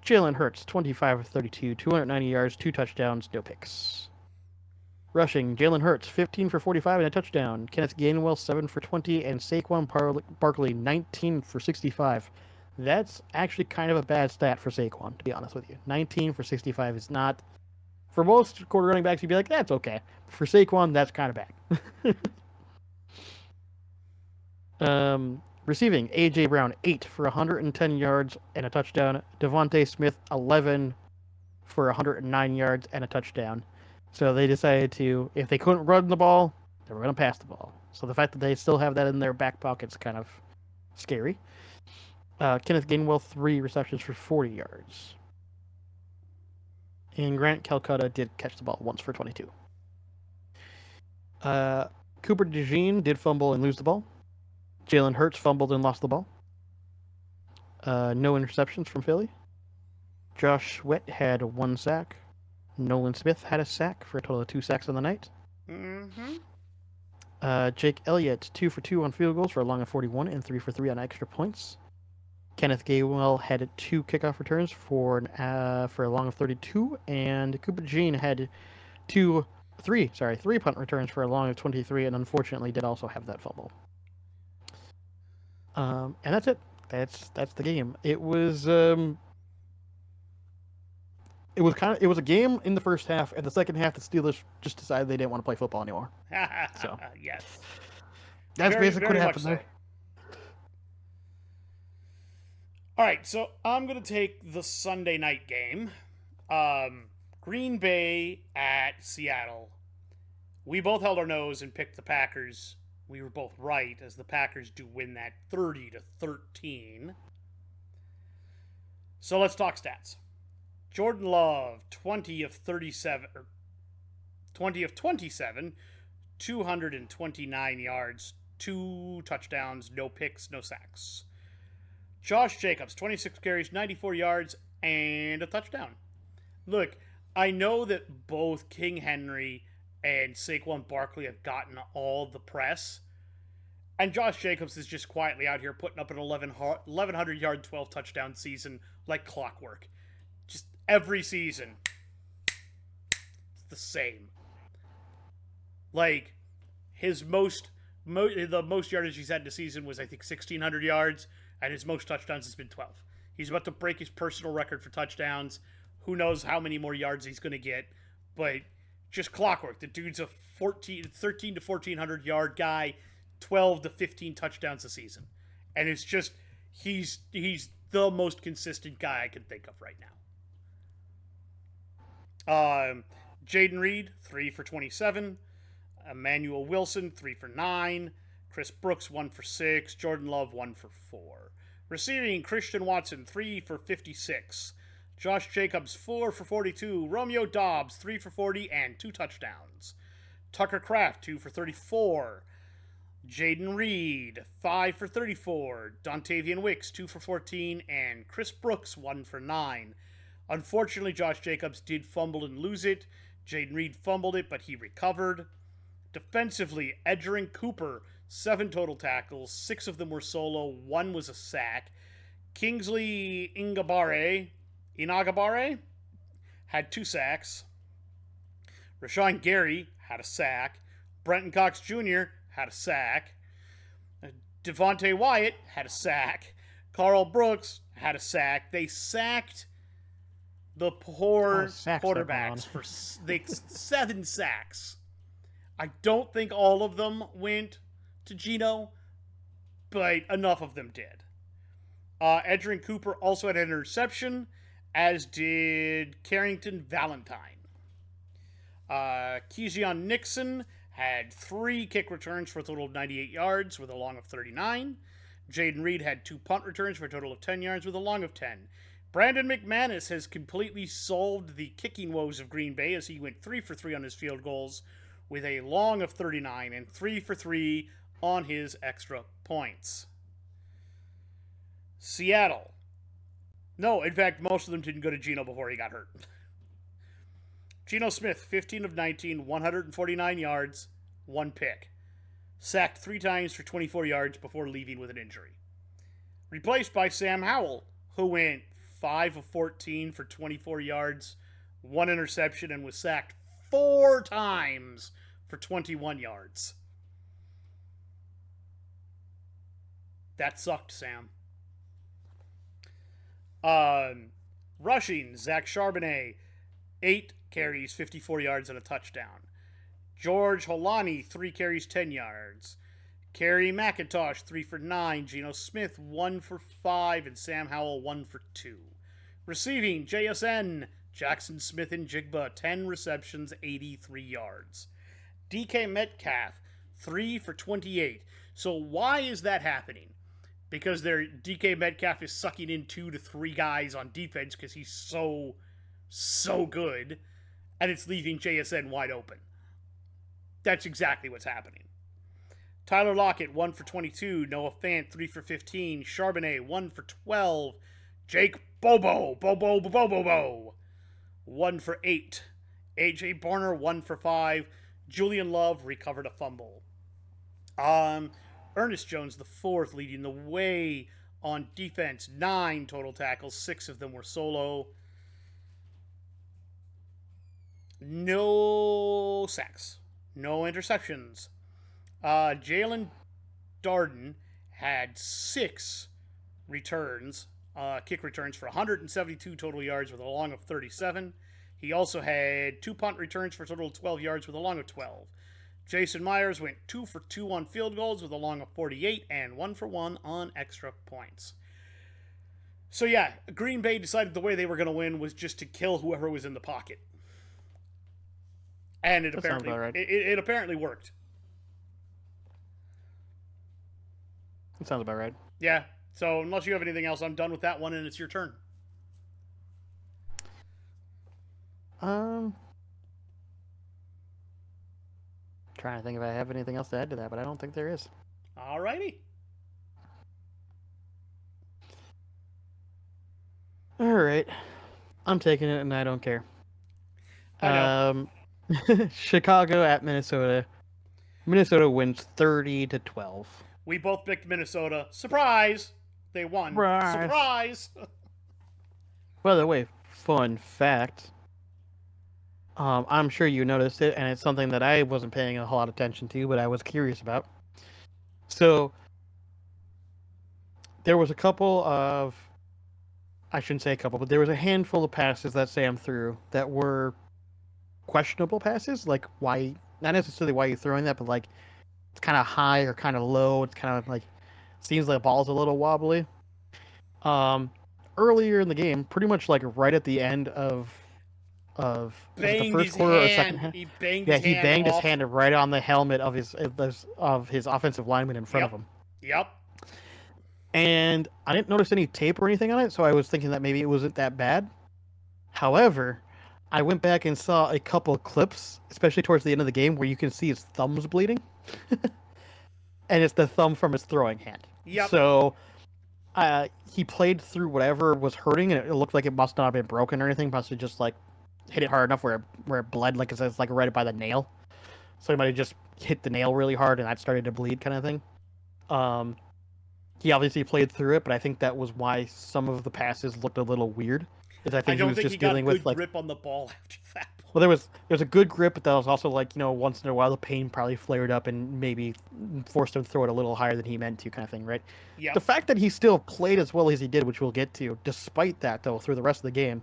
Jalen Hurts, 25 of 32, 290 yards, 2 touchdowns, no picks. Rushing, Jalen Hurts, 15 for 45 and a touchdown. Kenneth Gainwell, 7 for 20, and Saquon Barkley, 19 for 65. That's actually kind of a bad stat for Saquon, to be honest with you. 19 for 65 is not... For most quarter running backs, you'd be like, that's okay. For Saquon, that's kind of bad. Receiving, A.J. Brown, 8 for 110 yards and a touchdown. Devontae Smith, 11 for 109 yards and a touchdown. So they decided to, if they couldn't run the ball, they were going to pass the ball. So the fact that they still have that in their back pocket is kind of scary. Kenneth Gainwell, 3 receptions for 40 yards. And Grant Calcutta did catch the ball once for 22. Cooper DeJean did fumble and lose the ball. Jalen Hurts fumbled and lost the ball. No interceptions from Philly. Josh Sweat had 1 sack. Nolan Smith had a sack for a total of 2 sacks on the night. Mm-hmm. Jake Elliott, 2 for 2 on field goals for a long of 41 and 3 for 3 on extra points. Kenneth Gainwell had 2 kickoff returns for a long of 32, and Cooper DeJean had 3 punt returns for a long of 23, and unfortunately did also have that fumble. And that's it. That's the game. It was a game in the first half, and the second half the Steelers just decided they didn't want to play football anymore. So yes, that's basically what happened there. All right, so I'm gonna take the Sunday night game. Green Bay at Seattle. We both held our nose and picked the Packers. We were both right, as the Packers do win that 30-13. So let's talk stats. Jordan Love, 20 of 37, 20 of 27, 229 yards, 2 touchdowns, no picks, no sacks. Josh Jacobs, 26 carries, 94 yards, and a touchdown. Look, I know that both King Henry and Saquon Barkley have gotten all the press, and Josh Jacobs is just quietly out here putting up an 1,100-yard, 12-touchdown season like clockwork. Just every season, it's the same. Like, his the most yardage he's had in a season was, I think, 1,600 yards, and his most touchdowns has been 12. He's about to break his personal record for touchdowns. Who knows how many more yards he's going to get, but just clockwork. The dude's a 13 to 1,400 yard guy, 12 to 15 touchdowns a season. And it's just, he's the most consistent guy I can think of right now. Jaden Reed, 3 for 27. Emmanuel Wilson, 3 for 9. Chris Brooks, 1 for 6. Jordan Love, 1 for 4. Receiving, Christian Watson, 3 for 56. Josh Jacobs, 4 for 42. Romeo Dobbs, 3 for 40 and 2 touchdowns. Tucker Kraft, 2 for 34. Jaden Reed, 5 for 34. Dontavian Wicks, 2 for 14. And Chris Brooks, 1 for 9. Unfortunately, Josh Jacobs did fumble and lose it. Jaden Reed fumbled it, but he recovered. Defensively, Edgerrin Cooper, 7 total tackles. 6 of them were solo. 1 was a sack. Kingsley Inagabare had 2 sacks. Rashawn Gary had a sack. Brenton Cox Jr. had a sack. Devontae Wyatt had a sack. Carl Brooks had a sack. They sacked the poor quarterbacks for 7 sacks. I don't think all of them went to Geno, but enough of them did. Edgerrin Cooper also had an interception, as did Carrington Valentine. Keyshawn Nixon had 3 kick returns for a total of 98 yards with a long of 39. Jaden Reed had 2 punt returns for a total of 10 yards with a long of 10. Brandon McManus has completely solved the kicking woes of Green Bay as he went 3 for 3 on his field goals with a long of 39 and 3 for 3 on his extra points. Seattle. No, in fact, most of them didn't go to Geno before he got hurt. Geno Smith, 15 of 19, 149 yards, 1 pick. Sacked 3 times for 24 yards before leaving with an injury. Replaced by Sam Howell, who went 5 of 14 for 24 yards, 1 interception, and was sacked 4 times for 21 yards. That sucked, Sam. Rushing, Zach Charbonnet, 8 carries, 54 yards, and a touchdown. George Holani, 3 carries, 10 yards. Kerry McIntosh, 3 for 9. Geno Smith, 1 for 5. And Sam Howell, 1 for 2. Receiving, JSN, Jackson Smith and Jigba, 10 receptions, 83 yards. DK Metcalf, 3 for 28. So why is that happening? Because their DK Metcalf is sucking in 2 to 3 guys on defense because he's so good, and it's leaving JSN wide open. That's exactly what's happening. Tyler Lockett, 1 for 22. Noah Fant, 3 for 15. Charbonnet, 1 for 12. Jake Bobo, 1 for 8. AJ Barner, 1 for 5. Julian Love recovered a fumble. Ernest Jones, the 4th, leading the way on defense. 9 total tackles. 6 of them were solo. No sacks. No interceptions. Jalen Darden had 6 returns, kick returns for 172 total yards with a long of 37. He also had 2 punt returns for a total of 12 yards with a long of 12. Jason Myers went 2 for 2 on field goals with a long of 48 and 1 for 1 on extra points. So yeah, Green Bay decided the way they were going to win was just to kill whoever was in the pocket. And it apparently worked. That sounds about right. Yeah. So unless you have anything else, I'm done with that one, and it's your turn. Trying to think if I have anything else to add to that, but I don't think there is. Alrighty. All right. I'm taking it, and I don't care. I know. Chicago at Minnesota. Minnesota wins 30-12. We both picked Minnesota. Surprise! They won. Surprise! By the way, fun fact. I'm sure you noticed it, and it's something that I wasn't paying a whole lot of attention to, but I was curious about. So, there was a couple of... I shouldn't say a couple, but there was a handful of passes that Sam threw that were questionable passes. Like, why... Not necessarily why you're throwing that, but like, it's kind of high or kind of low. It's kind of like... Seems like the ball's a little wobbly. Earlier in the game, pretty much like right at the end of of was it the Banged first his quarter or second hand. half? He banged Yeah, his he hand banged his off. hand right on the helmet of his offensive lineman in front of Yep. him. Yep. And I didn't notice any tape or anything on it, so I was thinking that maybe it wasn't that bad. However, I went back and saw a couple of clips, especially towards the end of the game, where you can see his thumb's bleeding, and it's the thumb from his throwing hand. Yep. So he played through whatever was hurting, and it looked like it must not have been broken or anything. Must have just like hit it hard enough where it bled, like it's like right by the nail. So he might have just hit the nail really hard, and that started to bleed, kind of thing. Um, he obviously played through it, but I think that was why some of the passes looked a little weird. Is I I think he don't was think he just got dealing with good like, grip on the ball after that. well, there was a good grip, but that was also like, once in a while the pain probably flared up and maybe forced him to throw it a little higher than he meant to, kind of thing, right? The Yep. fact that he still played as well as he did, which we'll get to, despite that though, through the rest of the game,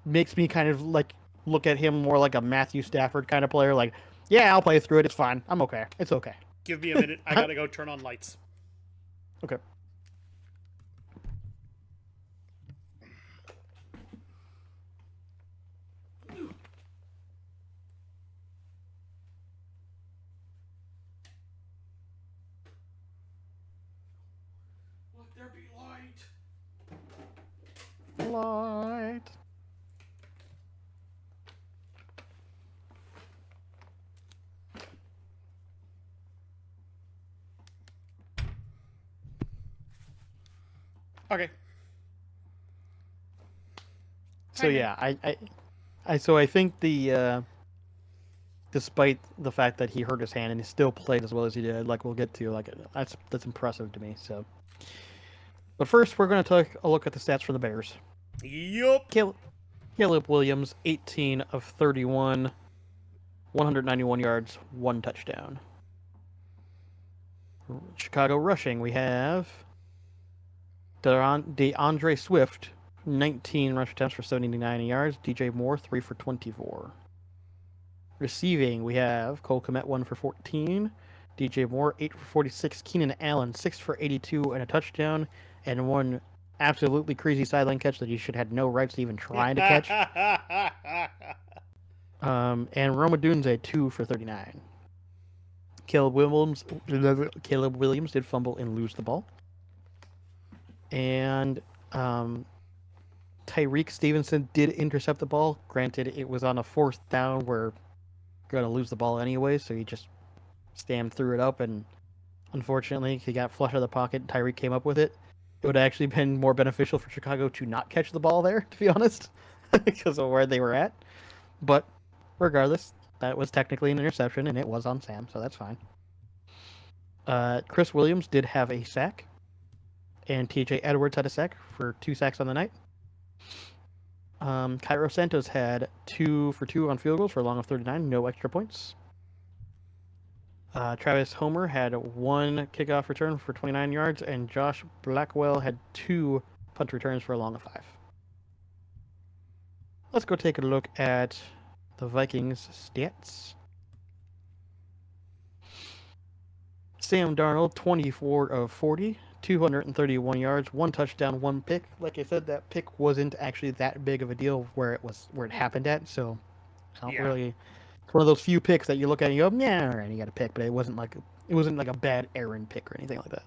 makes me kind of like look at him more like a Matthew Stafford kind of player. Like, yeah, I'll play through it. It's fine. I'm okay. It's okay. Give me a minute. I gotta go turn on lights. Okay. Let there be light. Light. Okay. So yeah, I think despite the fact that he hurt his hand and he still played as well as he did, like we'll get to, like that's impressive to me. So, but first we're going to take a look at the stats for the Bears. Yup. Caleb Williams, 18 of 31, 191 yards, 1 touchdown. Chicago rushing, we have DeAndre Swift, 19 rush attempts for 79 yards. DJ Moore, 3 for 24. Receiving, we have Cole Kmet, 1 for 14. DJ Moore, 8 for 46. Keenan Allen, 6 for 82 and a touchdown. And one absolutely crazy sideline catch that he should have no rights to even trying to catch. And Roma Dunze, 2 for 39. Caleb Williams did fumble and lose the ball. And Tyreek Stevenson did intercept the ball. Granted, it was on a 4th down where going to lose the ball anyway, so he just stammed through it up, and unfortunately, he got flush out of the pocket. Tyreek came up with it. It would have actually been more beneficial for Chicago to not catch the ball there, to be honest, because of where they were at. But regardless, that was technically an interception, and it was on Sam, so that's fine. Chris Williams did have a sack, and TJ Edwards had a sack for 2 sacks on the night. Cairo Santos had 2 for 2 on field goals for a long of 39, no extra points. Travis Homer had 1 kickoff return for 29 yards, and Josh Blackwell had 2 punt returns for a long of 5. Let's go take a look at the Vikings stats. Sam Darnold, 24 of 40, 231 yards, 1 touchdown, 1 pick. Like I said, that pick wasn't actually that big of a deal where it happened at, so I don't really. It's one of those few picks that you look at and you go, yeah, all right, you got a pick, but it wasn't like a bad Aaron pick or anything like that.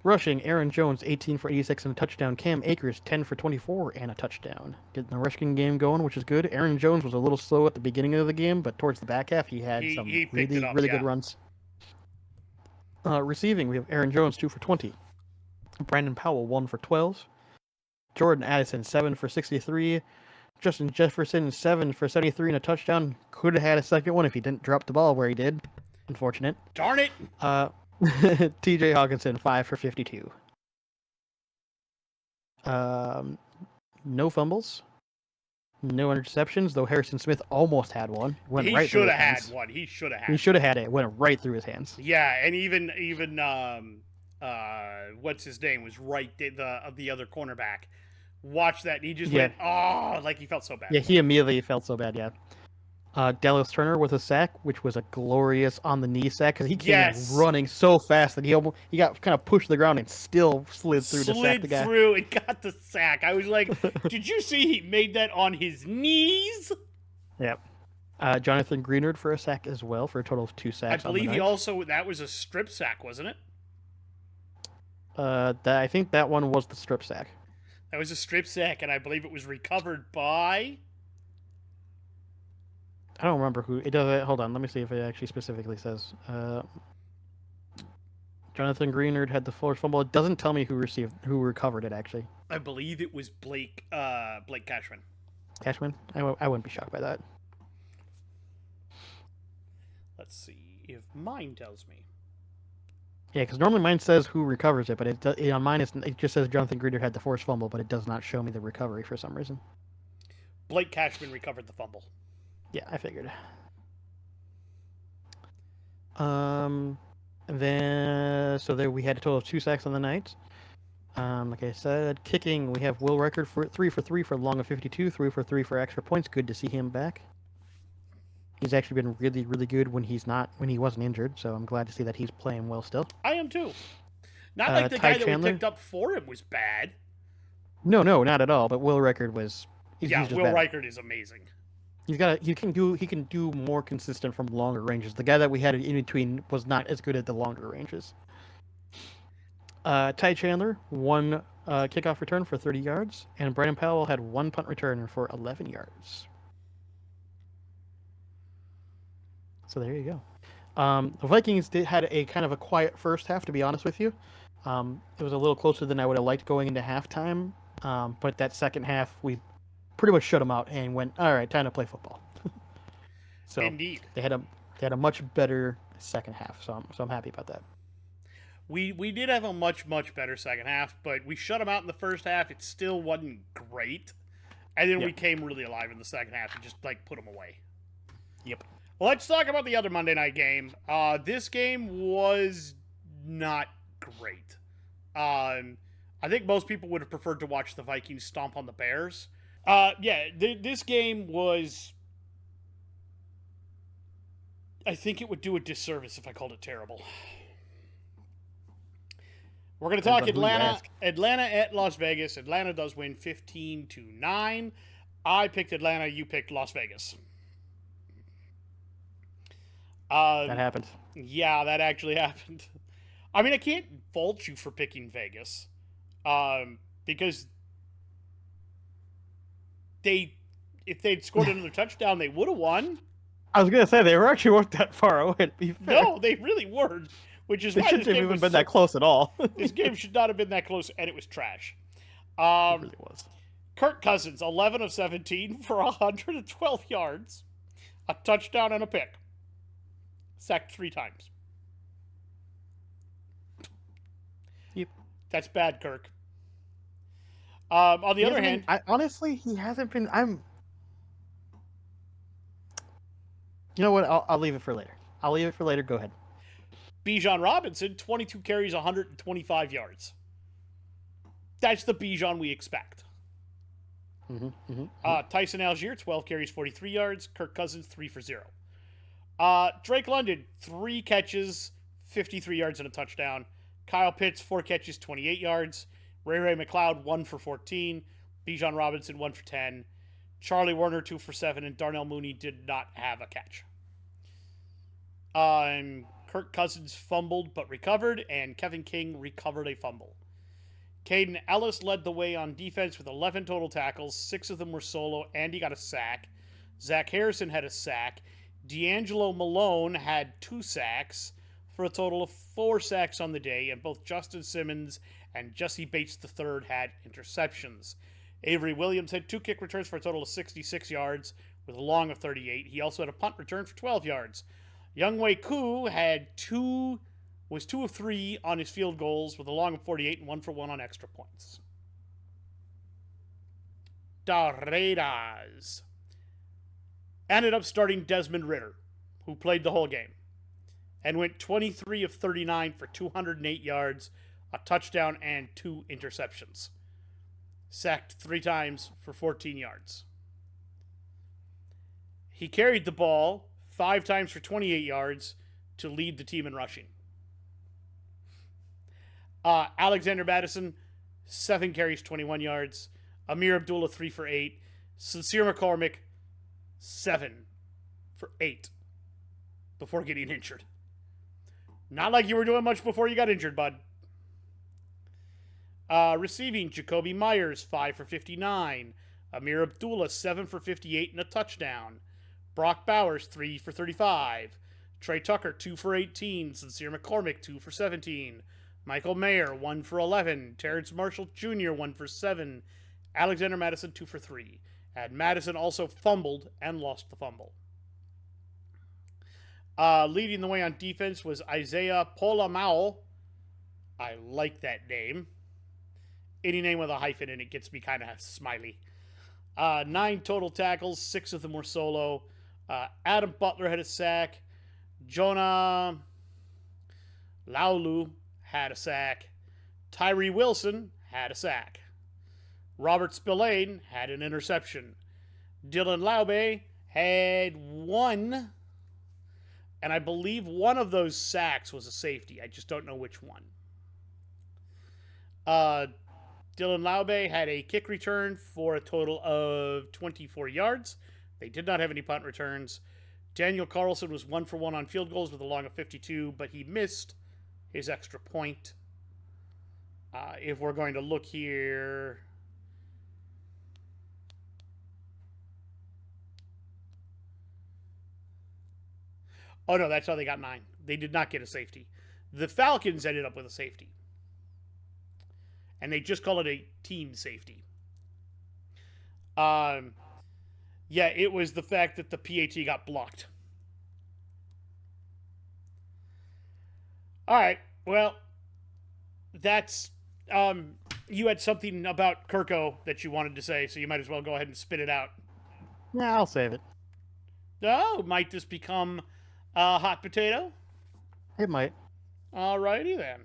Rushing, Aaron Jones, 18 for 86 and a touchdown. Cam Akers, 10 for 24 and a touchdown. Getting the rushing game going, which is good. Aaron Jones was a little slow at the beginning of the game, but towards the back half, he had some really good runs. Receiving, we have Aaron Jones, 2 for 20. Brandon Powell, 1 for 12. Jordan Addison, 7 for 63. Justin Jefferson, 7 for 73 and a touchdown. Could have had a second one if he didn't drop the ball where he did. Unfortunate. Darn it! TJ Hawkinson, 5 for 52. No fumbles. No interceptions, though Harrison Smith almost had one. He should have had one. He should have had. He should have had it. Went right through his hands. Yeah, and even what's his name was right the other cornerback. Watch that. He just went, oh, like he felt so bad. Yeah, he immediately felt so bad. Yeah. Dallas Turner with a sack, which was a glorious on the knee sack because he came in Yes. running so fast that he got kind of pushed to the ground and still slid through to sack the Slid guy. through and got the sack. I was like, did you see he made that on his knees? Yep. Jonathan Greenard for a sack as well, for a total of 2 I sacks on the believe he night. also, that was a strip sack, wasn't it? I think that one was the strip sack. That was a strip sack, and I believe it was recovered by. I don't remember who it does. Hold on, let me see if it actually specifically says. Jonathan Greenard had the forced fumble. It doesn't tell me who recovered it actually. I believe it was Blake Cashman. Cashman? I wouldn't be shocked by that. Let's see if mine tells me. Yeah, because normally mine says who recovers it, but on mine it just says Jonathan Greenard had the forced fumble, but it does not show me the recovery for some reason. Blake Cashman recovered the fumble. Yeah, I figured. And then so there we had a total of 2 sacks on the night. Like I said, kicking we have Will Reichard for 3 for 3 for a long of 52, 3 for 3 for extra points. Good to see him back. He's actually been really, really good when he wasn't injured. So I'm glad to see that he's playing well still. I am too. Not like the guy that Chandler? we picked up for him was bad. No, not at all. But Will Reichard was. He's just Will better. Reichard is amazing. He can do more consistent from longer ranges. The guy that we had in between was not as good at the longer ranges. Ty Chandler, 1 kickoff return for 30 yards, and Brandon Powell had 1 punt return for 11 yards. So there you go. The Vikings had a kind of a quiet first half, to be honest with you. It was a little closer than I would have liked going into halftime, but that second half we pretty much shut them out and went, all right, time to play football. So Indeed. they had a much better second half, so I'm happy about that. We did have a much better second half, but we shut them out in the first half. It still wasn't great, and then we came really alive in the second half and just put them away. Yep. Well, let's talk about the other Monday night game. This game was not great. I think most people would have preferred to watch the Vikings stomp on the Bears. This game was. I think it would do a disservice if I called it terrible. We're going to talk Atlanta. Atlanta at Las Vegas. Atlanta does win 15-9. I picked Atlanta. You picked Las Vegas. That happened. Yeah, that actually happened. I mean, I can't fault you for picking Vegas, because if they'd scored another touchdown, they would have won. I was gonna say they weren't that far away. To be fair. No, they really weren't. Which is why shouldn't have even been that close at all. This game should not have been that close, and it was trash. It really was. Kirk Cousins, 11 of 17 for 112 yards, a touchdown and a pick. Sacked 3 times. Yep. That's bad, Kirk. On the other hand, honestly, he hasn't been. You know what? I'll leave it for later. Go ahead. Bijan Robinson, 22 carries, 125 yards. That's the Bijan we expect. Tyson Algier, 12 carries, 43 yards. Kirk Cousins, 3 for 0. Drake London, 3 catches, 53 yards and a touchdown. Kyle Pitts, 4 catches, 28 yards. Ray MacLeod, 1 for 14. Bijan Robinson, 1 for 10. Charlie Warner, 2 for 7. And Darnell Mooney did not have a catch. Kirk Cousins fumbled but recovered, and Kevin King recovered a fumble. Caden Ellis led the way on defense with 11 total tackles. 6 of them were solo, and he got a sack. Zach Harrison had a sack. D'Angelo Malone had 2 sacks for a total of 4 sacks on the day, and both Justin Simmons and Jesse Bates III had interceptions. Avery Williams had 2 kick returns for a total of 66 yards with a long of 38. He also had a punt return for 12 yards. Younghoe Koo was 2 of 3 on his field goals with a long of 48 and 1 for 1 on extra points. The Raiders ended up starting Desmond Ridder, who played the whole game, and went 23 of 39 for 208 yards, a touchdown, and 2 interceptions. Sacked 3 times for 14 yards. He carried the ball 5 times for 28 yards to lead the team in rushing. Alexander Madison, 7 carries, 21 yards. Amir Abdullah, 3 for 8. Sincere McCormick, 7 for 8 before getting injured. Not like you were doing much before you got injured, bud. Receiving, Jacoby Myers, 5 for 59. Amir Abdullah, 7 for 58 and a touchdown. Brock Bowers, 3 for 35. Trey Tucker, 2 for 18. Sincere McCormick, 2 for 17. Michael Mayer, 1 for 11. Terrence Marshall Jr., 1 for 7. Alexander Madison, 2 for 3. And Madison also fumbled and lost the fumble. Leading the way on defense was Isaiah Polamau. I like that name. Any name with a hyphen in it gets me kind of smiley. 9 total tackles, 6 of them were solo. Adam Butler had a sack. Jonah Laulu had a sack. Tyree Wilson had a sack. Robert Spillane had an interception. Dylan Laube had 1. And I believe one of those sacks was a safety. I just don't know which one. Dylan Laube had a kick return for a total of 24 yards. They did not have any punt returns. Daniel Carlson was 1 for 1 on field goals with a long of 52, but he missed his extra point. If we're going to look here... Oh, no, that's how they got 9. They did not get a safety. The Falcons ended up with a safety. And they just call it a team safety. Yeah, it was the fact that the PAT got blocked. All right, well, that's... you had something about Kirko that you wanted to say, so you might as well go ahead and spit it out. Yeah, I'll save it. Oh, might this become a hot potato? It might. Alrighty then.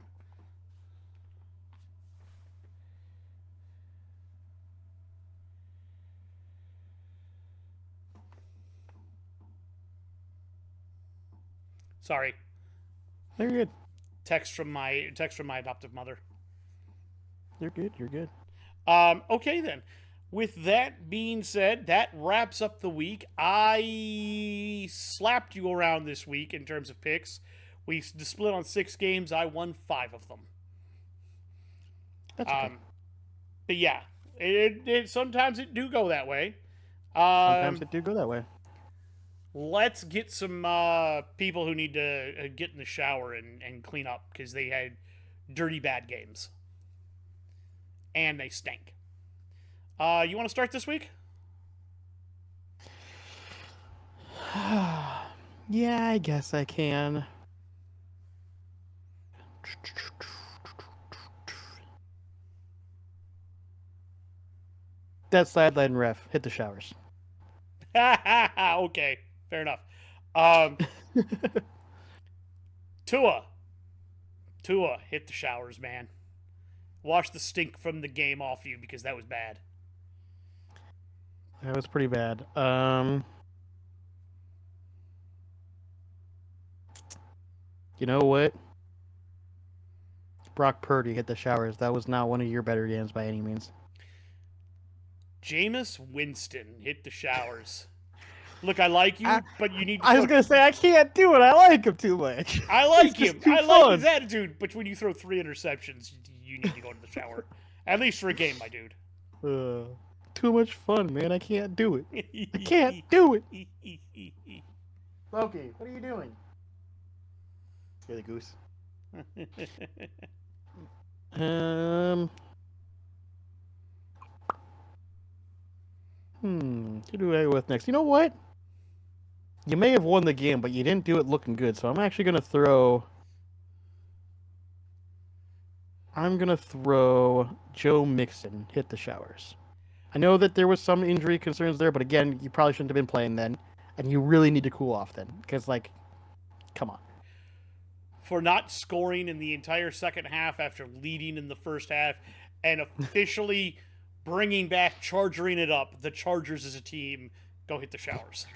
Sorry. You're good. Text from my adoptive mother. You're good. You're good. Okay then. With that being said, that wraps up the week. I slapped you around this week in terms of picks. We split on 6 games. I won 5 of them. That's okay. But yeah, it sometimes it do go that way. Sometimes it do go that way. Let's get some people who need to get in the shower and clean up because they had dirty bad games. And they stank. You want to start this week? Yeah, I guess I can. That sideline ref hit the showers. Okay, fair enough. Tua hit the showers, man. Wash the stink from the game off you because that was bad. That was pretty bad. You know what? Brock Purdy hit the showers. That was not one of your better games by any means. Jameis Winston hit the showers. Look, I like you, but you need to... I was going to say, I can't do it. I like him too much. I like him. I like his attitude, but when you throw 3 interceptions, you need to go to the shower. At least for a game, my dude. Too much fun, man. I can't do it. I can't do it. Loki, what are you doing? You're the goose. Who do I go with next? You know what? You may have won the game, but you didn't do it looking good, so I'm actually gonna throw Joe Mixon hit the showers. I know that there was some injury concerns there, but again, you probably shouldn't have been playing then, and you really need to cool off then, because, like, come on. For not scoring in the entire second half after leading in the first half, and officially bringing back Chargering it up, the Chargers as a team, go hit the showers.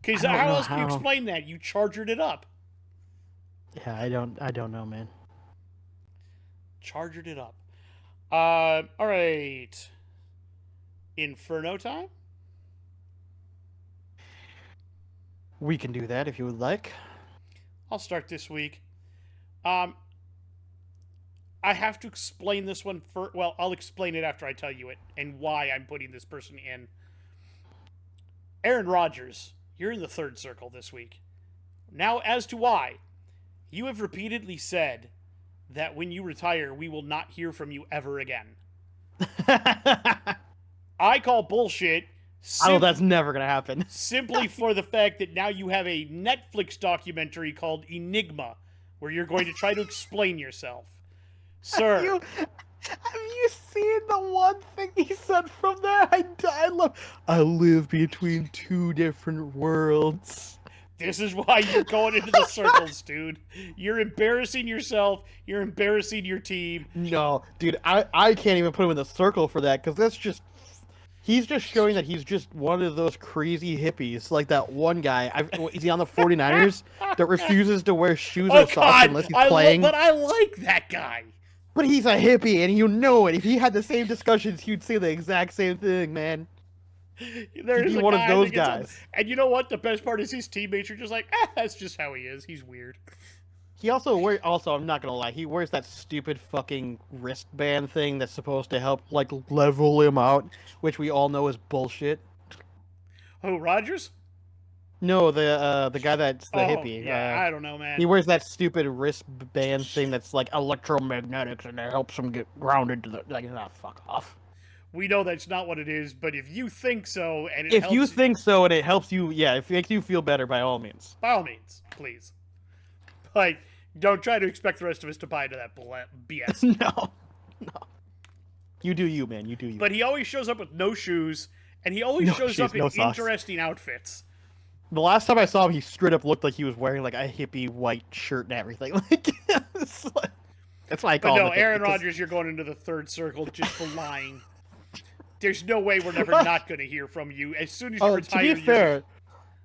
Because I don't how know else can you how. explain that? You chargered it up. Yeah, I don't know, man. Chargered it up. All right. Inferno time? We can do that if you would like. I'll start this week. Um, I have to explain this one for. Well, I'll explain it after I tell you it and why I'm putting this person in. Aaron Rodgers, you're in the third circle this week. Now, as to why, you have repeatedly said that when you retire, we will not hear from you ever again. I call bullshit. Oh, that's never gonna happen. Simply for the fact that now you have a Netflix documentary called Enigma, where you're going to try to explain yourself. Sir. Have you seen the one thing he said from there? I live between two different worlds. This is why you're going into the circles, dude. You're embarrassing yourself. You're embarrassing your team. No, dude, I can't even put him in the circle for that, because that's just... He's just showing that he's just one of those crazy hippies, like that one guy. Is he on the 49ers that refuses to wear shoes or socks unless he's playing? But I like that guy. But he's a hippie, and you know it. If he had the same discussions, he'd say the exact same thing, man. There's he'd be one of those guys. And you know what? The best part is his teammates are just like, that's just how he is. He's weird. He also wears, I'm not gonna lie, he wears that stupid fucking wristband thing that's supposed to help, like, level him out, which we all know is bullshit. Who, Rodgers? No, the guy that's the hippie. Yeah, I don't know, man. He wears that stupid wristband thing that's like electromagnetics, and it helps him get grounded to the... Like, fuck off. We know that's not what it is, but if you think so, and it if helps you think so and it helps you, yeah, if it makes you feel better, by all means. By all means, please. But don't try to expect the rest of us to buy into that BS. No. You do you, man. You do you. But he always shows up with no shoes, and he always shows up in interesting outfits. The last time I saw him, he straight up looked like he was wearing like a hippie white shirt and everything. Like, that's why I call him. But no, Aaron Rodgers, you're going into the third circle just for lying. There's no way we're never not going to hear from you. As soon as you retire,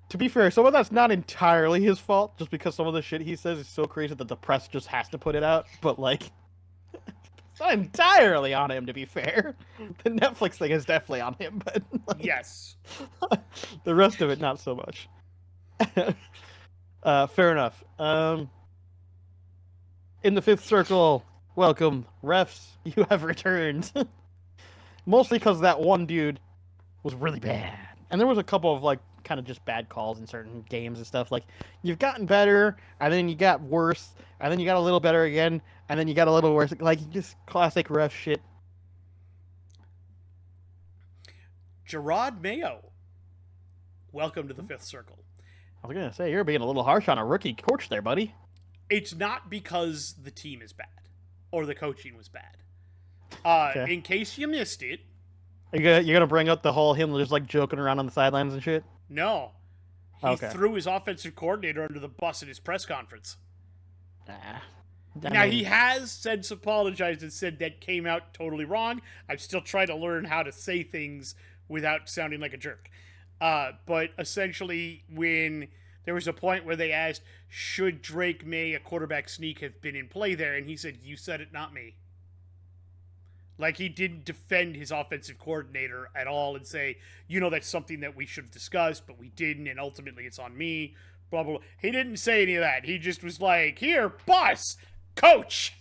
to be fair, some of that's not entirely his fault, just because some of the shit he says is so crazy that the press just has to put it out. But like, it's not entirely on him, to be fair. The Netflix thing is definitely on him, but like, yes, the rest of it not so much. Fair enough. In the fifth circle, welcome, refs. You have returned. Mostly because that one dude was really bad, and there was a couple of like kind of just bad calls in certain games and stuff. Like, you've gotten better, and then you got worse, and then you got a little better again, and then you got a little worse. Like, just classic ref shit. Gerard Mayo, welcome to the fifth circle. I was gonna say, you're being a little harsh on a rookie coach there, buddy. It's not because the team is bad or the coaching was bad. Okay. In case you missed it, you're gonna bring up the whole him just like joking around on the sidelines and shit. No, he threw his offensive coordinator under the bus at his press conference. He has since apologized and said that came out totally wrong. I'm still trying to learn how to say things without sounding like a jerk. But essentially, when there was a point where they asked, should Drake May, a quarterback sneak, have been in play there? And he said, you said it, not me. Like, he didn't defend his offensive coordinator at all and say, that's something that we should have discussed, but we didn't, and ultimately it's on me, blah, blah, blah. He didn't say any of that. He just was like, here, boss, coach.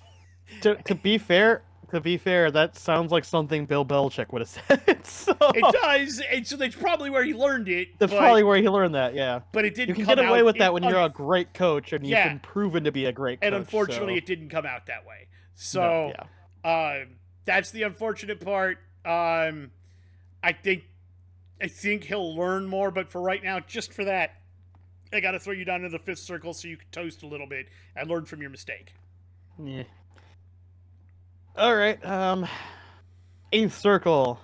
To be fair, that sounds like something Bill Belichick would have said. So. It does, and so that's probably where he learned it. That's probably where he learned that, yeah. But it didn't. You can get away with that when you're a great coach and you've been proven to be a great coach. And unfortunately, it didn't come out that way. So, that's the unfortunate part. I think he'll learn more, but for right now, just for that, I got to throw you down to the fifth circle so you can toast a little bit and learn from your mistake. Yeah. All right. Eighth circle.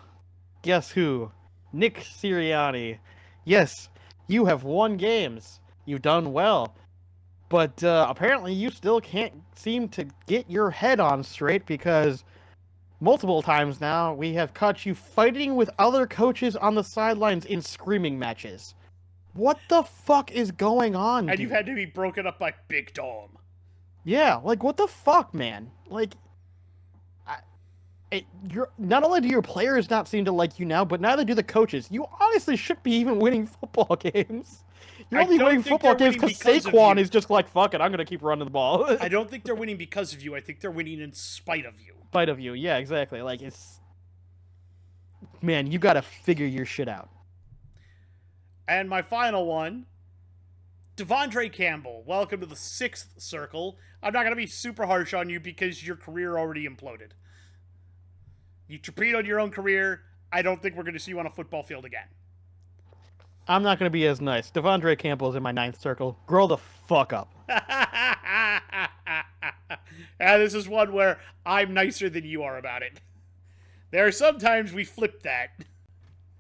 Guess who? Nick Sirianni. Yes, you have won games. You've done well. But apparently you still can't seem to get your head on straight, because multiple times now we have caught you fighting with other coaches on the sidelines in screaming matches. What the fuck is going on, And you've dude? had to be broken up by Big Dom. Yeah, like what the fuck, man? Like, I, you're not only do your players not seem to like you now, but neither do the coaches. You honestly should be even winning football games. You're I only winning don't think football they're games winning because because of Saquon you. is just like, fuck it, I'm gonna keep running the ball. I don't think they're winning because of you. I think they're winning in spite of you. Spite of you, yeah, exactly. Like it's, man, you gotta figure your shit out. And my final one, Devondre Campbell. Welcome to the sixth circle. I'm not going to be super harsh on you because your career already imploded. You torpedoed your own career. I don't think we're going to see you on a football field again. I'm not gonna be as nice. Devondre Campbell is in my ninth circle. Grow the fuck up. And this is one where I'm nicer than you are about it. There are sometimes we flip that.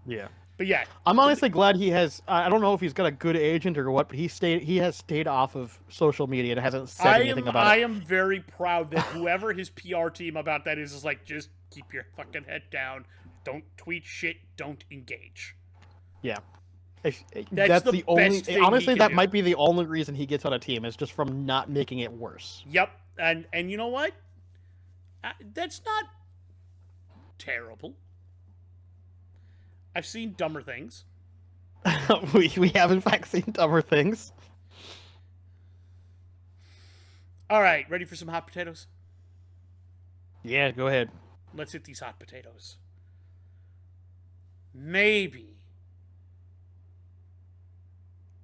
Yeah. But yeah. I'm honestly glad he has. I don't know if he's got a good agent or what, but he has stayed off of social media and hasn't said anything about I it. am very proud that whoever his PR team about that is like, just keep your fucking head down. Don't tweet shit. Don't engage. Yeah. That's That's the the best only. thing he Honestly, can that do. might be the only reason he gets on a team is just from not making it worse. Yep. And you know what? That's not terrible. I've seen dumber things. We have in fact seen dumber things. All right, ready for some hot potatoes? Yeah, go ahead. Let's hit these hot potatoes. Maybe,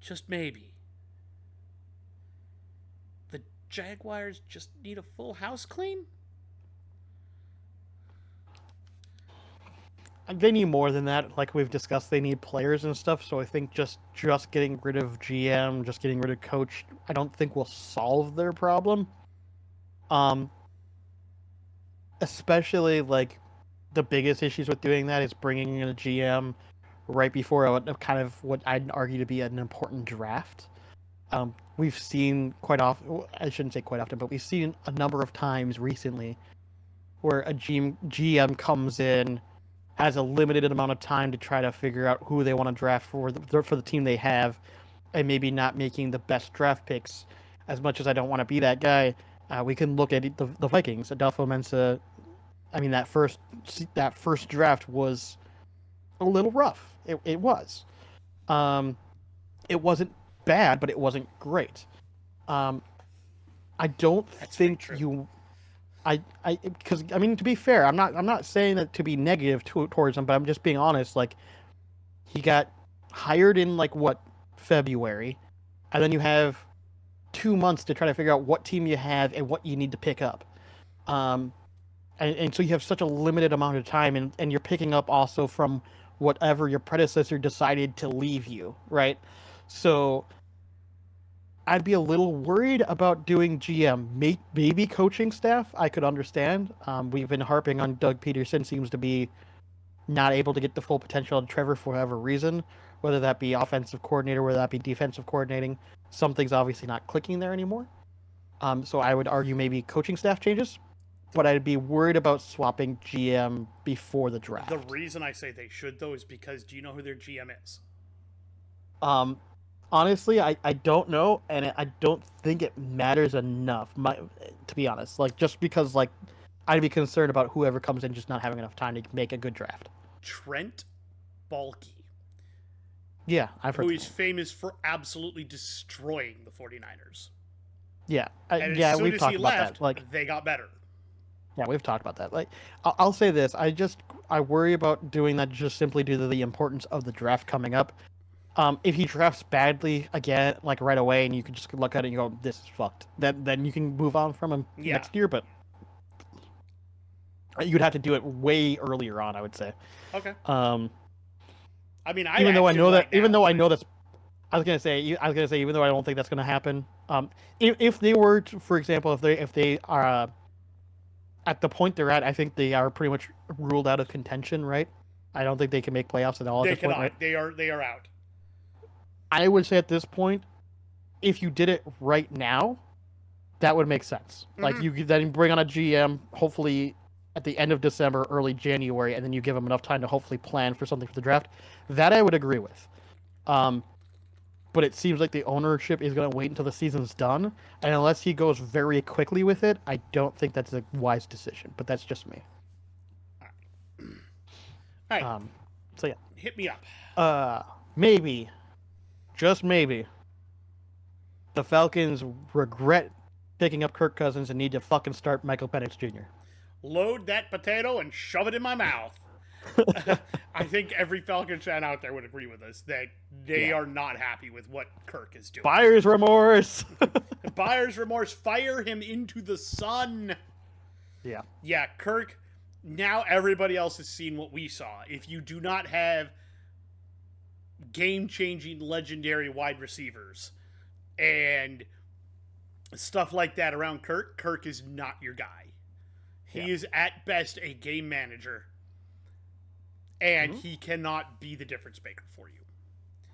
just maybe, the Jaguars just need a full house clean? They need more than that. Like we've discussed, they need players and stuff. So I think just getting rid of GM, just getting rid of coach, I don't think will solve their problem. Um, Especially like the biggest issues with doing that is bringing in a GM right before a kind of what I'd argue to be an important draft. We've seen quite often, I shouldn't say quite often, but we've seen a number of times recently where a GM comes in, has a limited amount of time to try to figure out who they want to draft for the team they have, and maybe not making the best draft picks. As much as I don't want to be that guy, we can look at the Vikings. Adolfo Mensa. I mean, that first draft was a little rough. It was. Um, it wasn't bad, but it wasn't great. Um, I don't That's very think true. you. Because I mean, to be fair, I'm not saying that to be negative towards him, but I'm just being honest. Like, he got hired in like what, February, and then you have 2 months to try to figure out what team you have and what you need to pick up. Um, and so you have such a limited amount of time, and you're picking up also from whatever your predecessor decided to leave you, right? So I'd be a little worried about doing GM. Maybe coaching staff, I could understand. We've been harping on Doug Peterson, seems to be not able to get the full potential of Trevor for whatever reason, whether that be offensive coordinator, whether that be defensive coordinating. Something's obviously not clicking there anymore. So I would argue maybe coaching staff changes, but I'd be worried about swapping GM before the draft. The reason I say they should, though, is because do you know who their GM is? Um, Honestly, I don't know, and I don't think it matters enough. To be honest, like just because like I'd be concerned about whoever comes in just not having enough time to make a good draft. Trent Baalke, Yeah, I've heard. who is famous for absolutely destroying the 49ers. Yeah, And as yeah, soon we've as talked he about left, that. Like, they got better. yeah, we've talked about that. Like, I'll say this: I worry about doing that just simply due to the importance of the draft coming up. If he drafts badly again, like right away, and you can just look at it and go, "This is fucked," then you can move on from him Yeah. next year. But you'd have to do it way earlier on, I would say. Okay. Um, I mean, I even though I action know that, right now. even though I know that's, I was gonna say, even though I don't think that's gonna happen. If they were, to, for example, if they are at the point they're at, I think they are pretty much ruled out of contention, right? I don't think they can make playoffs at all at They this point, cannot. right? They are out. I would say at this point, if you did it right now, that would make sense. Like you then bring on a GM, hopefully at the end of December, early January, and then you give them enough time to hopefully plan for something for the draft. That I would agree with. Um, but it seems like the ownership is going to wait until the season's done. And unless he goes very quickly with it, I don't think that's a wise decision. But that's just me. All right. Um, so yeah, Hit me up. uh, maybe, just maybe, the Falcons regret picking up Kirk Cousins and need to fucking start Michael Penix Jr. Load that potato and shove it in my mouth. I think every Falcons fan out there would agree with us that they are not happy with what Kirk is doing. Buyer's remorse. Buyer's remorse. Fire him into the sun. Yeah. Yeah, Kirk. Now everybody else has seen what we saw. If you do not have game-changing, legendary wide receivers and stuff like that around Kirk, Kirk is not your guy. He is at best a game manager, and he cannot be the difference maker for you.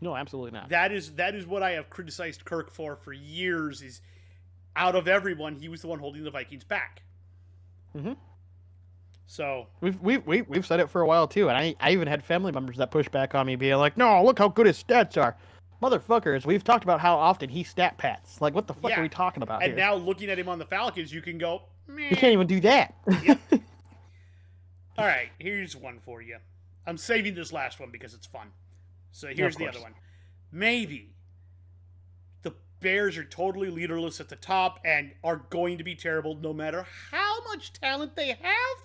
No, absolutely not. That is what I have criticized Kirk for years. Is out of everyone, he was the one holding the Vikings back. Mm-hmm. So we've said it for a while too, and I even had family members that push back on me, being like, "No, look how good his stats are." Motherfuckers, we've talked about how often he stat pats. Like, what the fuck are we talking about and here? now looking at him on the Falcons, you can go, meh. You can't even do that. Yep. All right, here's one for you. I'm saving this last one because it's fun. So here's the other one. Maybe the Bears are totally leaderless at the top and are going to be terrible no matter how much talent they have.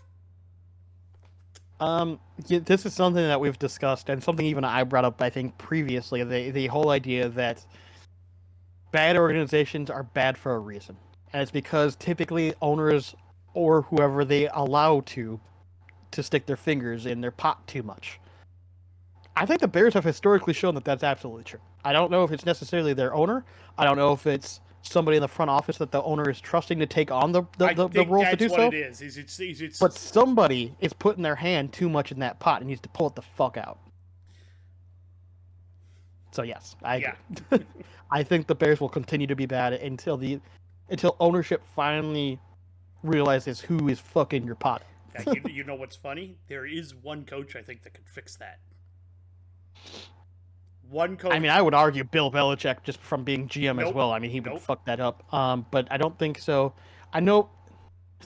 This is something that we've discussed, and something even I brought up, I think, previously. The whole idea that bad organizations are bad for a reason, and it's because typically owners or whoever they allow to stick their fingers in their pot too much. I think the Bears have historically shown that that's absolutely true. I don't know if it's necessarily their owner. I don't know if it's somebody in the front office that the owner is trusting to take on the role to do so. It is. It's... But somebody is putting their hand too much in that pot and needs to pull it the fuck out. So yes, I agree. I think the Bears will continue to be bad until ownership finally realizes who is fucking your pot. You know what's funny? There is one coach I think that could fix that. One coach. I mean, I would argue Bill Belichick, just from being GM as well. I mean, he would fuck that up. But I don't think so. I know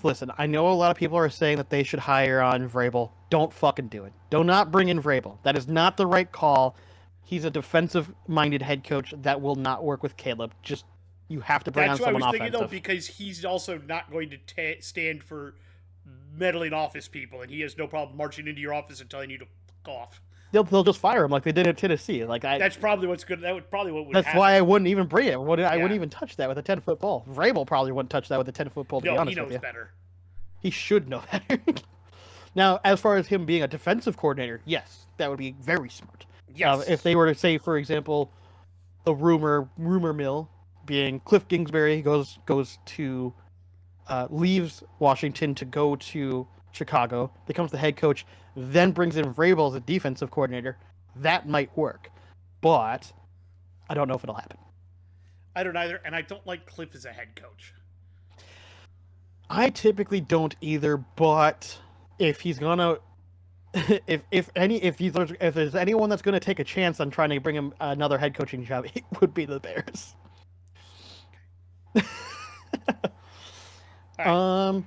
a lot of people are saying that they should hire on Vrabel. Don't fucking do it. Do not bring in Vrabel. That is not the right call. He's a defensive-minded head coach that will not work with Caleb. Just, you have to bring on someone offensive. That's what I was thinking, though, because he's also not going to stand for meddling office people, and he has no problem marching into your office and telling you to fuck off. They'll just fire him like they did in Tennessee. That's probably what's good. That would probably what would. That's happen. Why I wouldn't even bring it. I wouldn't even touch that with a 10-foot pole. Vrabel probably wouldn't touch that with a 10-foot pole. To be honest with you, he knows better. He should know better. Now, as far as him being a defensive coordinator, yes, that would be very smart. Yes. If they were to say, for example, the rumor mill being Cliff Kingsbury goes to leaves Washington to go to Chicago, becomes the head coach, then brings in Vrabel as a defensive coordinator, that might work. But I don't know if it'll happen. I don't either, and I don't like Cliff as a head coach. I typically don't either, but if he's gonna if there's anyone that's gonna take a chance on trying to bring him another head coaching job, it would be the Bears. Right.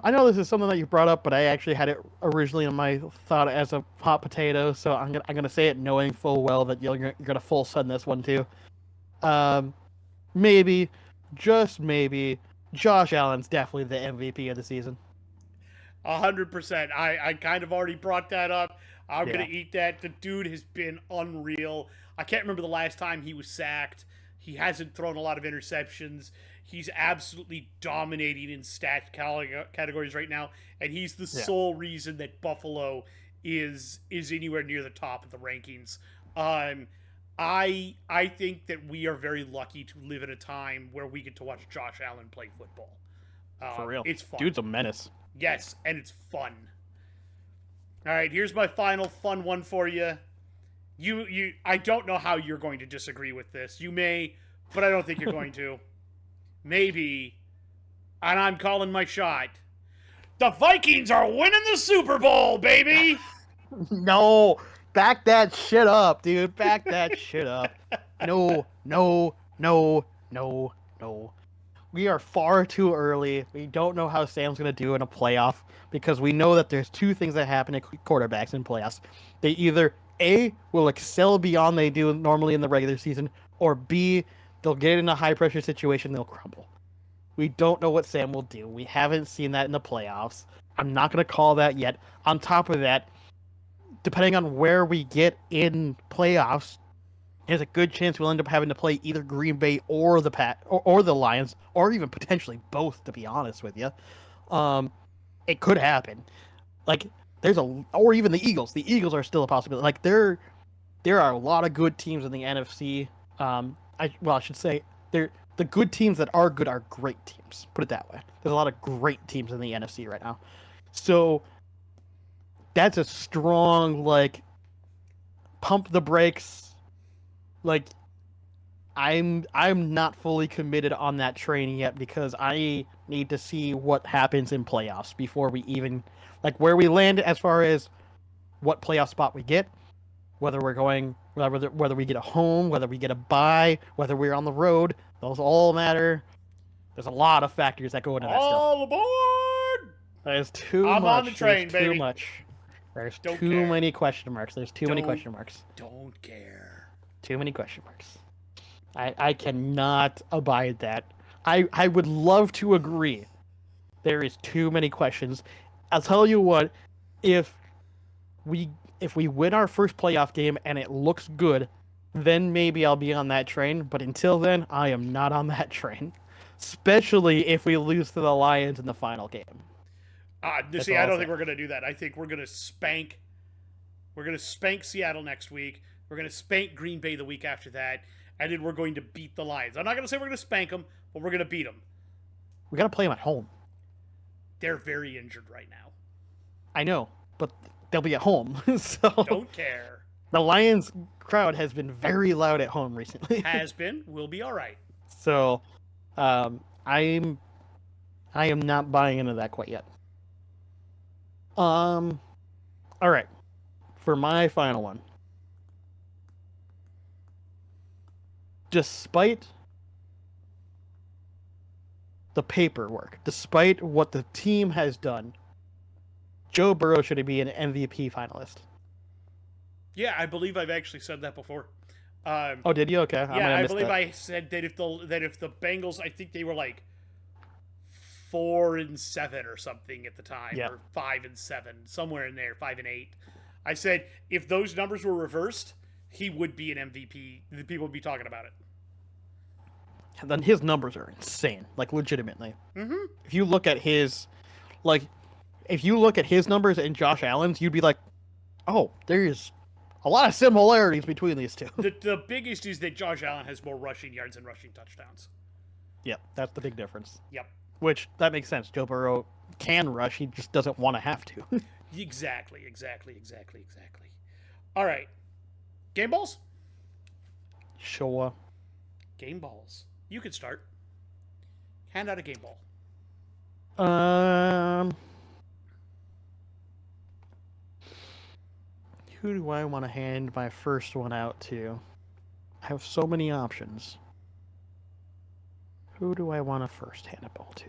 I know this is something that you brought up, but I actually had it originally in my thought as a hot potato, so I'm gonna say it knowing full well that you're gonna full send this one too. Maybe, just maybe, Josh Allen's definitely the MVP of the season. 100%. I kind of already brought that up. I'm gonna eat that. The dude has been unreal. I can't remember the last time he was sacked. He hasn't thrown a lot of interceptions. He's absolutely dominating in stat categories right now, and he's the sole reason that Buffalo is anywhere near the top of the rankings. I think that we are very lucky to live in a time where we get to watch Josh Allen play football. For real. It's fun. Dude's a menace. Yes, and it's fun. All right, here's my final fun one for you. You I don't know how you're going to disagree with this. You may, but I don't think you're going to. Maybe, and I'm calling my shot. The Vikings are winning the Super Bowl, baby. No, back that shit up, dude. Back that shit up. No, no, no, no, no. We are far too early. We don't know how Sam's going to do in a playoff because we know that there's two things that happen to quarterbacks in playoffs. They either A, will excel beyond they do normally in the regular season, or B, they'll get in a high pressure situation, they'll crumble. We don't know what Sam will do. We haven't seen that in the playoffs. I'm not going to call that yet. On top of that, depending on where we get in playoffs, there's a good chance we'll end up having to play either Green Bay or the or the Lions, or even potentially both. To be honest with you, it could happen. Like or even the Eagles. The Eagles are still a possibility. Like there are a lot of good teams in the NFC. I should say the good teams that are good are great teams. Put it that way. There's a lot of great teams in the NFC right now. So that's a strong pump the brakes. Like I'm not fully committed on that train yet because I need to see what happens in playoffs before we even where we land as far as what playoff spot we get, whether we get a home, whether we get a bye, whether we're on the road. Those all matter. There's a lot of factors that go into that still. All aboard! There's too I'm much. on the train, There's baby. too much. There's Don't too care. many question marks. There's too many question marks. Don't care. Too many question marks. I cannot abide that. I would love to agree. There is too many questions. I'll tell you what, if we win our first playoff game and it looks good, then maybe I'll be on that train. But until then, I am not on that train. Especially if we lose to the Lions in the final game. See, I don't think we're gonna do that. I think we're gonna spank. We're gonna spank Seattle next week. We're gonna spank Green Bay the week after that, and then we're going to beat the Lions. I'm not gonna say we're gonna spank them, but we're gonna beat them. We gotta play them at home. They're very injured right now. I know, but they'll be at home, so don't care. The Lions crowd has been very loud at home recently. Has been. We'll be all right. So, I am not buying into that quite yet. All right. For my final one, despite the paperwork, despite what the team has done, Joe Burrow should be an MVP finalist. Yeah, I believe I've actually said that before. Oh, did you? Okay. Yeah, I believe I said that if the Bengals, I think they were like 4-7 or something at the time, or 5-7, somewhere in there, 5-8. I said if those numbers were reversed, he would be an MVP. The people would be talking about it. And then his numbers are insane, legitimately. Mm-hmm. If you look at his numbers and Josh Allen's, you'd be like, oh, there's a lot of similarities between these two. The biggest is that Josh Allen has more rushing yards and rushing touchdowns. Yep, that's the big difference. Yep. Which, that makes sense. Joe Burrow can rush, he just doesn't want to have to. Exactly. All right. Game balls? Sure. Game balls. You can start. Hand out a game ball. Who do I want to hand my first one out to? I have so many options. Who do I want to first hand a ball to?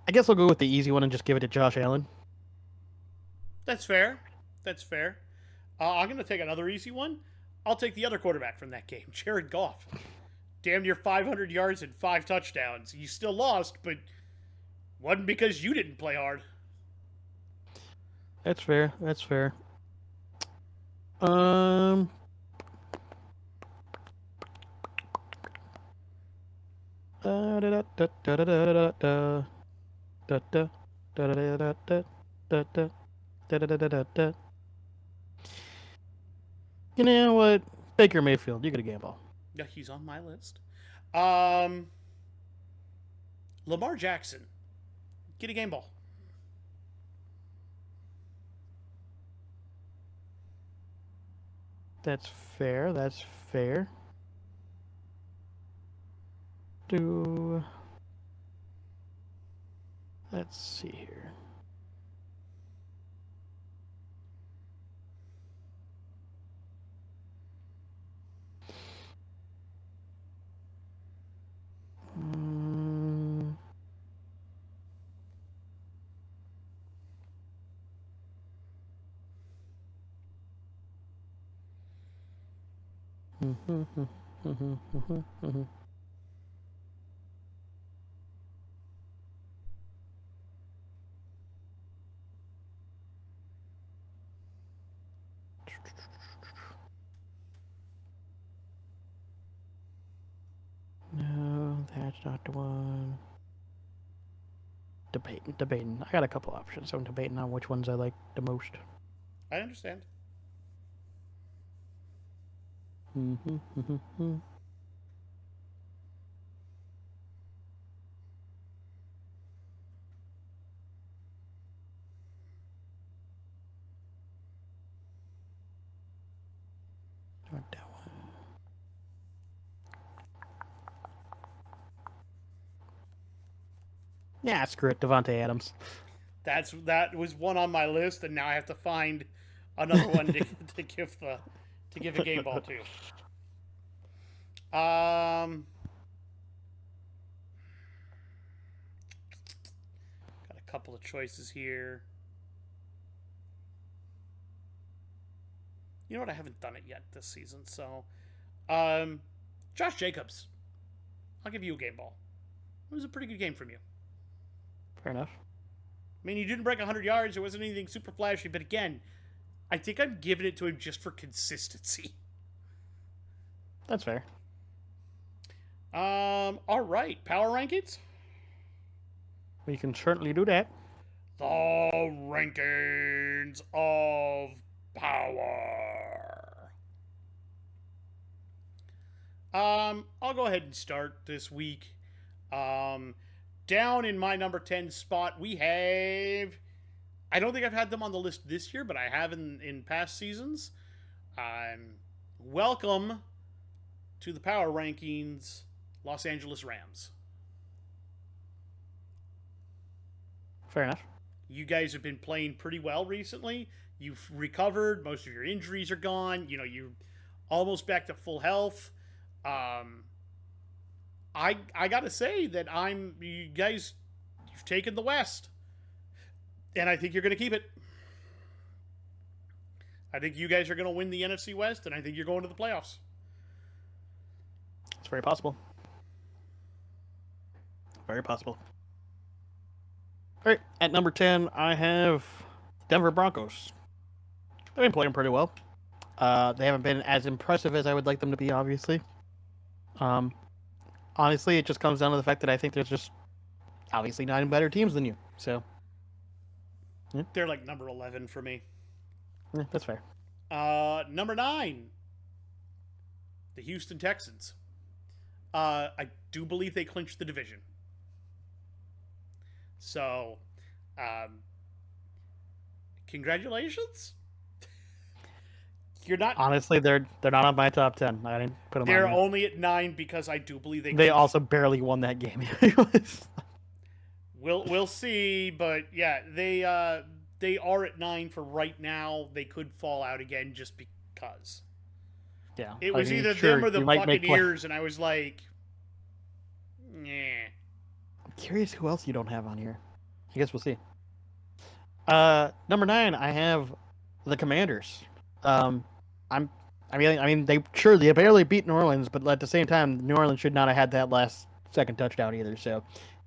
I guess I'll go with the easy one and just give it to Josh Allen. That's fair. I'm going to take another easy one. I'll take the other quarterback from that game, Jared Goff. Damn near 500 yards and 5 touchdowns. You still lost, but wasn't because you didn't play hard. That's fair. You know what? Baker Mayfield, you get a gamble. Yeah, he's on my list. Um, Lamar Jackson, get a game ball. That's fair. That's fair. Do let's see here. Mm. No, that's not the one. Debating. I got a couple options, so I'm debating on which ones I like the most. I understand. Not that one. Yeah, screw it, Devontae Adams. That was one on my list, and now I have to find another one to give a game ball to. Got a couple of choices here. You know what? I haven't done it yet this season, so Josh Jacobs. I'll give you a game ball. It was a pretty good game from you. Fair enough. I mean, you didn't break 100 yards. It wasn't anything super flashy, but again, I think I'm giving it to him just for consistency. That's fair. All right, power rankings. We can certainly do that. The rankings of power. I'll go ahead and start this week. Down in my number 10 spot, we have. I don't think I've had them on the list this year, but I have in past seasons. Welcome to the power rankings, Los Angeles Rams. Fair enough. You guys have been playing pretty well recently. You've recovered. Most of your injuries are gone. You know, you're almost back to full health. I gotta say that you guys, you've taken the West, and I think you're gonna keep it. I think you guys are gonna win the NFC West, and I think you're going to the playoffs. It's very possible. Very possible. All right, at number 10, I have Denver Broncos. They've been playing pretty well. They haven't been as impressive as I would like them to be, obviously. Honestly, it just comes down to the fact that I think there's just obviously 9 better teams than you. So, They're like number 11 for me. yeah, that's fair. Number 9, the Houston Texans. I do believe they clinched the division. So, congratulations. You're not. Honestly, they're not on my top 10. I didn't put them They're on. only at 9 because I do believe They also barely won that game. We'll see, but yeah, they are at 9 for right now. They could fall out again just because. Yeah, It was either them or the Buccaneers, and I was like, yeah. I'm curious who else you don't have on here. I guess we'll see. Number 9, I have the Commanders. I mean, they barely beat New Orleans, but at the same time, New Orleans should not have had that last second touchdown either. So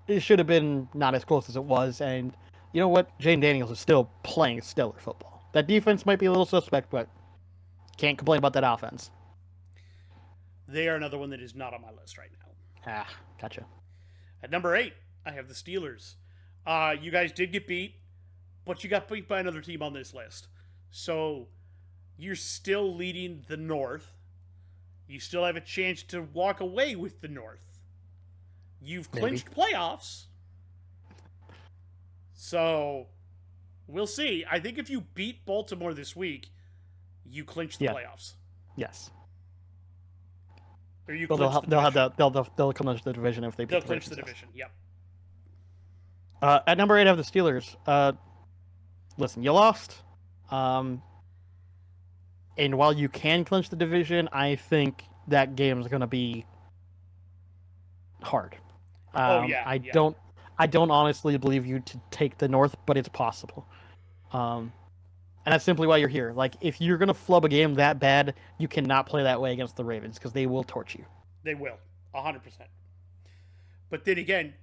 it should have been not as close as it was. And you know what? Jane Daniels is still playing stellar football. That defense might be a little suspect, but can't complain about that offense. They are another one that is not on my list right now. Ah, gotcha. At number 8, I have the Steelers. You guys did get beat, but you got beat by another team on this list. So you're still leading the North. You still have a chance to walk away with the North. You've Maybe. clinched playoffs. So we'll see. I think if you beat Baltimore this week, you clinch the Yeah. playoffs. Yes. Or you They'll clinch they'll the they'll have division. they'll clinch the division if they beat They'll the clinch the Ravens. Yes. division. Yep. At number 8, I have the Steelers. Listen, you lost. Um, and while you can clinch the division, I think that game is going to be hard. Oh yeah, I yeah. don't honestly believe you to take the North, but it's possible. Um, and that's simply why you're here. Like, if you're going to flub a game that bad, you cannot play that way against the Ravens because they will torch you. They will. 100%. But then again,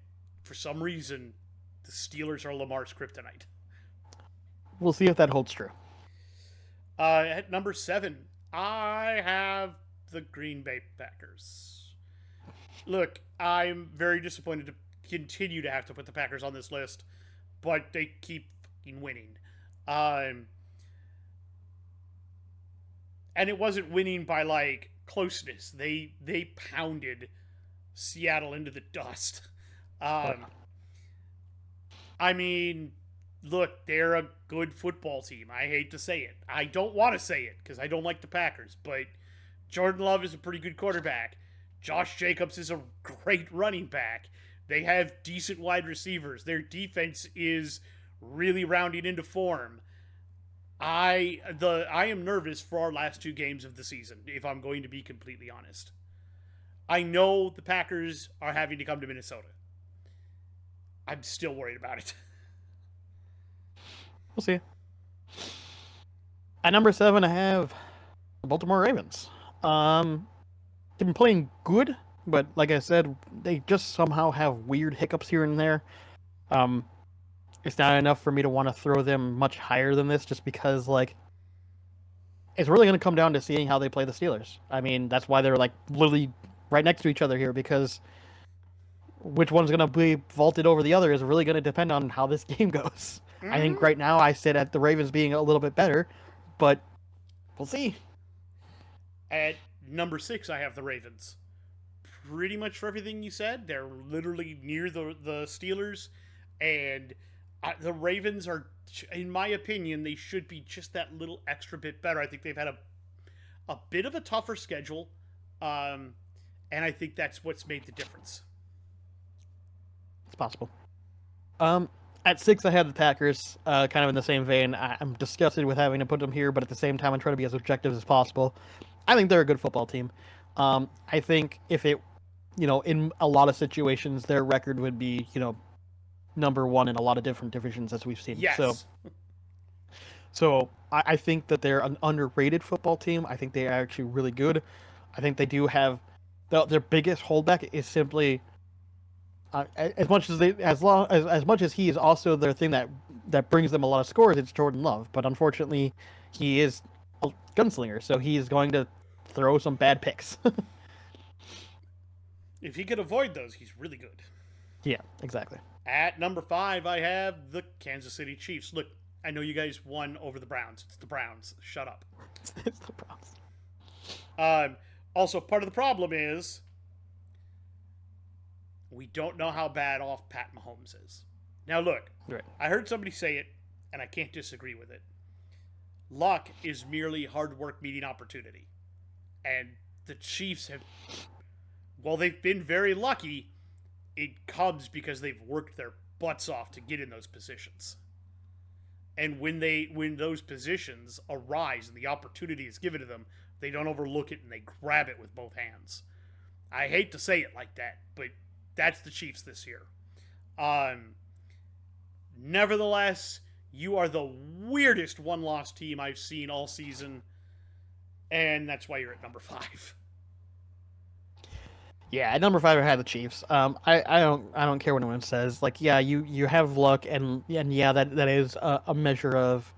for some reason, the Steelers are Lamar's kryptonite. We'll see if that holds true. At number 7, I have the Green Bay Packers. Look, I'm very disappointed to continue to have to put the Packers on this list, but they keep fucking winning. Um, and it wasn't winning by like closeness. They pounded Seattle into the dust. Um, I mean, look, they're a good football team. I hate to say it. I don't want to say it because I don't like the Packers, but Jordan Love is a pretty good quarterback. Josh Jacobs is a great running back. They have decent wide receivers. Their defense is really rounding into form. I am nervous for our last 2 games of the season, if I'm going to be completely honest. I know the Packers are having to come to Minnesota. I'm still worried about it. We'll see. At number 7, I have the Baltimore Ravens. They've been playing good, but like I said, they just somehow have weird hiccups here and there. It's not enough for me to want to throw them much higher than this, just because like it's really going to come down to seeing how they play the Steelers. I mean, that's why they're like literally right next to each other here, because which one's going to be vaulted over the other is really going to depend on how this game goes. I think right now I sit at the Ravens being a little bit better, but we'll see. At number 6, I have the Ravens. Pretty much for everything you said, they're literally near the Steelers, and the Ravens are, in my opinion, they should be just that little extra bit better. I think they've had a bit of a tougher schedule, and I think that's what's made the difference. It's possible. At 6, I have the Packers, kind of in the same vein. I'm disgusted with having to put them here, but at the same time, I'm trying to be as objective as possible. I think they're a good football team. I think if it, in a lot of situations, their record would be, number 1 in a lot of different divisions as we've seen. Yes. So I think that they're an underrated football team. I think they are actually really good. I think they do have their biggest holdback is simply as much as as much as he is also their thing that brings them a lot of scores. It's Jordan Love, but unfortunately, he is a gunslinger, so he's going to throw some bad picks. If he could avoid those, he's really good. Yeah, exactly. At number 5, I have the Kansas City Chiefs. Look, I know you guys won over the Browns. It's the Browns. Shut up. It's the Browns. Also, part of the problem is we don't know how bad off Pat Mahomes is. Now, look, Right. I heard somebody say it, and I can't disagree with it. Luck is merely hard work meeting opportunity. And the Chiefs have, well, they've been very lucky. It comes because they've worked their butts off to get in those positions. And when those positions arise and the opportunity is given to them, they don't overlook it and they grab it with both hands. I hate to say it like that, but that's the Chiefs this year. Nevertheless, you are the weirdest one-loss team I've seen all season, and that's why you're at number 5. Yeah, at number 5, I had the Chiefs. I don't care what anyone says. Like, yeah, you have luck, and yeah, that is a measure of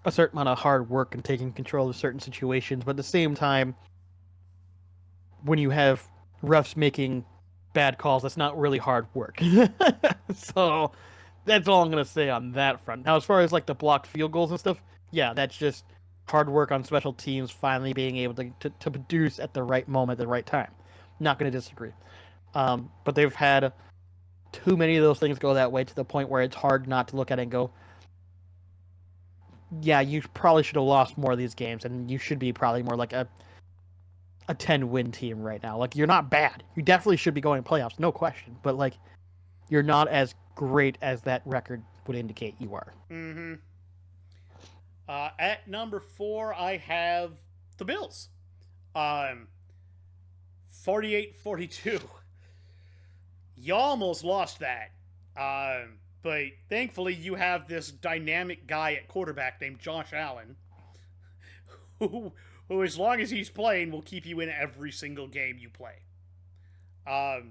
a certain amount of hard work and taking control of certain situations. But at the same time, when you have refs making bad calls, that's not really hard work. So that's all I'm gonna say on that front. Now, as far as like the blocked field goals and stuff, yeah, that's just hard work on special teams, finally being able to produce at the right moment, at the right time. Not going to disagree. But they've had too many of those things go that way to the point where it's hard not to look at it and go, yeah, you probably should have lost more of these games, and you should be probably more like a 10-win team right now. Like, you're not bad. You definitely should be going to playoffs, no question. But, like, you're not as great as that record would indicate you are. Mm-hmm. At number 4, I have the Bills. Um, 48-42. You almost lost that. But thankfully, you have this dynamic guy at quarterback named Josh Allen, who, who as long as he's playing, will keep you in every single game you play. But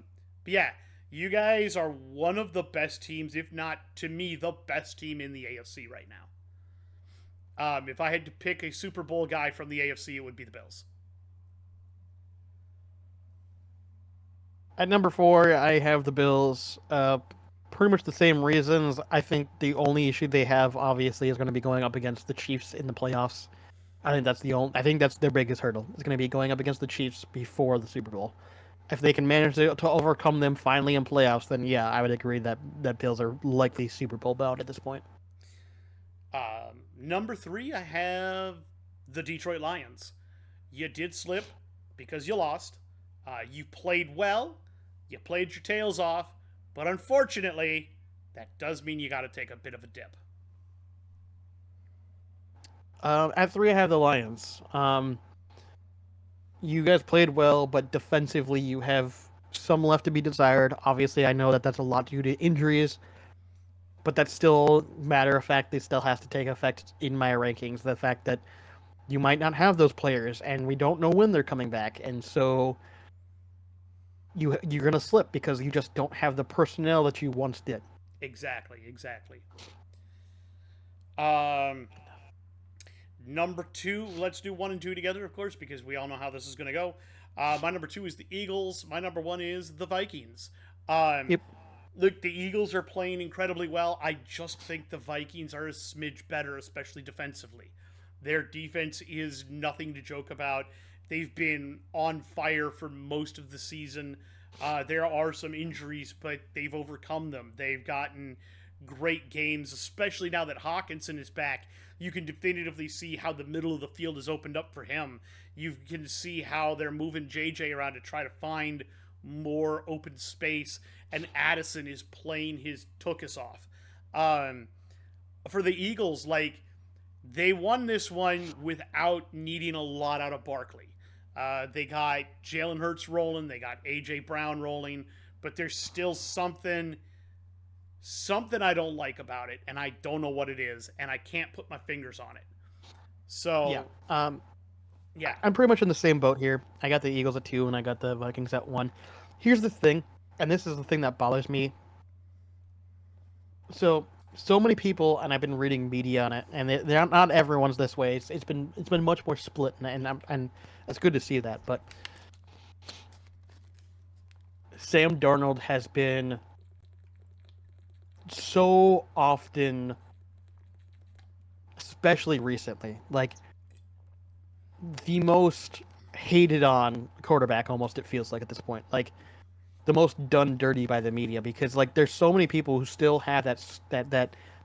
yeah, you guys are one of the best teams, if not, to me, the best team in the AFC right now. If I had to pick a Super Bowl guy from the AFC, it would be the Bills. At number 4, I have the Bills. Pretty much the same reasons. I think the only issue they have, obviously, is going to be going up against the Chiefs in the playoffs. I think that's their biggest hurdle. It's going to be going up against the Chiefs before the Super Bowl. If they can manage to overcome them finally in playoffs, then yeah, I would agree that Bills are likely Super Bowl bound at this point. Number 3, I have the Detroit Lions. You did slip because you lost. You played well. You played your tails off. But unfortunately, that does mean you got to take a bit of a dip. At 3, I have the Lions. You guys played well, but defensively, you have some left to be desired. Obviously, I know that that's a lot due to injuries, but that's still matter of fact. They still has to take effect in my rankings. The fact that you might not have those players, and we don't know when they're coming back, and so you're gonna slip because you just don't have the personnel that you once did. Exactly. Um, Number 2, let's do 1 and 2 together, of course, because we all know how this is going to go. My number 2 is the Eagles. My number 1 is the Vikings. Yep. Look, the Eagles are playing incredibly well. I just think the Vikings are a smidge better, especially defensively. Their defense is nothing to joke about. They've been on fire for most of the season. There are some injuries, but they've overcome them. They've gotten great games, especially now that Hawkinson is back. You can definitively see how the middle of the field is opened up for him. You can see how they're moving JJ around to try to find more open space, and Addison is playing his tuchus off. For the Eagles, like, they won this one without needing a lot out of Barkley. They got Jalen Hurts rolling, they got AJ Brown rolling, but there's still something I don't like about it, and I don't know what it is, and I can't put my fingers on it. So yeah, I'm pretty much in the same boat here. I got the Eagles at 2, and I got the Vikings at 1. Here's the thing, and this is the thing that bothers me. So many people, and I've been reading media on it, and they're not everyone's this way. It's been much more split, and it's good to see that. But Sam Darnold has been so often, especially recently, like the most hated on quarterback, almost, it feels like at this point. Like the most done dirty by the media, because like there's so many people who still have that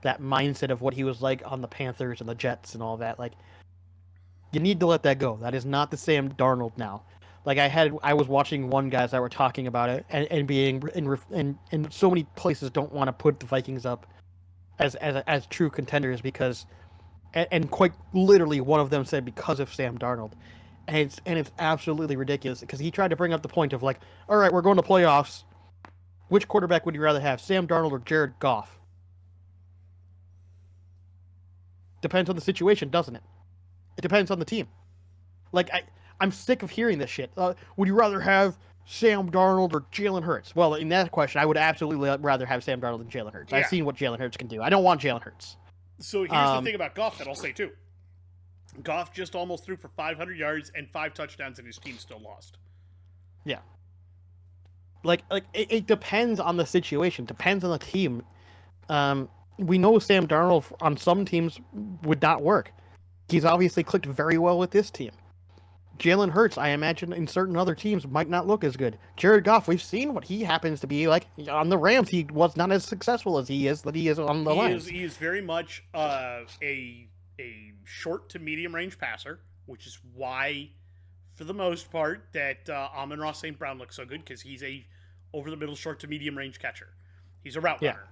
mindset of what he was like on the Panthers and the Jets and all that. Like, you need to let that go. That is not the Sam Darnold now. Like I was watching one guys that were talking about it, and being and so many places don't want to put the Vikings up as true contenders because, and quite literally one of them said because of Sam Darnold, and it's absolutely ridiculous because he tried to bring up the point of like, all right, we're going to playoffs. Which quarterback would you rather have, Sam Darnold or Jared Goff? Depends on the situation, doesn't it? It depends on the team. Like I'm sick of hearing this shit. Would you rather have Sam Darnold or Jalen Hurts? Well, in that question, I would absolutely rather have Sam Darnold than Jalen Hurts. Yeah. I've seen what Jalen Hurts can do. I don't want Jalen Hurts. So here's the thing about Goff that I'll say too. Goff just almost threw for 500 yards and 5 touchdowns, and his team still lost. Yeah. Like it depends on the situation. Depends on the team. We know Sam Darnold on some teams would not work. He's obviously clicked very well with this team. Jalen Hurts, I imagine, in certain other teams might not look as good. Jared Goff, we've seen what he happens to be like on the Rams. He was not as successful as he is on the Lions. He is very much a short to medium range passer, which is why, for the most part, that Amon-Ra St. Brown looks so good, because he's a over the middle short to medium range catcher. He's a route runner,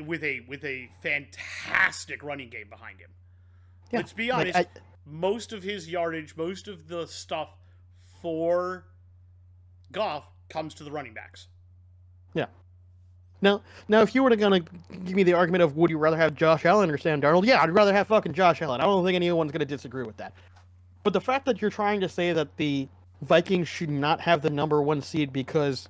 with a fantastic running game behind him. Yeah. Let's be honest. Most of his yardage, most of the stuff for Goff comes to the running backs. Yeah. Now, if you were gonna give me the argument of would you rather have Josh Allen or Sam Darnold, yeah, I'd rather have fucking Josh Allen. I don't think anyone's gonna disagree with that. But the fact that you're trying to say that the Vikings should not have the number 1 seed because,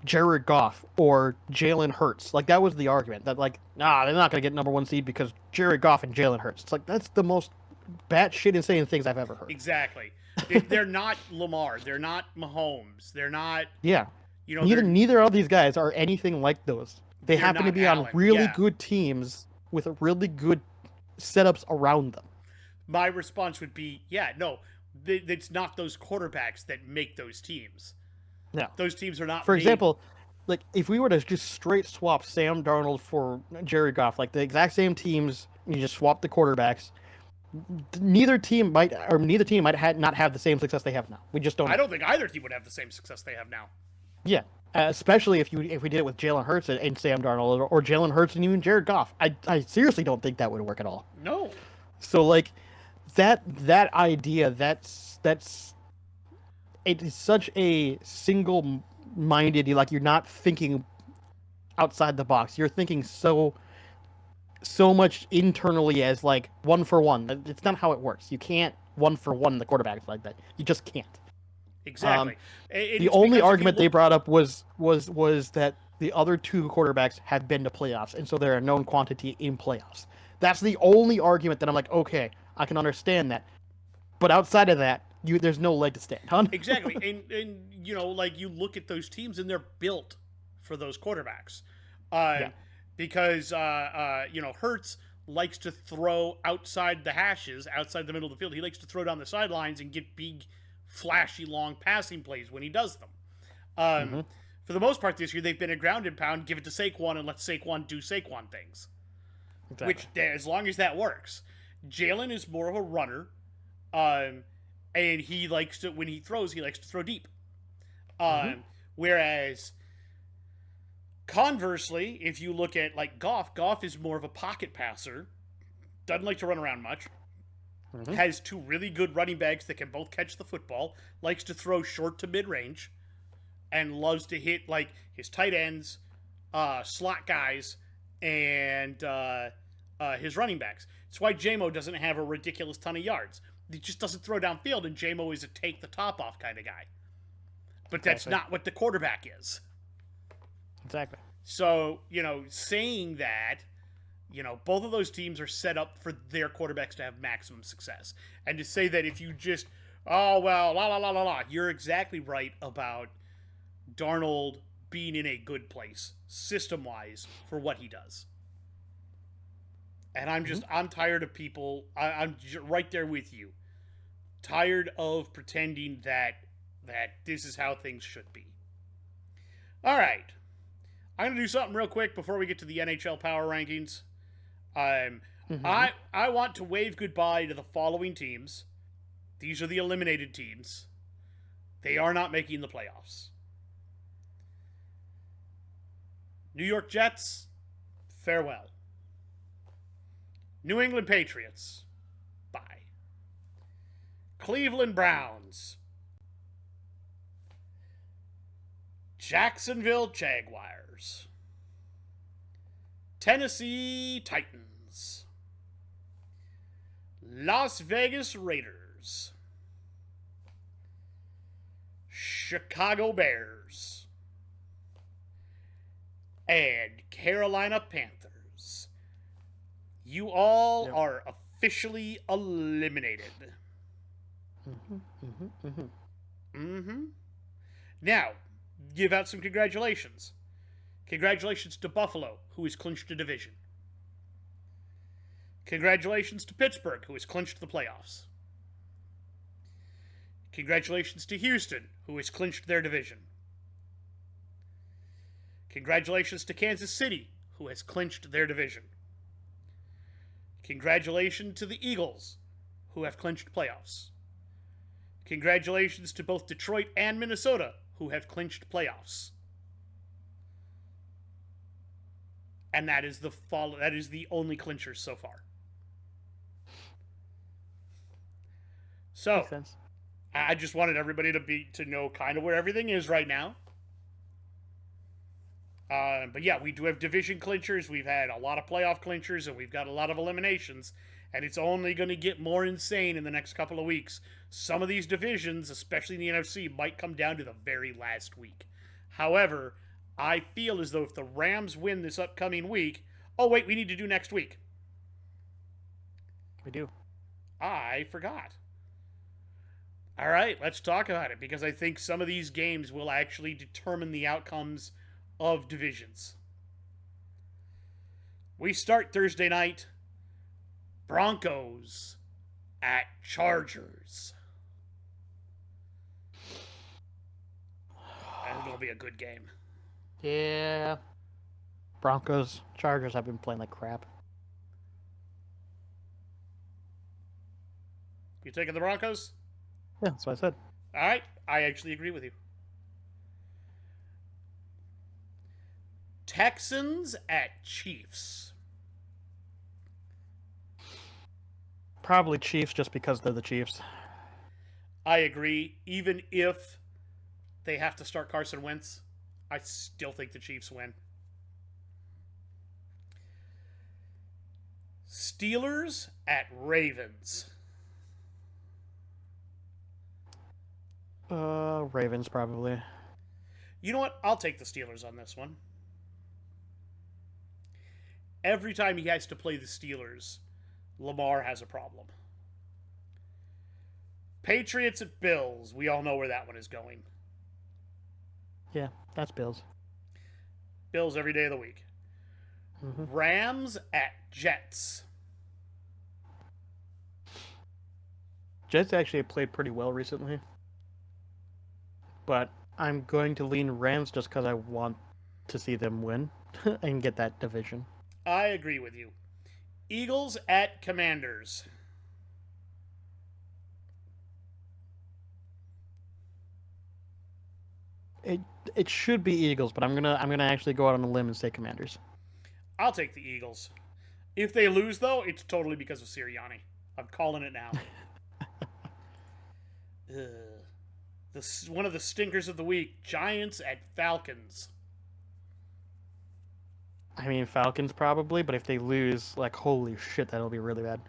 Jared Goff or Jalen Hurts, like that was the argument that they're not gonna get number 1 seed because Jared Goff and Jalen Hurts. It's like that's the most batshit insane things I've ever heard. Exactly. They're not Lamar. They're not Mahomes. They're not. Yeah. Neither of these guys are anything like those. They happen to be on really good teams with really good setups around them. My response would be, it's not those quarterbacks that make those teams. No. Those teams are not. For example, like if we were to just straight swap Sam Darnold for Jared Goff, like the exact same teams, you just swap the quarterbacks. Neither team might not have the same success they have now. We just don't. I don't think either team would have the same success they have now. Yeah, especially if we did it with Jalen Hurts and Sam Darnold, or Jalen Hurts and even Jared Goff. I seriously don't think that would work at all. No. So like that idea that's it is such a single-minded, like you're not thinking outside the box. You're thinking so much internally as like 1 for 1. It's not how it works. You can't 1 for 1 the quarterbacks like that. You just can't. Exactly. The only argument they brought up was that the other 2 quarterbacks have been to playoffs, and so they're a known quantity in playoffs. That's the only argument that I'm like, okay, I can understand that. But outside of that, there's no leg to stand on. Exactly. And you look at those teams and they're built for those quarterbacks. Because Hurts likes to throw outside the hashes, outside the middle of the field. He likes to throw down the sidelines and get big, flashy, long passing plays when he does them. For the most part this year, they've been a ground and pound, give it to Saquon and let Saquon do Saquon things. Exactly. Which, as long as that works. Jalen is more of a runner, and he likes to, when he throws, he likes to throw deep. Whereas, conversely, if you look at like Goff is more of a pocket passer, doesn't like to run around much, has 2 really good running backs that can both catch the football, likes to throw short to mid-range, and loves to hit like his tight ends, slot guys, and his running backs. It's why J-Mo doesn't have a ridiculous ton of yards. He just doesn't throw downfield, and J-Mo is a take the top off kind of guy. But that's not what the quarterback is. Exactly. So, saying that, both of those teams are set up for their quarterbacks to have maximum success. And to say that if you just, you're exactly right about Darnold being in a good place, system-wise, for what he does. And I'm tired of people, I'm right there with you, tired of pretending that this is how things should be. All right. I'm going to do something real quick before we get to the NHL Power Rankings. I want to wave goodbye to the following teams. These are the eliminated teams. They are not making the playoffs. New York Jets, farewell. New England Patriots, bye. Cleveland Browns. Jacksonville Jaguars. Tennessee Titans. Las Vegas Raiders. Chicago Bears. And Carolina Panthers. You all are officially eliminated. Now, give out some congratulations. Congratulations to Buffalo, who has clinched a division. Congratulations to Pittsburgh, who has clinched the playoffs. Congratulations to Houston, who has clinched their division. Congratulations to Kansas City, who has clinched their division. Congratulations to the Eagles, who have clinched playoffs. Congratulations to both Detroit and Minnesota, who have clinched playoffs. And that is the only clinchers so far. So, Makes sense. I just wanted everybody to know kind of where everything is right now. But yeah, we do have division clinchers. We've had a lot of playoff clinchers, and we've got a lot of eliminations. And it's only going to get more insane in the next couple of weeks. Some of these divisions, especially in the NFC, might come down to the very last week. However, I feel as though if the Rams win this upcoming week... Oh, wait, we need to do next week. We do. I forgot. All right, let's talk about it, because I think some of these games will actually determine the outcomes of divisions. We start Thursday night. Broncos at Chargers. And it'll be a good game. Yeah. Broncos, Chargers have been playing like crap. You taking the Broncos? Yeah, that's what I said. All right, I actually agree with you. Texans at Chiefs. Probably Chiefs just because they're the Chiefs. I agree. Even if they have to start Carson Wentz, I still think the Chiefs win. Steelers at Ravens. Ravens probably. You know what? I'll take the Steelers on this one. Every time he has to play the Steelers, Lamar has a problem. Patriots at Bills. We all know where that one is going. Yeah, that's Bills. Bills every day of the week. Mm-hmm. Rams at Jets. Jets actually played pretty well recently. But I'm going to lean Rams just because I want to see them win and get that division. I agree with you. Eagles at Commanders. It should be Eagles, but I'm gonna actually go out on a limb and say Commanders. I'll take the Eagles. If they lose, though, it's totally because of Sirianni. I'm calling it now. One of the stinkers of the week. Giants at Falcons. I mean, Falcons probably, but if they lose, like, holy shit, that'll be really bad.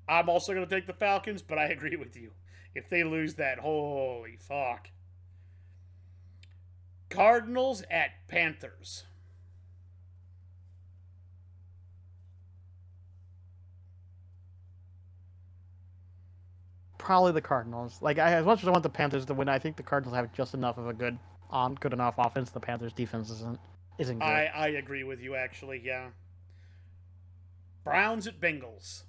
I'm also going to take the Falcons, but I agree with you. If they lose that, holy fuck. Cardinals at Panthers. Probably the Cardinals. Like, as much as I want the Panthers to win, I think the Cardinals have just enough of a good enough offense. The Panthers' defense isn't good. I agree with you, actually, yeah. Browns at Bengals.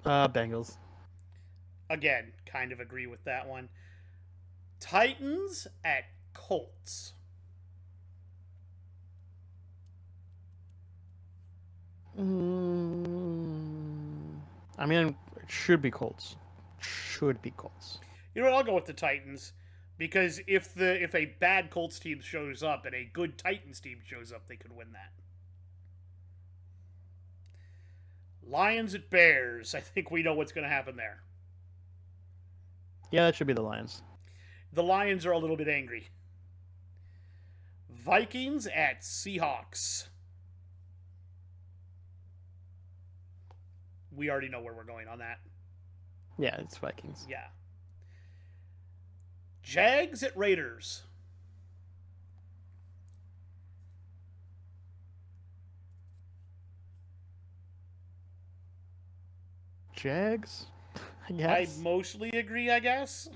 Bengals. Again, kind of agree with that one. Titans at Colts. I mean, it should be Colts. Should be Colts. You know what? I'll go with the Titans because if a bad Colts team shows up and a good Titans team shows up, they could win that. Lions at Bears. I think we know what's going to happen there. Yeah, that should be the Lions. The Lions are a little bit angry. Vikings at Seahawks. We already know where we're going on that. Yeah, it's Vikings. Yeah. Jags at Raiders. Jags? I I guess. mostly agree, I guess.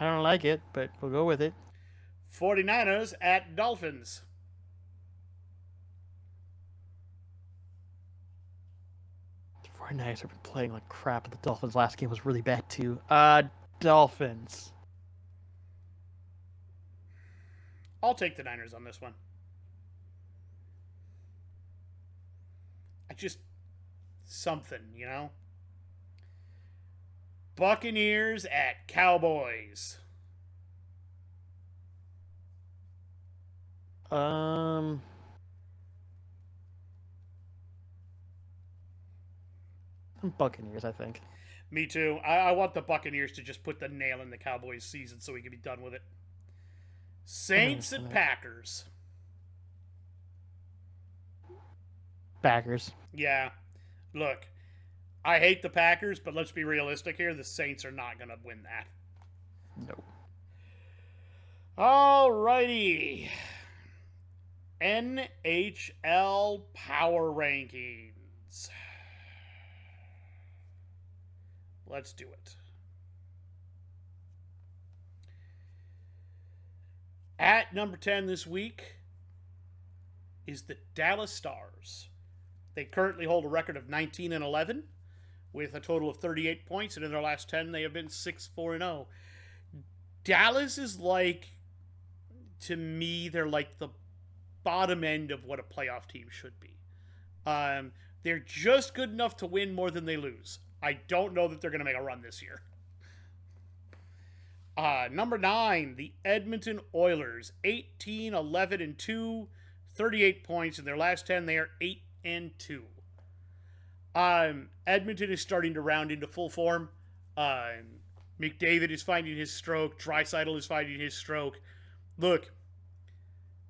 I don't like it, but we'll go with it. 49ers at Dolphins. 49ers have been playing like crap, and the Dolphins' last game was really bad too. Dolphins. I'll take the Niners on this one. I just something, you know. Buccaneers at Cowboys. Um, Buccaneers, I think. Me too. I want the Buccaneers to just put the nail in the Cowboys season so we can be done with it. Saints at Packers. Packers. Yeah. Look, I hate the Packers, but let's be realistic here. The Saints are not going to win that. No. Alrighty. NHL Power Rankings. Let's do it. At number 10 this week is the Dallas Stars. They currently hold a record of 19-11 with a total of 38 points, and in their last 10, they have been 6-4-0. Dallas is like, to me, they're like the bottom end of what a playoff team should be. They're just good enough to win more than they lose. I don't know that they're going to make a run this year. Number 9, the Edmonton Oilers, 18-11-2, 38 points. In their last 10, they are 8-2. Edmonton is starting to round into full form. McDavid is finding his stroke. Draisaitl is finding his stroke. Look,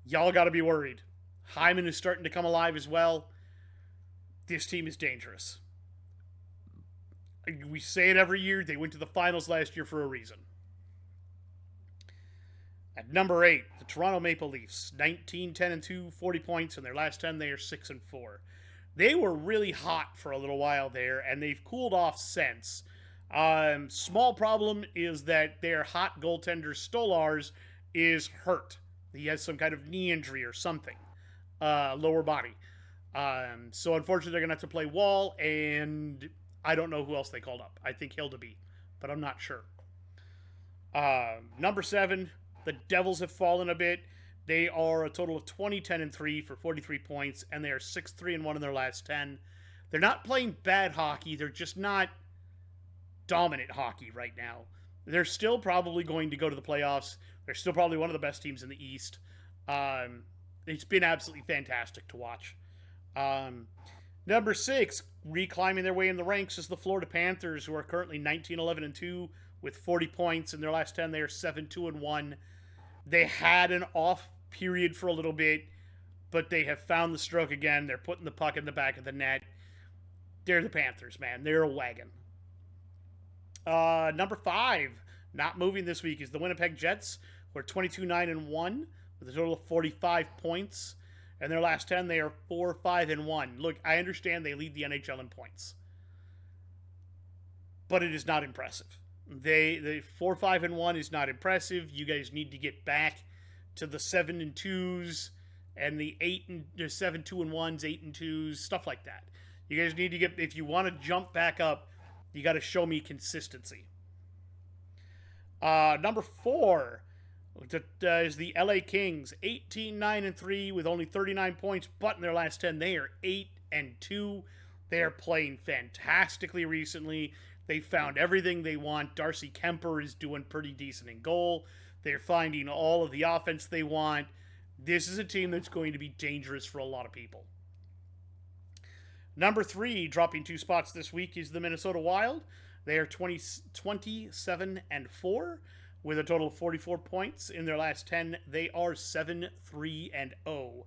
y'all got to be worried. Hyman is starting to come alive as well. This team is dangerous. We say it every year. They went to the finals last year for a reason. At number 8, the Toronto Maple Leafs, 19-10-2, 40 points. In their last 10, they are 6-4. They were really hot for a little while there, and they've cooled off since. Small problem is that their hot goaltender Stolarz is hurt. He has some kind of knee injury or something, lower body. So unfortunately, they're gonna have to play Wall, and I don't know who else they called up. I think Hildeby, but I'm not sure. Number 7, the Devils have fallen a bit. They are a total of 20-10-3 for 43 points, and they are 6-3-1 in their last 10. They're not playing bad hockey. They're just not dominant hockey right now. They're still probably going to go to the playoffs. They're still probably one of the best teams in the East. It's been absolutely fantastic to watch. Number 6, reclimbing their way in the ranks, is the Florida Panthers, who are currently 19-11-2 with 40 points. In their last 10, they are 7-2-1. They had an off period for a little bit, but they have found the stroke again. They're putting the puck in the back of the net. They're the Panthers, man. They're a wagon. Number 5, not moving this week, is the Winnipeg Jets, who are 22-9-1 with a total of 45 points. And their last 10, they are 4-5-1. Look, I understand they lead the NHL in points, but it is not impressive. The 4-5-1 is not impressive. You guys need to get back to the 7-2s and the 7-2-1s, 8-2s, stuff like that. You guys need to get, if you want to jump back up, you got to show me consistency. Number 4 is the LA Kings, 18-9-3 with only 39 points, but in their last 10, they are 8-2. They are playing fantastically recently. They found everything they want. Darcy Kemper is doing pretty decent in goal. They're finding all of the offense they want. This is a team that's going to be dangerous for a lot of people. Number 3, dropping 2 spots this week, is the Minnesota Wild. They are 27-4 with a total of 44 points. In their last 10, they are 7-3-0.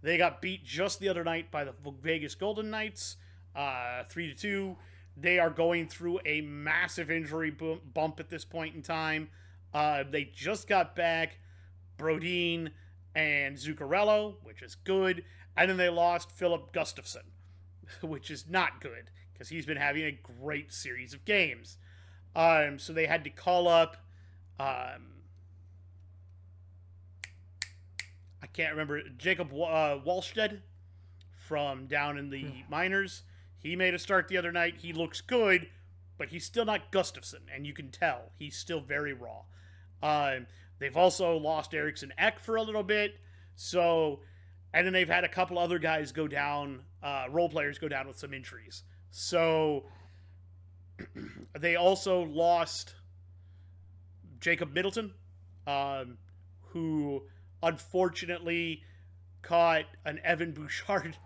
They got beat just the other night by the Vegas Golden Knights, 3-2. They are going through a massive injury bump at this point in time. They just got back Brodin and Zuccarello, which is good. And then they lost Philip Gustafsson, which is not good because he's been having a great series of games. So they had to call up, I can't remember, Jacob Wallstedt from down in the minors. He made a start the other night. He looks good, but he's still not Gustafsson, and you can tell he's still very raw. They've also lost Eriksson Ek for a little bit, so, and then they've had a couple other guys go down, role players go down with some injuries. So they also lost Jacob Middleton, who unfortunately caught an Evan Bouchard,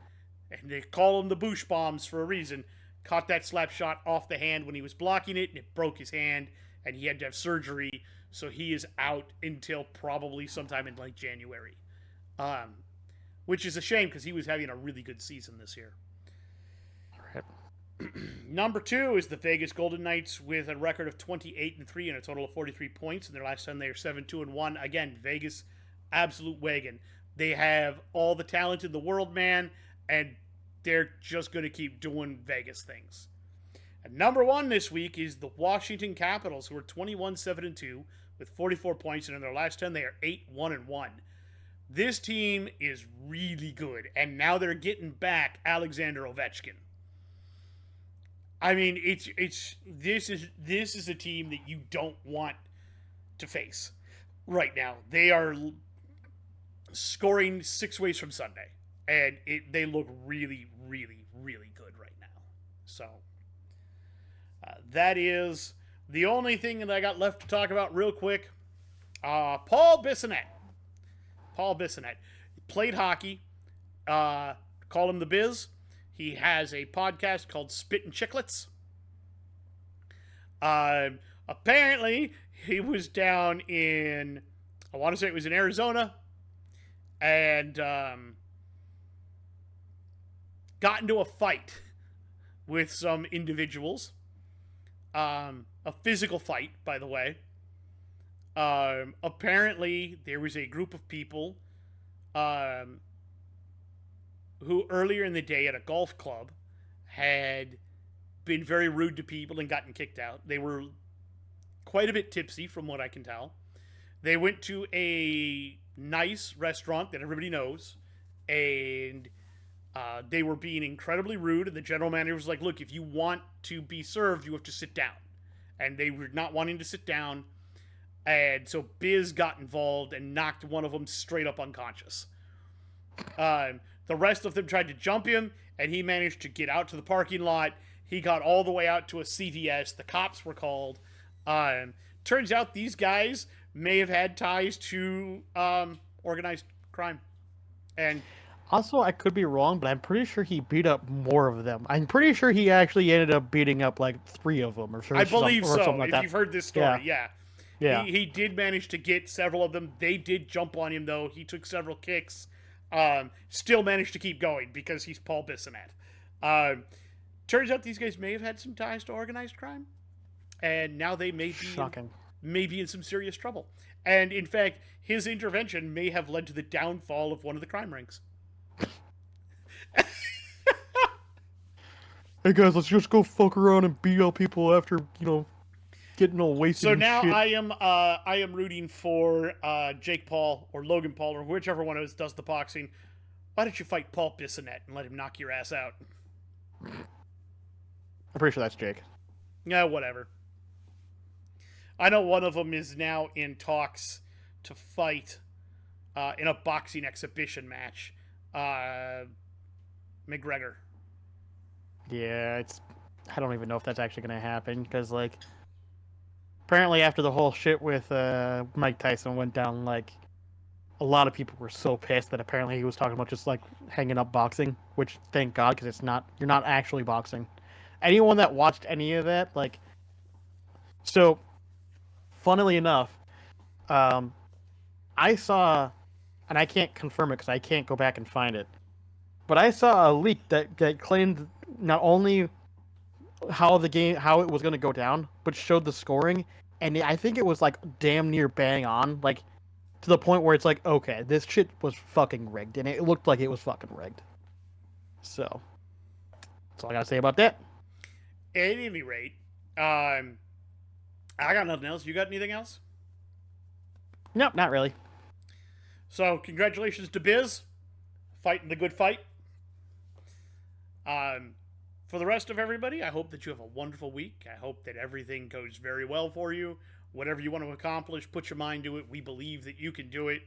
and they call him the Bouch bombs for a reason, caught that slap shot off the hand when he was blocking it, and it broke his hand, and he had to have surgery, so he is out until probably sometime in late January. Which is a shame because he was having a really good season this year. Number 2 is the Vegas Golden Knights with a record of 28-3 and a total of 43 points. In their last 10, they are 7-2-1. Again, Vegas, absolute wagon. They have all the talent in the world, man, and they're just going to keep doing Vegas things. And number 1 this week is the Washington Capitals, who are 21-7-2 with 44 points, and in their last 10, they are 8-1-1. This team is really good, and now they're getting back Alexander Ovechkin. I mean, this is a team that you don't want to face right now. They are scoring 6 ways from Sunday, and they look really, really, really good right now. So that is the only thing that I got left to talk about real quick. Paul Bissonnette. Paul Bissonnette played hockey. Call him the Biz. He has a podcast called Spit and Chicklets. Apparently, he was down in, I want to say it was in Arizona, and got into a fight with some individuals. A physical fight, by the way. Apparently, there was a group of people who earlier in the day at a golf club had been very rude to people and gotten kicked out. They were quite a bit tipsy from what I can tell. They went to a nice restaurant that everybody knows, and they were being incredibly rude, and the general manager was like, look, if you want to be served, you have to sit down. And they were not wanting to sit down, and so Biz got involved and knocked one of them straight up unconscious. The rest of them tried to jump him, and he managed to get out to the parking lot. He got all the way out to a CVS. The cops were called. Turns out these guys may have had ties to organized crime. And also, I could be wrong, but I'm pretty sure he beat up more of them. I'm pretty sure he actually ended up beating up like 3 of them, I believe so. Something like if that. You've heard this story, yeah. He did manage to get several of them. They did jump on him, though. He took several kicks. Still managed to keep going because he's Paul Bissonnette. Turns out these guys may have had some ties to organized crime, and now they may be in some serious trouble. And in fact, his intervention may have led to the downfall of one of the crime rings. Hey guys, let's just go fuck around and beat up people after, getting all wasted. So now shit. I am rooting for Jake Paul or Logan Paul or whichever one of us does the boxing. Why don't you fight Paul Bissonnette and let him knock your ass out? I'm pretty sure that's Jake. Yeah, whatever. I know one of them is now in talks to fight in a boxing exhibition match. McGregor. Yeah, I don't even know if that's actually going to happen, because, apparently after the whole shit with Mike Tyson went down, a lot of people were so pissed that apparently he was talking about just, hanging up boxing, which, thank God, because you're not actually boxing. Anyone that watched any of that, so, funnily enough, I saw, and I can't confirm it because I can't go back and find it, but I saw a leak that claimed not only how it was going to go down, but showed the scoring, and I think it was damn near bang on, to the point where it's okay, this shit was fucking rigged, and it looked like it was fucking rigged. So that's all I gotta say about that. At any rate, I got nothing else. You got anything else? Nope, not really. So congratulations to Biz, fighting the good fight. For the rest of everybody, I hope that you have a wonderful week. I hope that everything goes very well for you. Whatever you want to accomplish, put your mind to it. We believe that you can do it.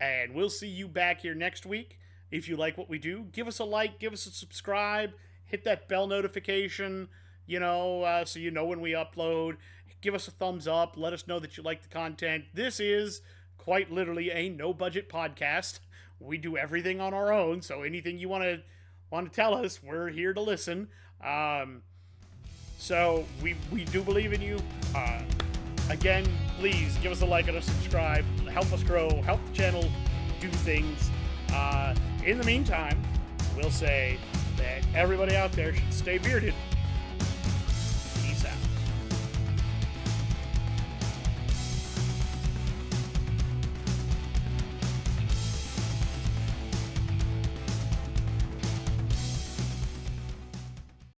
And we'll see you back here next week. If you like what we do, give us a like, give us a subscribe, hit that bell notification, so you know when we upload. Give us a thumbs up. Let us know that you like the content. This is quite literally a no-budget podcast. We do everything on our own, so anything you want to tell us, we're here to listen. So we do believe in you. Again, please give us a like and a subscribe. Help us grow. Help the channel do things. In the meantime, we'll say that everybody out there should stay bearded.